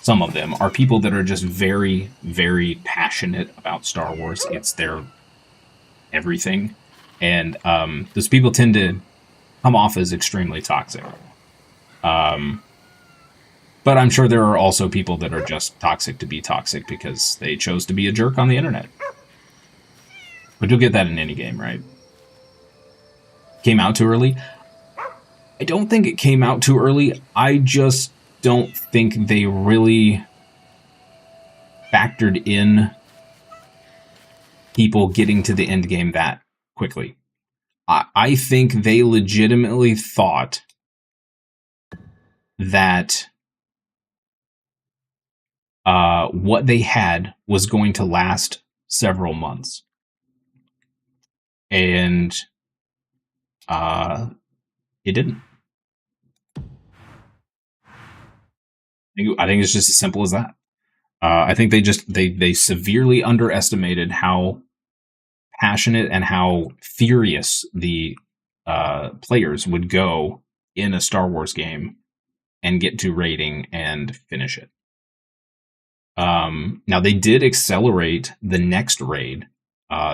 Speaker 2: Some of them are people that are just very, very passionate about Star Wars. It's their everything. And those people tend to come off as extremely toxic. But I'm sure there are also people that are just toxic to be toxic because they chose to be a jerk on the internet. But you'll get that in any game, right? Came out too early? I don't think it came out too early. I just don't think they really factored in people getting to the end game that quickly. I think they legitimately thought that what they had was going to last several months. And it didn't. I think it's just as simple as that. I think they severely underestimated how passionate and how furious the players would go in a Star Wars game and get to raiding and finish it. Now, they did accelerate the next raid.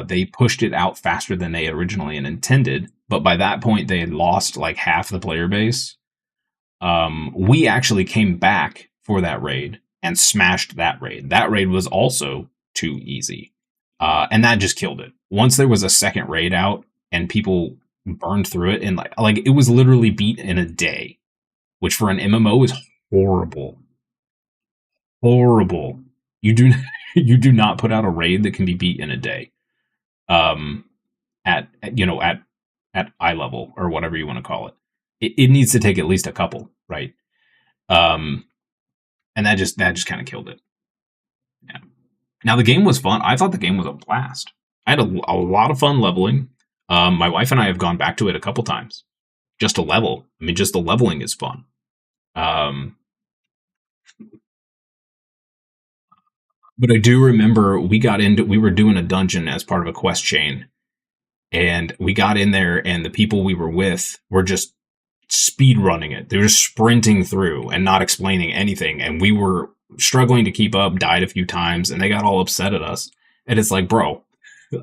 Speaker 2: They pushed it out faster than they originally intended, but by that point, they had lost like half the player base. We actually came back for that raid and smashed that raid. That raid was also too easy. And that just killed it. Once there was a second raid out and people burned through it, and like it was literally beat in a day, which for an MMO is horrible. Horrible. You do not put out a raid that can be beat in a day. At eye level or whatever you want to call it. It needs to take at least a couple, right? And that just kind of killed it. Yeah. Now the game was fun. I thought the game was a blast. I had a lot of fun leveling. My wife and I have gone back to it a couple times just to level. I mean, just the leveling is fun. But I do remember we were doing a dungeon as part of a quest chain, and we got in there and the people we were with were just speed running it. They were just sprinting through and not explaining anything. And we were struggling to keep up, died a few times, and they got all upset at us. And it's like, bro,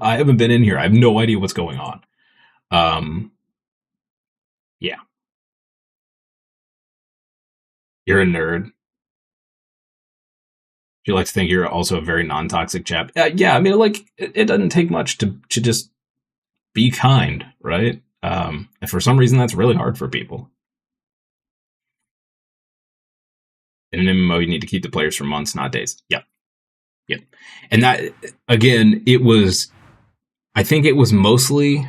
Speaker 2: I haven't been in here. I have no idea what's going on. Yeah. You're a nerd. You like to think you're also a very non-toxic chap. Yeah, I mean, like, it doesn't take much to just be kind, right? And for some reason, that's really hard for people. In an MMO, you need to keep the players for months, not days. Yep. Yep. And that, again, I think it was mostly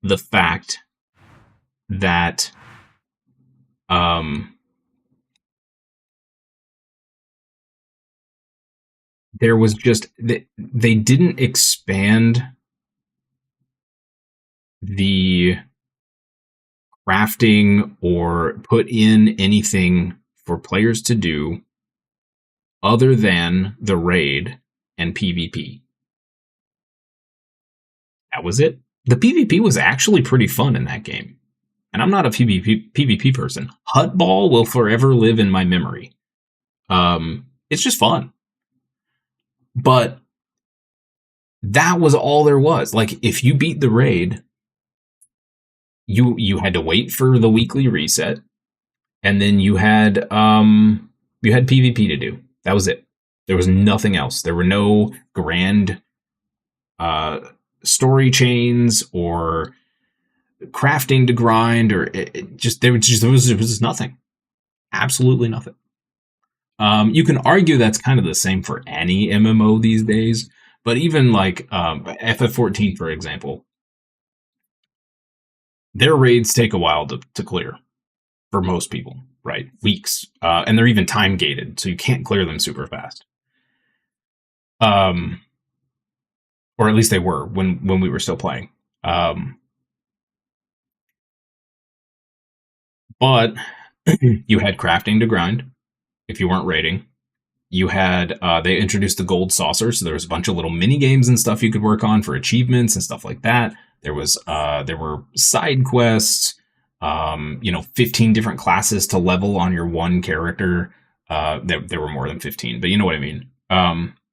Speaker 2: the fact that there was just, they didn't expand the crafting or put in anything for players to do other than the raid and PvP. That was it. The PvP was actually pretty fun in that game. And I'm not a PvP person. Hutball will forever live in my memory. It's just fun. But that was all there was. Like, if you beat the raid, you had to wait for the weekly reset, and then you had PvP to do. That was it. There was nothing else. There were no grand story chains or crafting to grind, or there was just nothing. Absolutely nothing. You can argue that's kind of the same for any MMO these days, but even like FF14, for example, their raids take a while to clear for most people, right? Weeks. And they're even time gated, so you can't clear them super fast. Or at least they were when we were still playing. But you had crafting to grind if you weren't raiding. You had, they introduced the gold saucer, so there was a bunch of little mini games and stuff you could work on for achievements and stuff like that. There were side quests, 15 different classes to level on your one character. There were more than 15, but you know what I mean.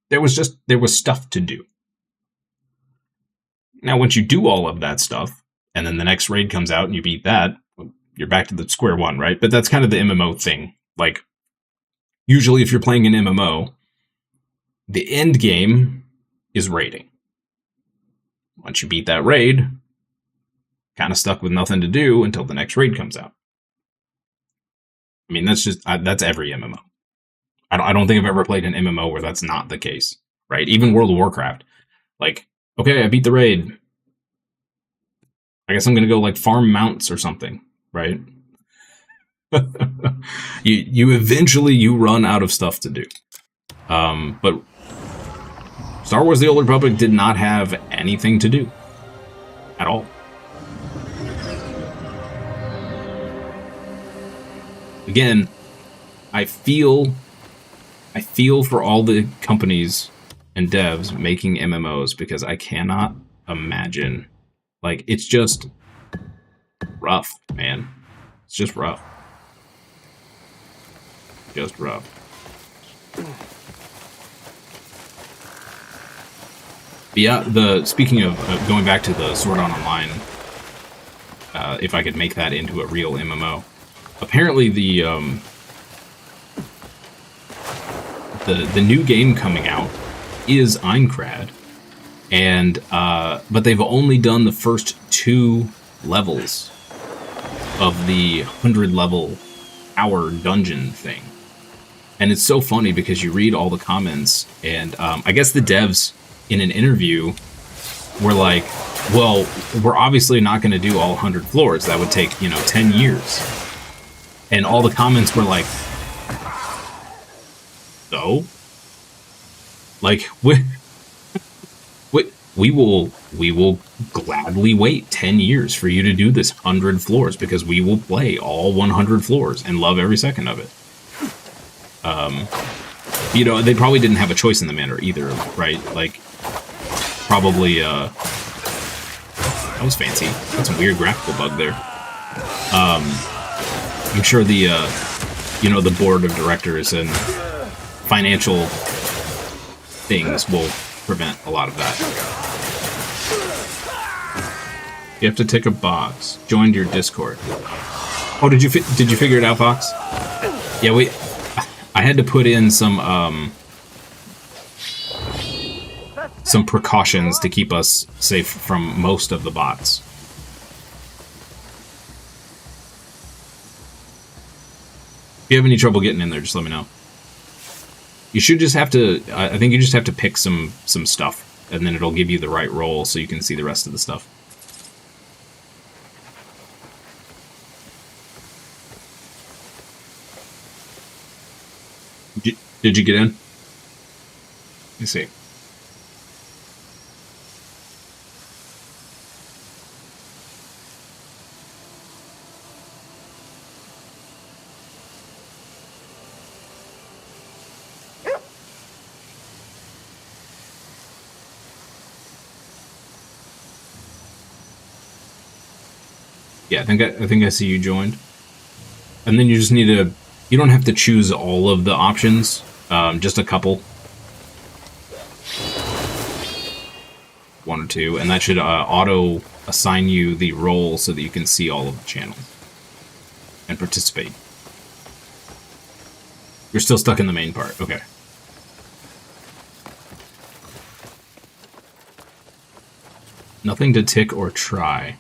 Speaker 2: There was stuff to do. Now, once you do all of that stuff, and then the next raid comes out and you beat that, you're back to the square one, right? But that's kind of the MMO thing. Like, usually if you're playing an MMO, the end game is raiding. Once you beat that raid, kind of stuck with nothing to do until the next raid comes out. I mean, that's every MMO. I don't think I've ever played an MMO where that's not the case, right? Even World of Warcraft. Like, okay, I beat the raid. I guess I'm going to go, like, farm mounts or something, right? you eventually run out of stuff to do. But Star Wars The Old Republic did not have anything to do. At all. Again, I feel for all the companies and devs making MMOs, because I cannot imagine. Like, it's just rough, man. It's just rough. Just rough. But yeah, speaking of going back to the Sword Art Online, if I could make that into a real MMO, apparently the new game coming out is Aincrad, and but they've only done the first 2 levels of the 100 level hour dungeon thing. And it's so funny because you read all the comments, and I guess the devs in an interview were like, well, we're obviously not going to do all 100 floors. That would take, 10 years. And all the comments were like, so? Like, we will gladly wait 10 years for you to do this 100 floors, because we will play all 100 floors and love every second of it. They probably didn't have a choice in the matter either, right? Like, probably, that was fancy. That's a weird graphical bug there. I'm sure the board of directors and financial things will prevent a lot of that. You have to tick a box. Joined your Discord. Oh, did you figure it out, Fox? Yeah, I had to put in some precautions to keep us safe from most of the bots. If you have any trouble getting in there, just let me know. You should just have to, I think you just have to pick some stuff, and then it'll give you the right roll so you can see the rest of the stuff. Did you get in? Let me see. Yeah, I think I see you joined. And then you just need to, you don't have to choose all of the options, just a couple. 1 or 2, and that should auto assign you the role so that you can see all of the channels and participate. You're still stuck in the main part. Okay. Nothing to tick or try.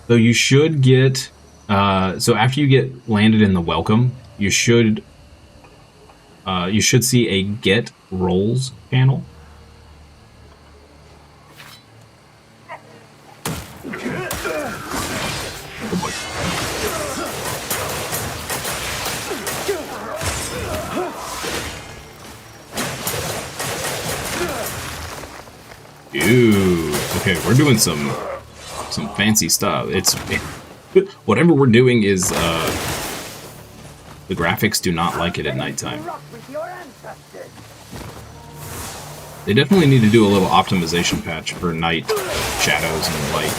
Speaker 2: So you should get, so after you get landed in the welcome, you should see a get roles panel. Oh boy. Dude, okay, we're doing some fancy stuff. It's whatever we're doing is the graphics do not like it at nighttime. They definitely need to do a little optimization patch for night shadows and light.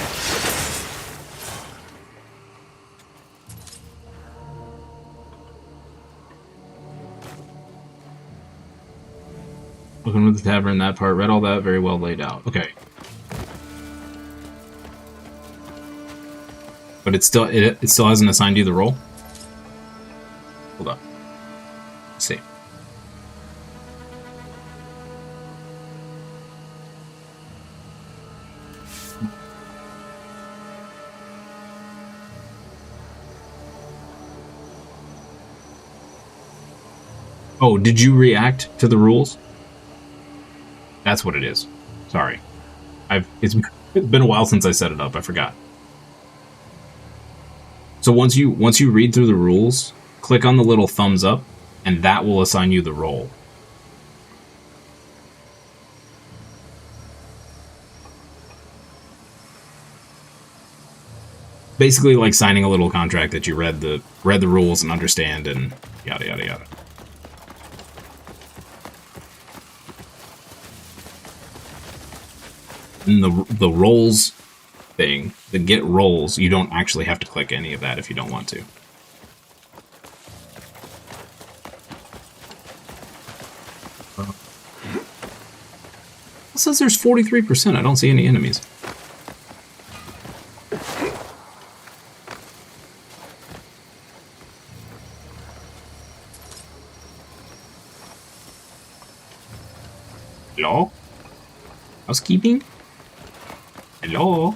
Speaker 2: Looking with the tavern, that part, read all that, very well laid out. Okay. But it still hasn't assigned you the role? Hold on. Let's see. Oh, did you react to the rules? That's what it is. Sorry. It's been a while since I set it up. I forgot. So once you read through the rules, click on the little thumbs up, and that will assign you the role. Basically like signing a little contract that you read the rules and understand and yada yada yada. And the roles thing, the get roles, you don't actually have to click any of that if you don't want to. It says there's 43%. I don't see any enemies. Hello? Housekeeping? Hello?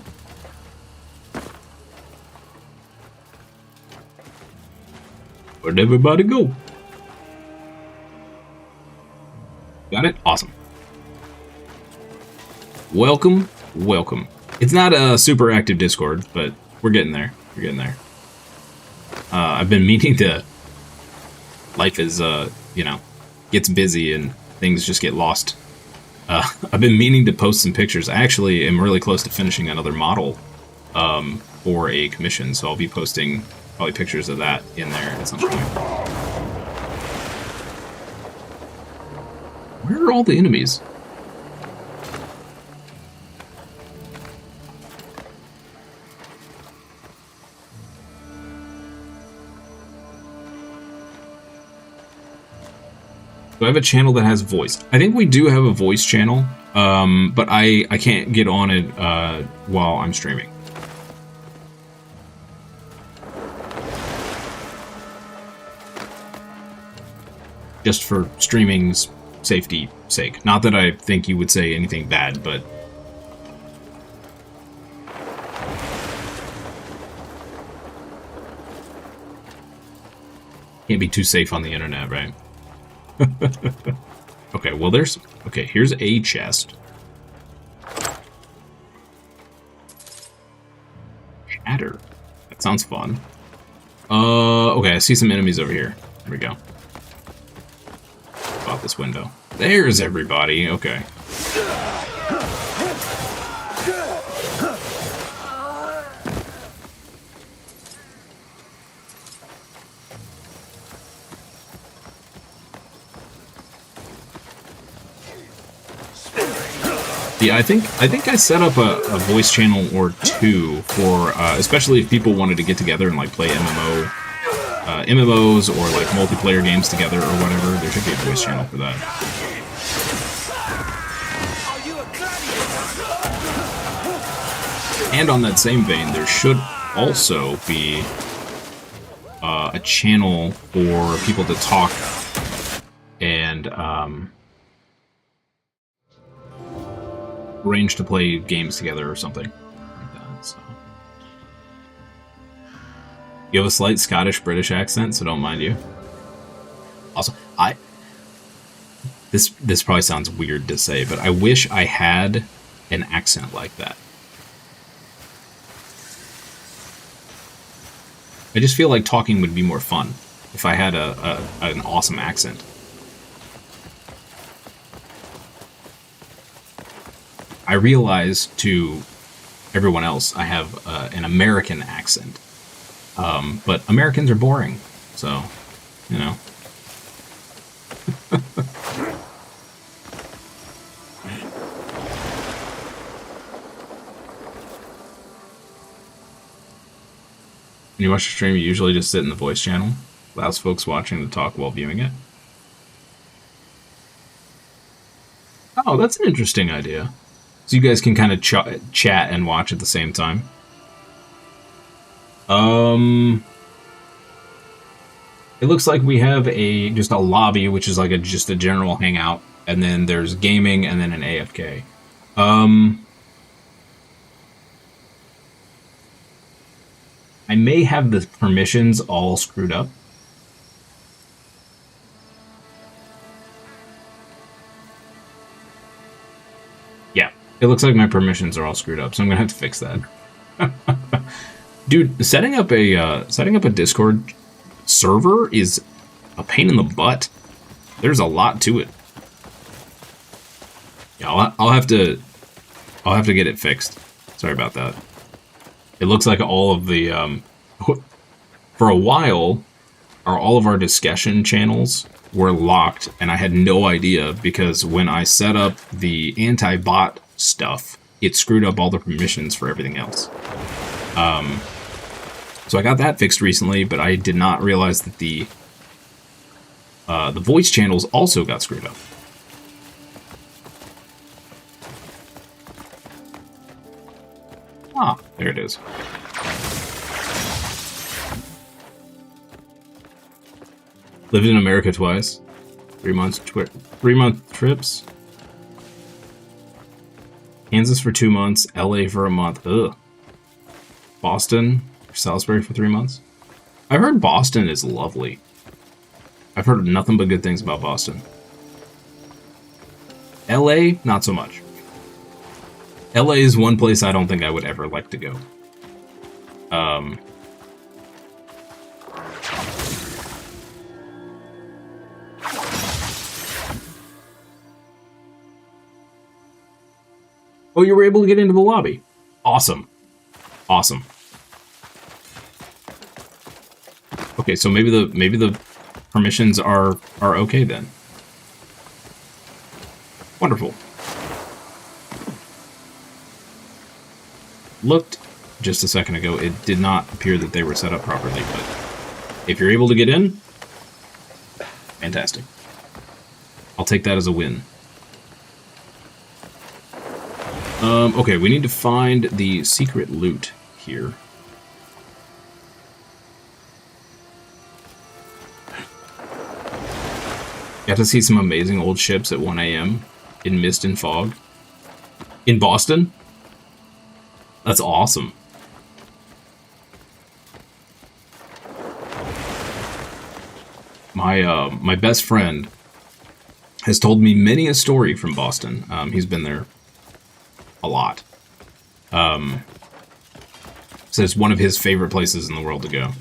Speaker 2: Where'd everybody go? Got it? Awesome. Welcome, welcome. It's not a super active Discord, but we're getting there. We're getting there. I've been meaning to... Life is, you know, gets busy and things just get lost. I've been meaning to post some pictures. I actually am really close to finishing another model for a commission, so I'll be posting probably pictures of that in there at some point. Where are all the enemies? Do I have a channel that has voice? I think we do have a voice channel, but I can't get on it while I'm streaming. Just for streaming's safety sake. Not that I think you would say anything bad, but can't be too safe on the internet, right? Okay, well there's... Okay, here's a chest. Shatter. That sounds fun. Okay, I see some enemies over here. Here we go. Out this window. There's everybody. Okay. Yeah, I think I set up a voice channel or two for, especially if people wanted to get together and like play MMOs or like multiplayer games together or whatever. There should be a voice channel for that. And on that same vein, there should also be a channel for people to talk and arrange to play games together or something like that. So. You have a slight Scottish-British accent, so don't mind you. Also, this probably sounds weird to say, but I wish I had an accent like that. I just feel like talking would be more fun if I had an awesome accent. I realize to everyone else I have an American accent, but Americans are boring, so, you know. When you watch a stream, you usually just sit in the voice channel, allows folks watching to talk while viewing it. Oh, that's an interesting idea. So you guys can kind of chat and watch at the same time. It looks like we have just a lobby, which is like just a general hangout, and then there's gaming, and then an AFK. I may have the permissions all screwed up. Yeah, it looks like my permissions are all screwed up, so I'm gonna have to fix that. Dude, setting up a Discord server is a pain in the butt. There's a lot to it. Yeah, I'll have to get it fixed. Sorry about that. It looks like all of the for a while, all of our discussion channels were locked, and I had no idea because when I set up the anti-bot stuff, it screwed up all the permissions for everything else. So I got that fixed recently, but I did not realize that the voice channels also got screwed up. Ah, there it is. Lived in America twice. 3 months, 3-month trips. Kansas for 2 months, LA for a month. Ugh. Boston, Salisbury for 3 months. I've heard Boston is lovely. I've heard nothing but good things about Boston. LA, not so much. LA is one place I don't think I would ever like to go. Oh, you were able to get into the lobby. Awesome. Awesome. Okay, so maybe the permissions are okay then. Wonderful. Looked just a second ago, it did not appear that they were set up properly, but if you're able to get in, fantastic. I'll take that as a win. Okay, we need to find the secret loot here. Got to see some amazing old ships at 1 AM in mist and fog. In Boston? That's awesome. my best friend has told me many a story from Boston. He's been there a lot. So it's one of his favorite places in the world to go.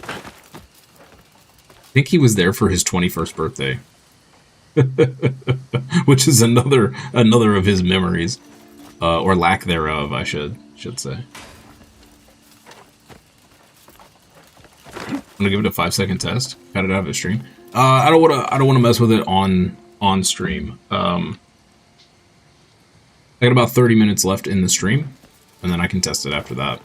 Speaker 2: I think he was there for his 21st birthday. Which is another of his memories. Or lack thereof, I should say. I'm gonna give it a 5-second test. Cut it out of the stream. I don't wanna mess with it on stream. I got about 30 minutes left in the stream, and then I can test it after that.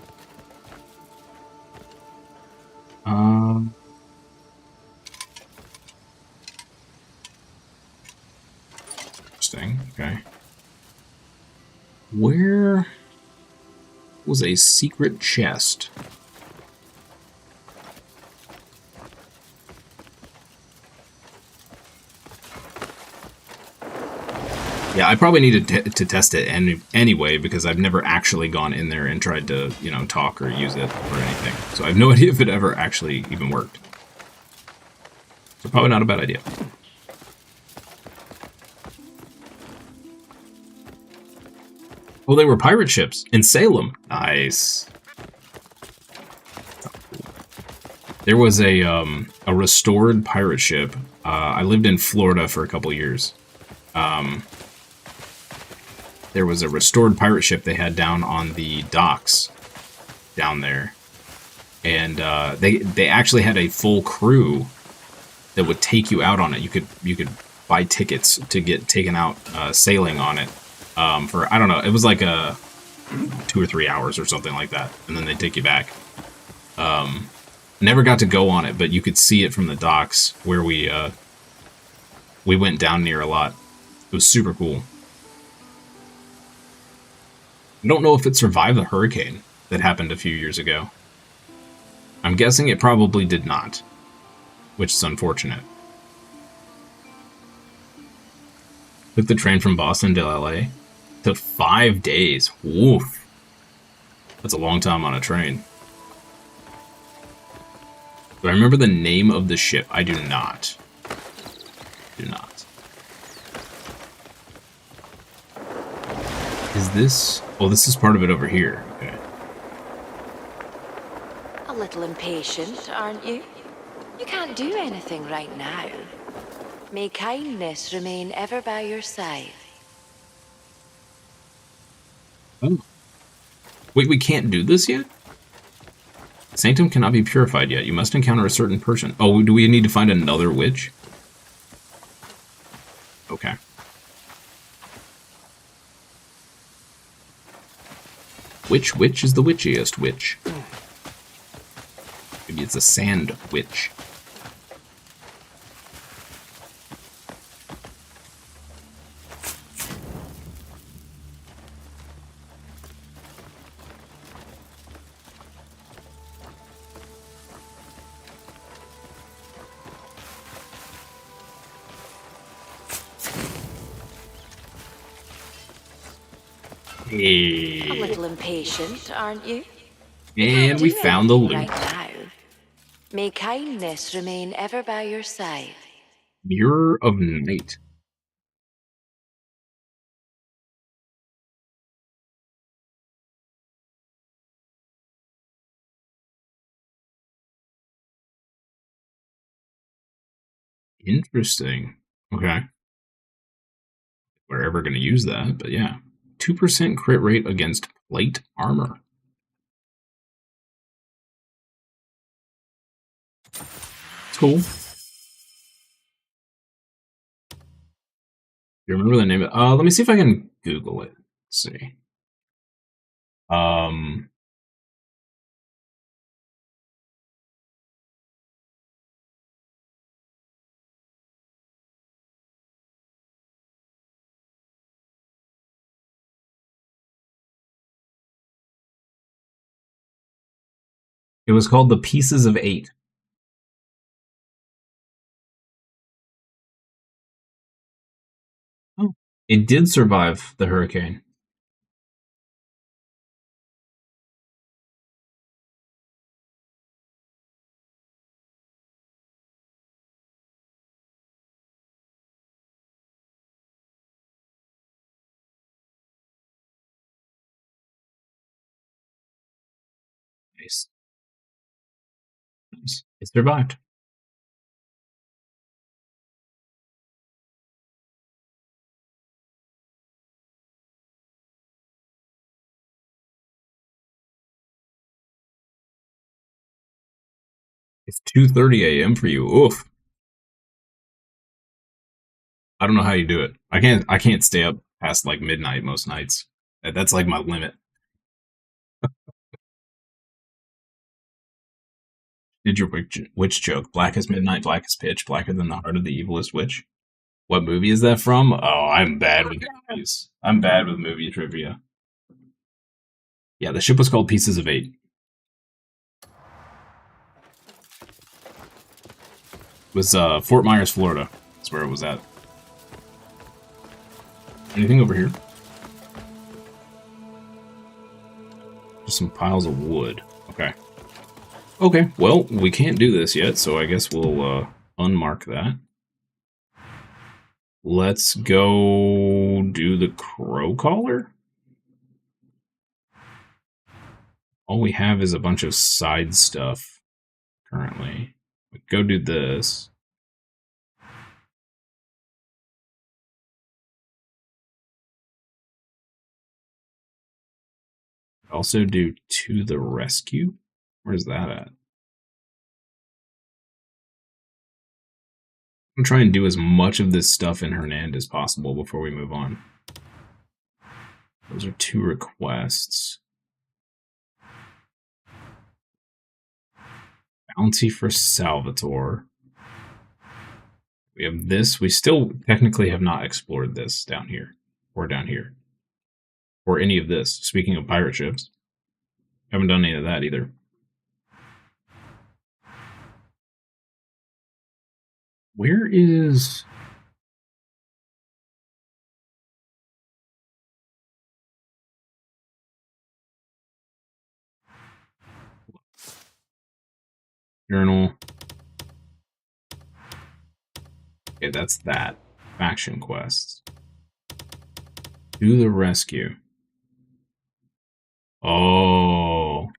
Speaker 2: Interesting. Okay. Where was a secret chest? Yeah, I probably need to test it anyway, because I've never actually gone in there and tried to, you know, talk or use it or anything. So I have no idea if it ever actually even worked. So probably not a bad idea. Oh, they were pirate ships in Salem. Nice. There was a restored pirate ship. I lived in Florida for a couple years. There was a restored pirate ship they had down on the docks down there. And they actually had a full crew that would take you out on it. You could buy tickets to get taken out sailing on it for, I don't know, it was like 2 or 3 hours or something like that. And then they'd take you back. Never got to go on it, but you could see it from the docks where we went down near a lot. It was super cool. I don't know if it survived the hurricane that happened a few years ago. I'm guessing it probably did not, which is unfortunate. Took the train from Boston to LA. Took 5 days. Woof. That's a long time on a train. Do I remember the name of the ship? I do not. Do not. Is this... Oh, this is part of it over here. Okay.
Speaker 7: A little impatient, aren't you? You can't do anything right now. May kindness remain ever by your side.
Speaker 2: Oh. Wait, we can't do this yet? Sanctum cannot be purified yet. You must encounter a certain person. Oh, do we need to find another witch? Okay. Which witch is the witchiest witch? Maybe it's a sand witch.
Speaker 7: A little impatient, aren't you?
Speaker 2: And we found the loot.
Speaker 7: Right now. May kindness remain ever by your side.
Speaker 2: Mirror of Night. Interesting. Okay. We're ever going to use that, but yeah. 2% crit rate against plate armor. Cool. You remember the name of it? Let me see if I can Google it. Let's see. It was called the Pieces of 8. Oh. It did survive the hurricane. Nice. Nice. It survived. It's 2:30 a.m. for you. Oof. I don't know how you do it. I can't stay up past like midnight most nights. That's like my limit. Did your witch joke? Black as midnight, black as pitch, blacker than the heart of the evilest witch. What movie is that from? Oh, I'm bad with movies. I'm bad with movie trivia. Yeah, the ship was called Pieces of Eight. It was Fort Myers, Florida. That's where it was at. Anything over here? Just some piles of wood. Okay. Okay, well, we can't do this yet, so I guess we'll unmark that. Let's go do the crow collar. All we have is a bunch of side stuff currently. Go do this. Also do To the Rescue. Where's that at? I'm gonna try and do as much of this stuff in Hernand as possible before we move on. Those are 2 requests. Bounty for Salvatore. We have this. We still technically have not explored this down here. Or down here. Or any of this. Speaking of pirate ships. Haven't done any of that either. Where is... Journal. Okay, that's that. Faction quests. To the rescue. Oh.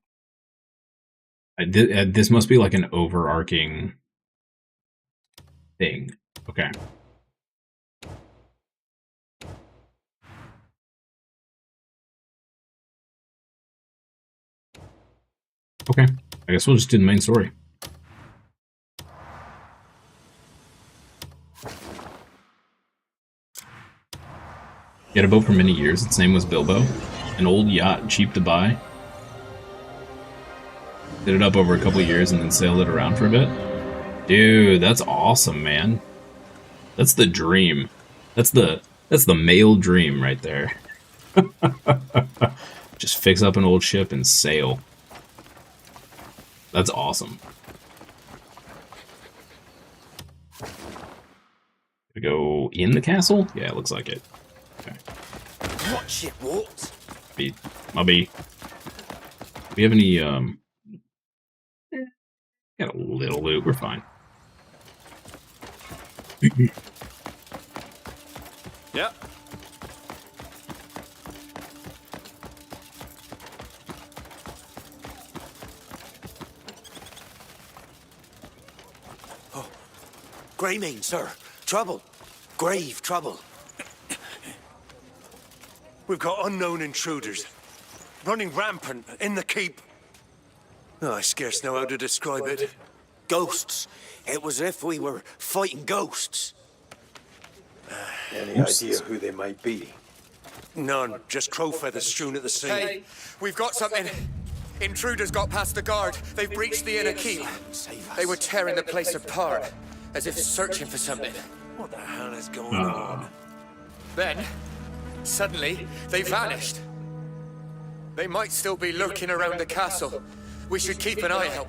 Speaker 2: This must be like an overarching thing. Okay. Okay. I guess we'll just do the main story. He had a boat for many years. Its name was Bilbo. An old yacht, cheap to buy. Did it up over a couple of years and then sailed it around for a bit. Dude, that's awesome, man. That's the dream. That's the male dream right there. Just fix up an old ship and sail. That's awesome. We go in the castle? Yeah, it looks like it. Okay.
Speaker 6: Watch it, what?
Speaker 2: Mubby. Do we have any, got a little loot, we're fine.
Speaker 6: Yep.
Speaker 8: Oh, Greymane, sir. Trouble. Grave trouble.
Speaker 4: We've got unknown intruders. Running rampant in the keep. Oh, I scarce know how to describe it.
Speaker 8: Ghosts. It was as if we were fighting ghosts.
Speaker 9: Any idea who they might be?
Speaker 4: None. Just crow feathers strewn at the sea.
Speaker 10: Hey, we've got something. Intruders got past the guard. They've breached the inner keep.
Speaker 8: Save us.
Speaker 10: They were tearing the place apart, as if searching for something.
Speaker 4: What the hell is going on?
Speaker 10: Then, suddenly, they vanished. They might still be lurking around the castle. We should keep an eye out.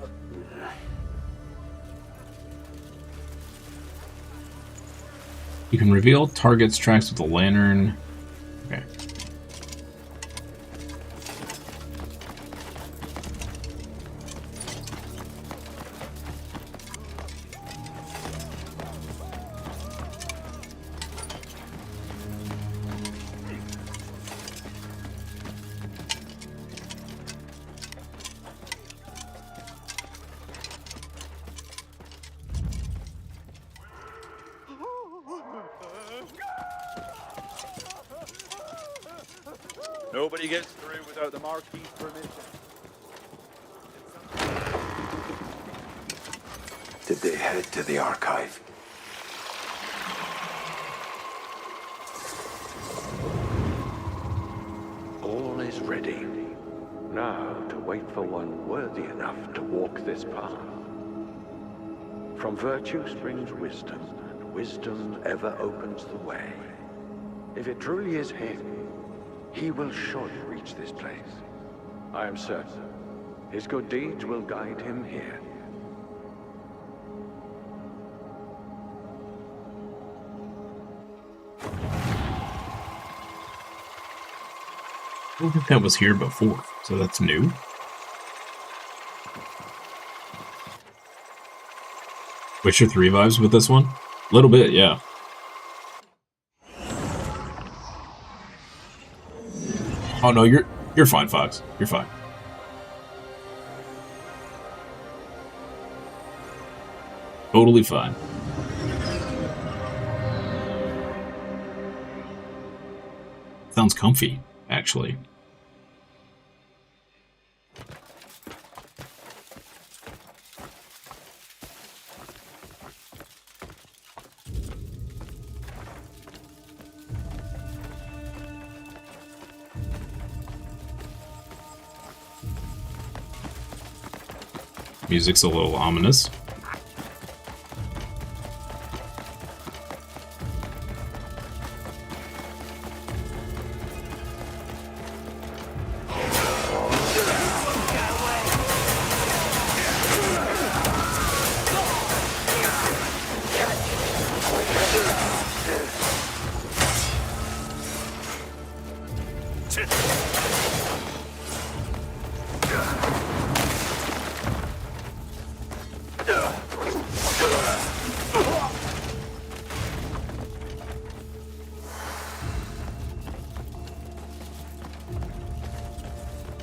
Speaker 2: You can reveal targets' tracks with a lantern. Okay.
Speaker 9: Nobody gets through without the Marquis's permission.
Speaker 11: Did they head to the archive? All is ready. Now to wait for one worthy enough to walk this path. From virtue springs wisdom, and wisdom ever opens the way. If it truly is him, he will surely reach this place. I am certain. His good deeds will guide him here.
Speaker 2: I don't think that was here before, so that's new. Witcher 3 vibes with this one? A little bit, yeah. Oh no, you're fine, Fox. You're fine. Totally fine. Sounds comfy, actually. Music's a little ominous.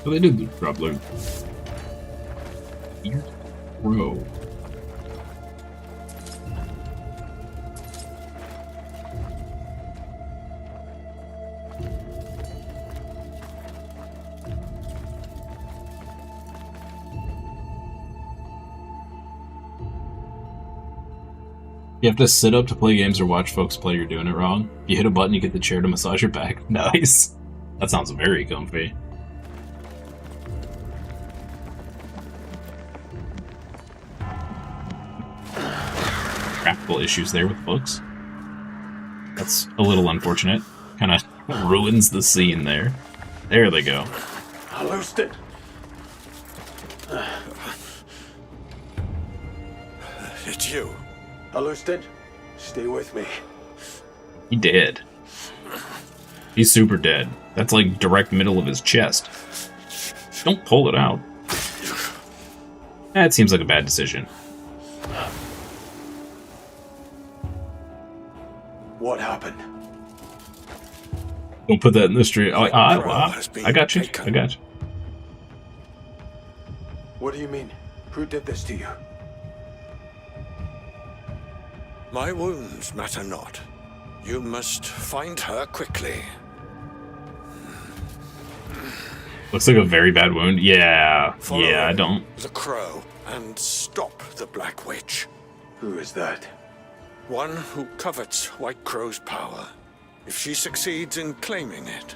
Speaker 2: Oh, they did drop loot. Bro. You have to sit up to play games or watch folks play, you're doing it wrong. You hit a button, you get the chair to massage your back. Nice. That sounds very comfy. Practical issues there with books. That's a little unfortunate. Kind of ruins the scene there. There they go.
Speaker 11: I loosed it.
Speaker 4: It's you.
Speaker 11: I loosed it. Stay with me.
Speaker 2: He dead. He's super dead. That's like direct middle of his chest. Don't pull it out. That seems like a bad decision.
Speaker 11: What happened?
Speaker 2: Don't put that in the street. I got you. I got you.
Speaker 11: What do you mean? Who did this to you?
Speaker 4: My wounds matter not. You must find her quickly.
Speaker 2: Looks like a very bad wound. Yeah.
Speaker 4: Follow
Speaker 2: yeah, I don't.
Speaker 4: the crow and stop the Black Witch.
Speaker 11: Who is that?
Speaker 4: One who covets White Crow's power, if she succeeds in claiming it.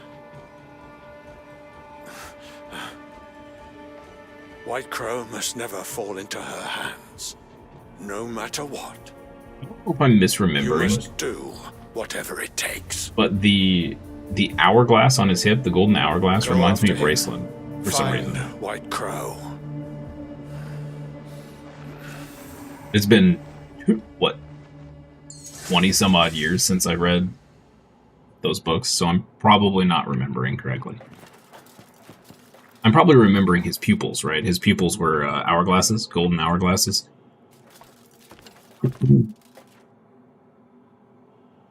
Speaker 4: White Crow must never fall into her hands, no matter what.
Speaker 2: I don't know if I'm misremembering.
Speaker 4: You must do whatever it takes.
Speaker 2: But the hourglass on his hip, the golden hourglass, reminds me of Raceland for some reason.
Speaker 4: White Crow.
Speaker 2: It's been, what, 20 some odd years since I read those books, so I'm probably not remembering correctly. I'm probably remembering his pupils, right? His pupils were hourglasses, golden hourglasses.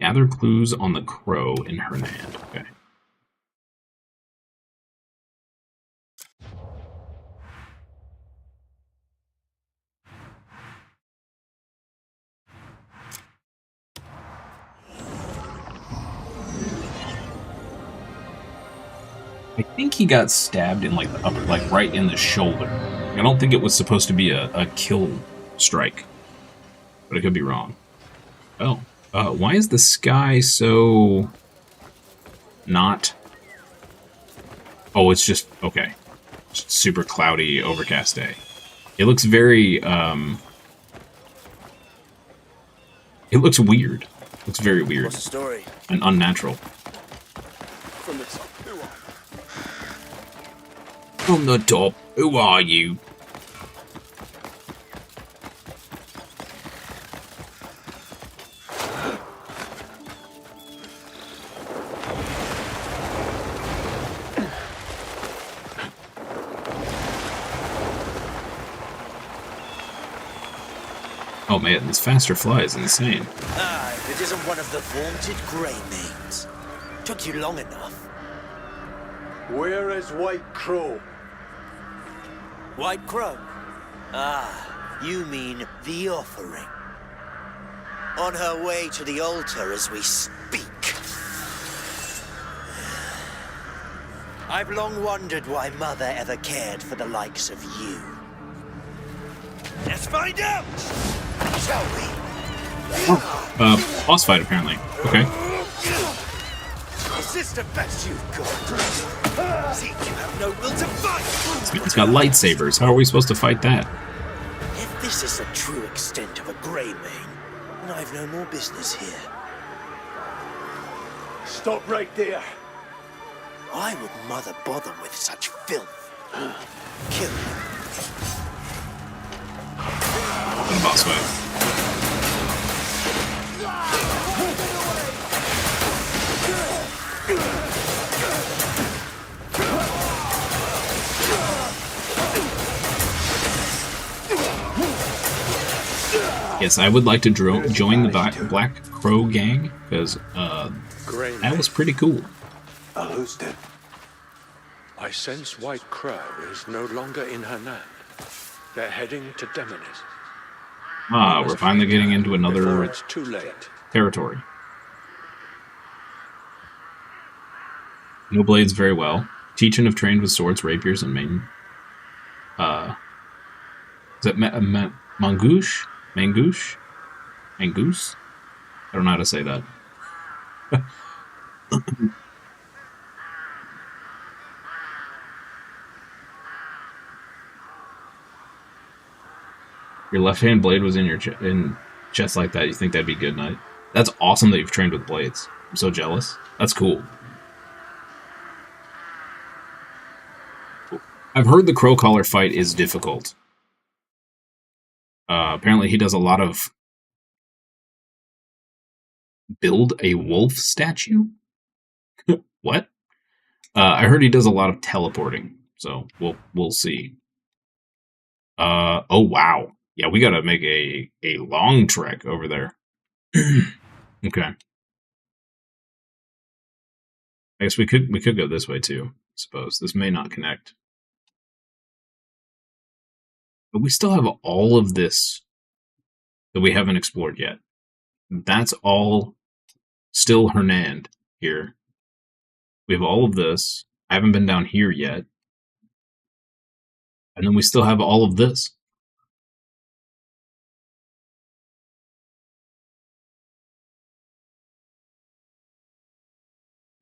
Speaker 2: Gather clues on the crow in her hand. Okay. I think he got stabbed in like the upper, like right in the shoulder. I don't think it was supposed to be a kill strike, but I could be wrong. Oh, why is the sky so not? Oh, it's just okay. Just super cloudy, overcast day. It looks very It looks weird. It looks very weird.
Speaker 8: What's the story?
Speaker 2: And unnatural.
Speaker 9: From the top. Who are you?
Speaker 2: From the top, who are you? Oh man, this faster fly is insane.
Speaker 8: Ah, if it isn't one of the vaunted Greymanes. Took you long enough.
Speaker 11: Where is White Crow?
Speaker 8: White Crow? Ah, you mean the offering. On her way to the altar as we speak. I've long wondered why Mother ever cared for the likes of you. Let's find out! Shall we?
Speaker 2: Boss fight apparently. Okay.
Speaker 8: Is this the best you've got? See, you have no will to fight!
Speaker 2: It's got lightsabers. How are we supposed to fight that?
Speaker 8: If this is the true extent of a Greymane, then I've no more business here.
Speaker 11: Stop right there.
Speaker 8: Why would Mother bother with such filth? Kill him.
Speaker 2: The boss fight. Yes, I would like to join the Black Crow gang, because that was pretty cool.
Speaker 11: Who's dead? I sense White Crow is no longer in her land. They're heading to Demonis.
Speaker 2: Ah, we're finally getting into
Speaker 11: Before
Speaker 2: another
Speaker 11: it's too late.
Speaker 2: territory. No blades very well. Teach and have trained with swords, rapiers, and main. Is that Mangouche? Mangouche? Mangoose? I don't know how to say that. Your left-hand blade was in your chest like that. You think that'd be good, Knight? That's awesome that you've trained with blades. I'm so jealous. That's cool. I've heard the Crow Collar fight is difficult. Apparently he does a lot of build a wolf statue? What? I heard he does a lot of teleporting, so we'll see. Oh wow. Yeah, we gotta make a long trek over there. Okay. I guess we could go this way too, I suppose. This may not connect. But we still have all of this that we haven't explored yet. That's all still Hernand here. We have all of this. I haven't been down here yet. And then we still have all of this.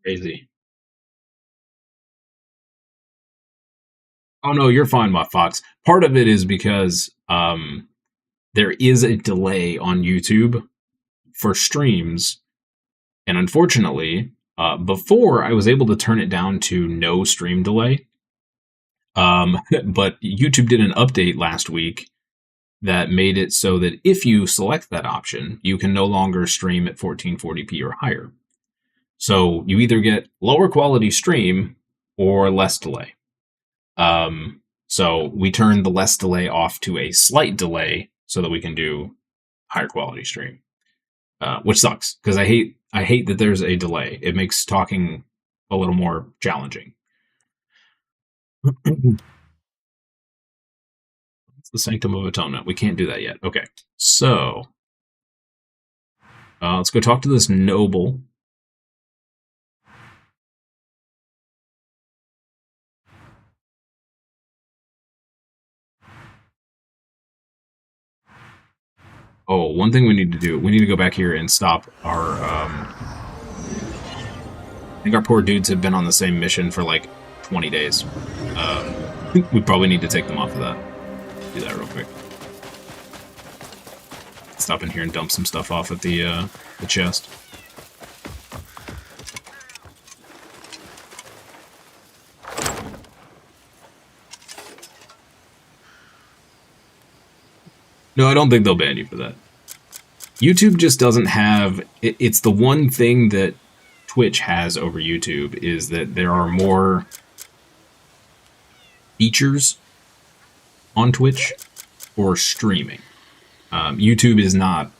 Speaker 2: Crazy. Oh no, you're fine, my fox. Part of it is because there is a delay on YouTube for streams, and unfortunately, before I was able to turn it down to no stream delay, but YouTube did an update last week that made it so that if you select that option, you can no longer stream at 1440p or higher. So you either get lower quality stream or less delay. So we turned the less delay off to a slight delay so that we can do higher quality stream, which sucks because I hate that there's a delay. It makes talking a little more challenging. It's the Sanctum of Atonement. We can't do that yet. Okay, so let's go talk to this noble. Oh, one thing we need to do, we need to go back here and stop our, I think our poor dudes have been on the same mission for like 20 days. We probably need to take them off of that. Do that real quick. Stop in here and dump some stuff off at the chest. No, I don't think they'll ban you for that. YouTube just doesn't have... It's the one thing that Twitch has over YouTube, is that there are more features on Twitch for streaming. YouTube is not...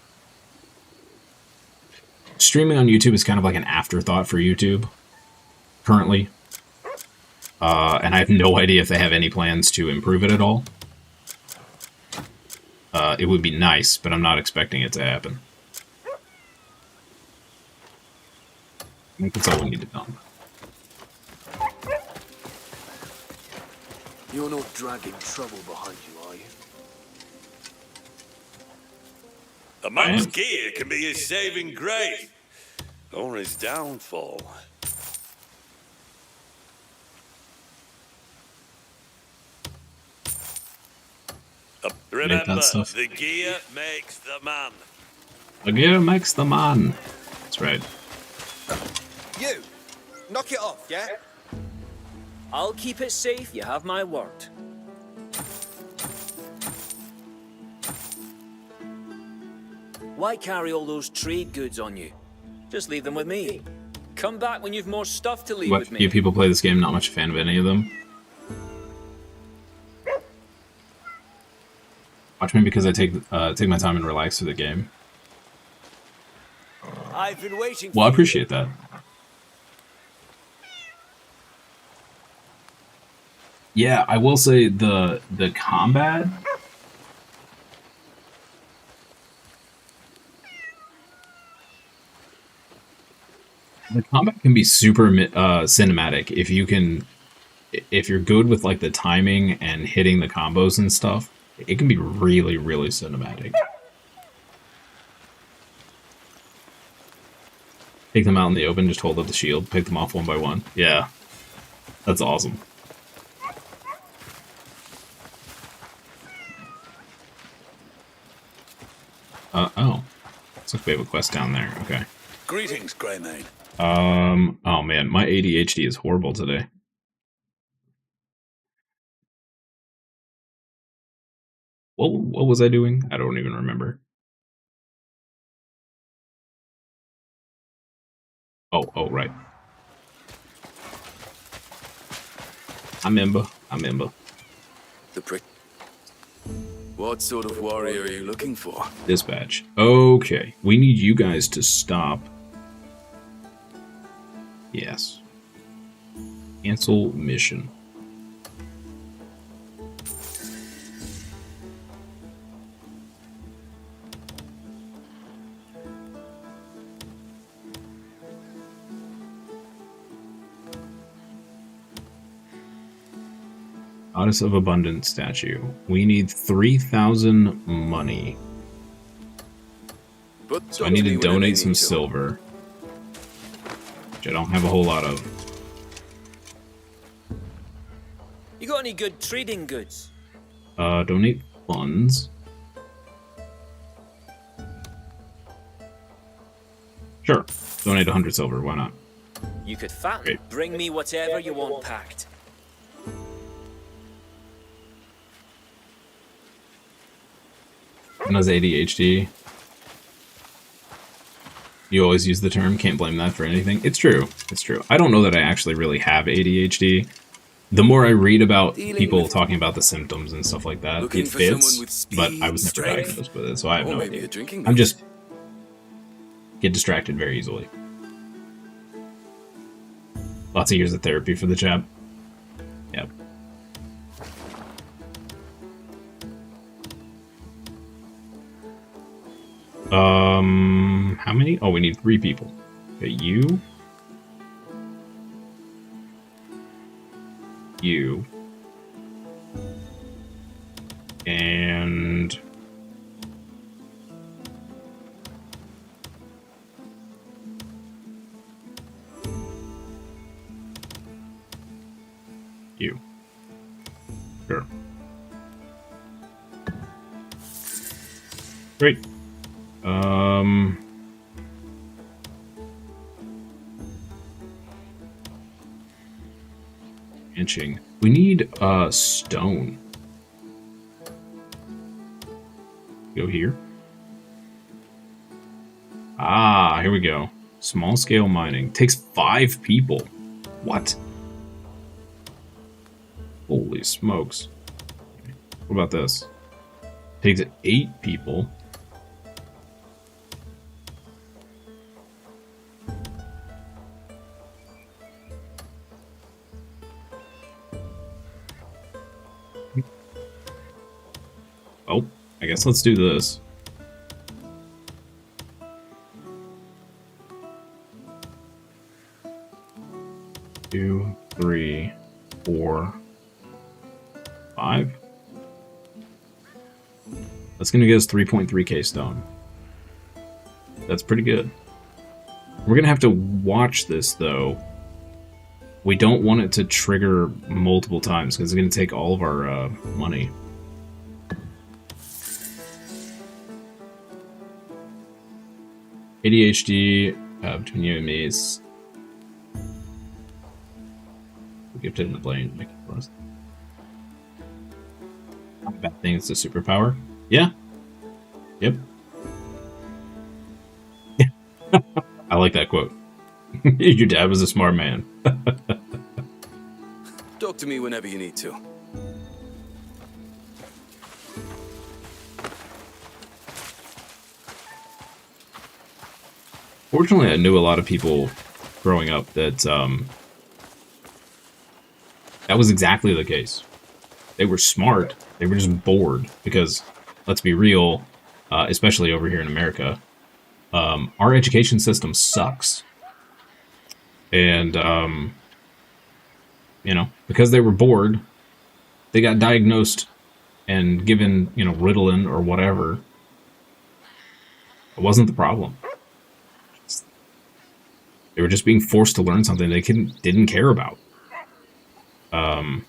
Speaker 2: Streaming on YouTube is kind of like an afterthought for YouTube, currently. And I have no idea if they have any plans to improve it at all. It would be nice, but I'm not expecting it to happen. I think that's all we need to know.
Speaker 9: You're not dragging trouble behind you, are you?
Speaker 1: A man's gear can be his saving grace, or his downfall. Remember, the gear makes the man.
Speaker 2: The gear makes the man. That's right.
Speaker 6: You! Knock it off, yeah?
Speaker 12: I'll keep it safe, you have my word. Why carry all those trade goods on you? Just leave them with me. Come back when you've more stuff to leave with me.
Speaker 2: You people play this game, not much a fan of any of them. Watch me because I take my time and relax through the game.
Speaker 6: I've been waiting.
Speaker 2: Well, I appreciate that. Yeah, I will say the combat. The combat can be super cinematic if you're good with like the timing and hitting the combos and stuff. It can be really, really cinematic. Take them out in the open, just hold up the shield, pick them off one by one. Yeah, that's awesome. Oh. Looks like we have a quest down there. Okay.
Speaker 1: Greetings, Greymane.
Speaker 2: Oh man, my ADHD is horrible today. What was I doing? I don't even remember. Oh, right. I remember.
Speaker 9: The prick. What sort of warrior are you looking for?
Speaker 2: Dispatch. Okay, we need you guys to stop. Yes. Cancel mission. Goddess of Abundance statue. We need 3,000 money. So I need to donate some silver, which I don't have a whole lot of.
Speaker 12: You got any good trading goods?
Speaker 2: Donate funds. Sure. Donate 100 silver. Why not?
Speaker 12: You could fatten.
Speaker 2: Great.
Speaker 12: Bring me whatever you want packed.
Speaker 2: When I was ADHD, you always use the term, can't blame that for anything. It's true. It's true. I don't know that I actually really have ADHD. The more I read about people talking about the symptoms and stuff like that, it fits, but I was never diagnosed with it, so I have no idea. I'm just get distracted very easily. Lots of years of therapy for the chap. Yep. How many? Oh, we need 3 people. Okay, you. And You. Sure. Great. Inching. We need stone. Go here. Ah, here we go. Small scale mining. Takes 5 people. What? Holy smokes. What about this? Takes 8 people. Oh, I guess let's do this. Two, 3, 4, 5. That's gonna get us 3.3k stone. That's pretty good. We're gonna have to watch this though. We don't want it to trigger multiple times because it's gonna take all of our money. ADHD between you and me is gifted in the brain. Make it for us. Not a bad thing. It's a superpower. Yeah. Yep. I like that quote. Your dad was a smart man.
Speaker 9: Talk to me whenever you need to.
Speaker 2: Fortunately, I knew a lot of people growing up that that was exactly the case. They were smart. They were just bored because, let's be real, especially over here in America, our education system sucks. And, you know, because they were bored, they got diagnosed and given, you know, Ritalin or whatever. It wasn't the problem. They were just being forced to learn something they didn't care about. I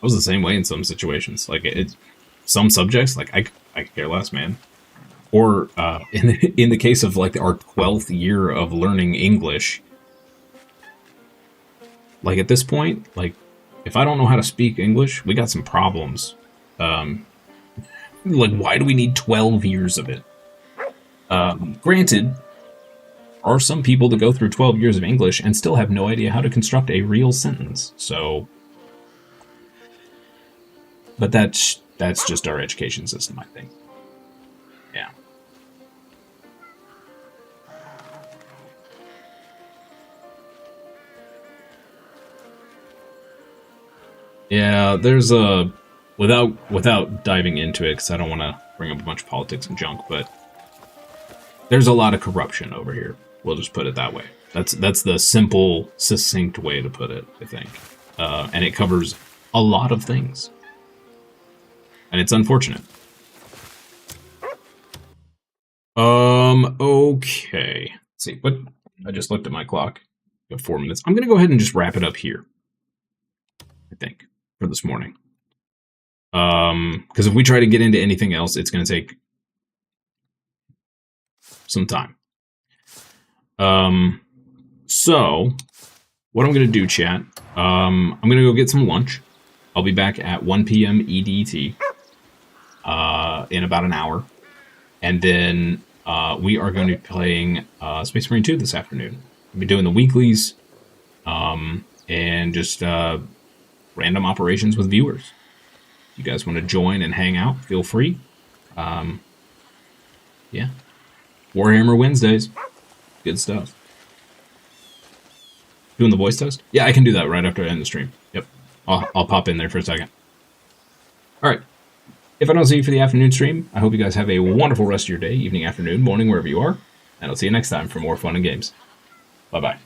Speaker 2: was the same way in some situations. Like some subjects, like I could care less, man. Or in the case of like our 12th year of learning English, like at this point, like if I don't know how to speak English, we got some problems. Like why do we need 12 years of it? Granted, there are some people that go through 12 years of English and still have no idea how to construct a real sentence. So. But that's just our education system, I think. Yeah. Yeah, there's a without diving into it, because I don't want to bring up a bunch of politics and junk, but there's a lot of corruption over here. We'll just put it that way. That's the simple, succinct way to put it, I think, and it covers a lot of things. And it's unfortunate. Okay. Let's see, but I just looked at my clock. We have 4 minutes. I'm gonna go ahead and just wrap it up here, I think, for this morning. Because if we try to get into anything else, it's gonna take some time. So what I'm gonna do, chat, I'm gonna go get some lunch. I'll be back at 1 p.m. EDT. In about an hour, and then we are going to be playing Space Marine 2 this afternoon. We'll be doing the weeklies and just random operations with viewers. If you guys want to join and hang out, feel free. Yeah, Warhammer Wednesdays, good stuff. Doing the voice test? Yeah, I can do that right after I end the stream. Yep, I'll pop in there for a second. All right. If I don't see you for the afternoon stream, I hope you guys have a wonderful rest of your day, evening, afternoon, morning, wherever you are. And I'll see you next time for more fun and games. Bye-bye.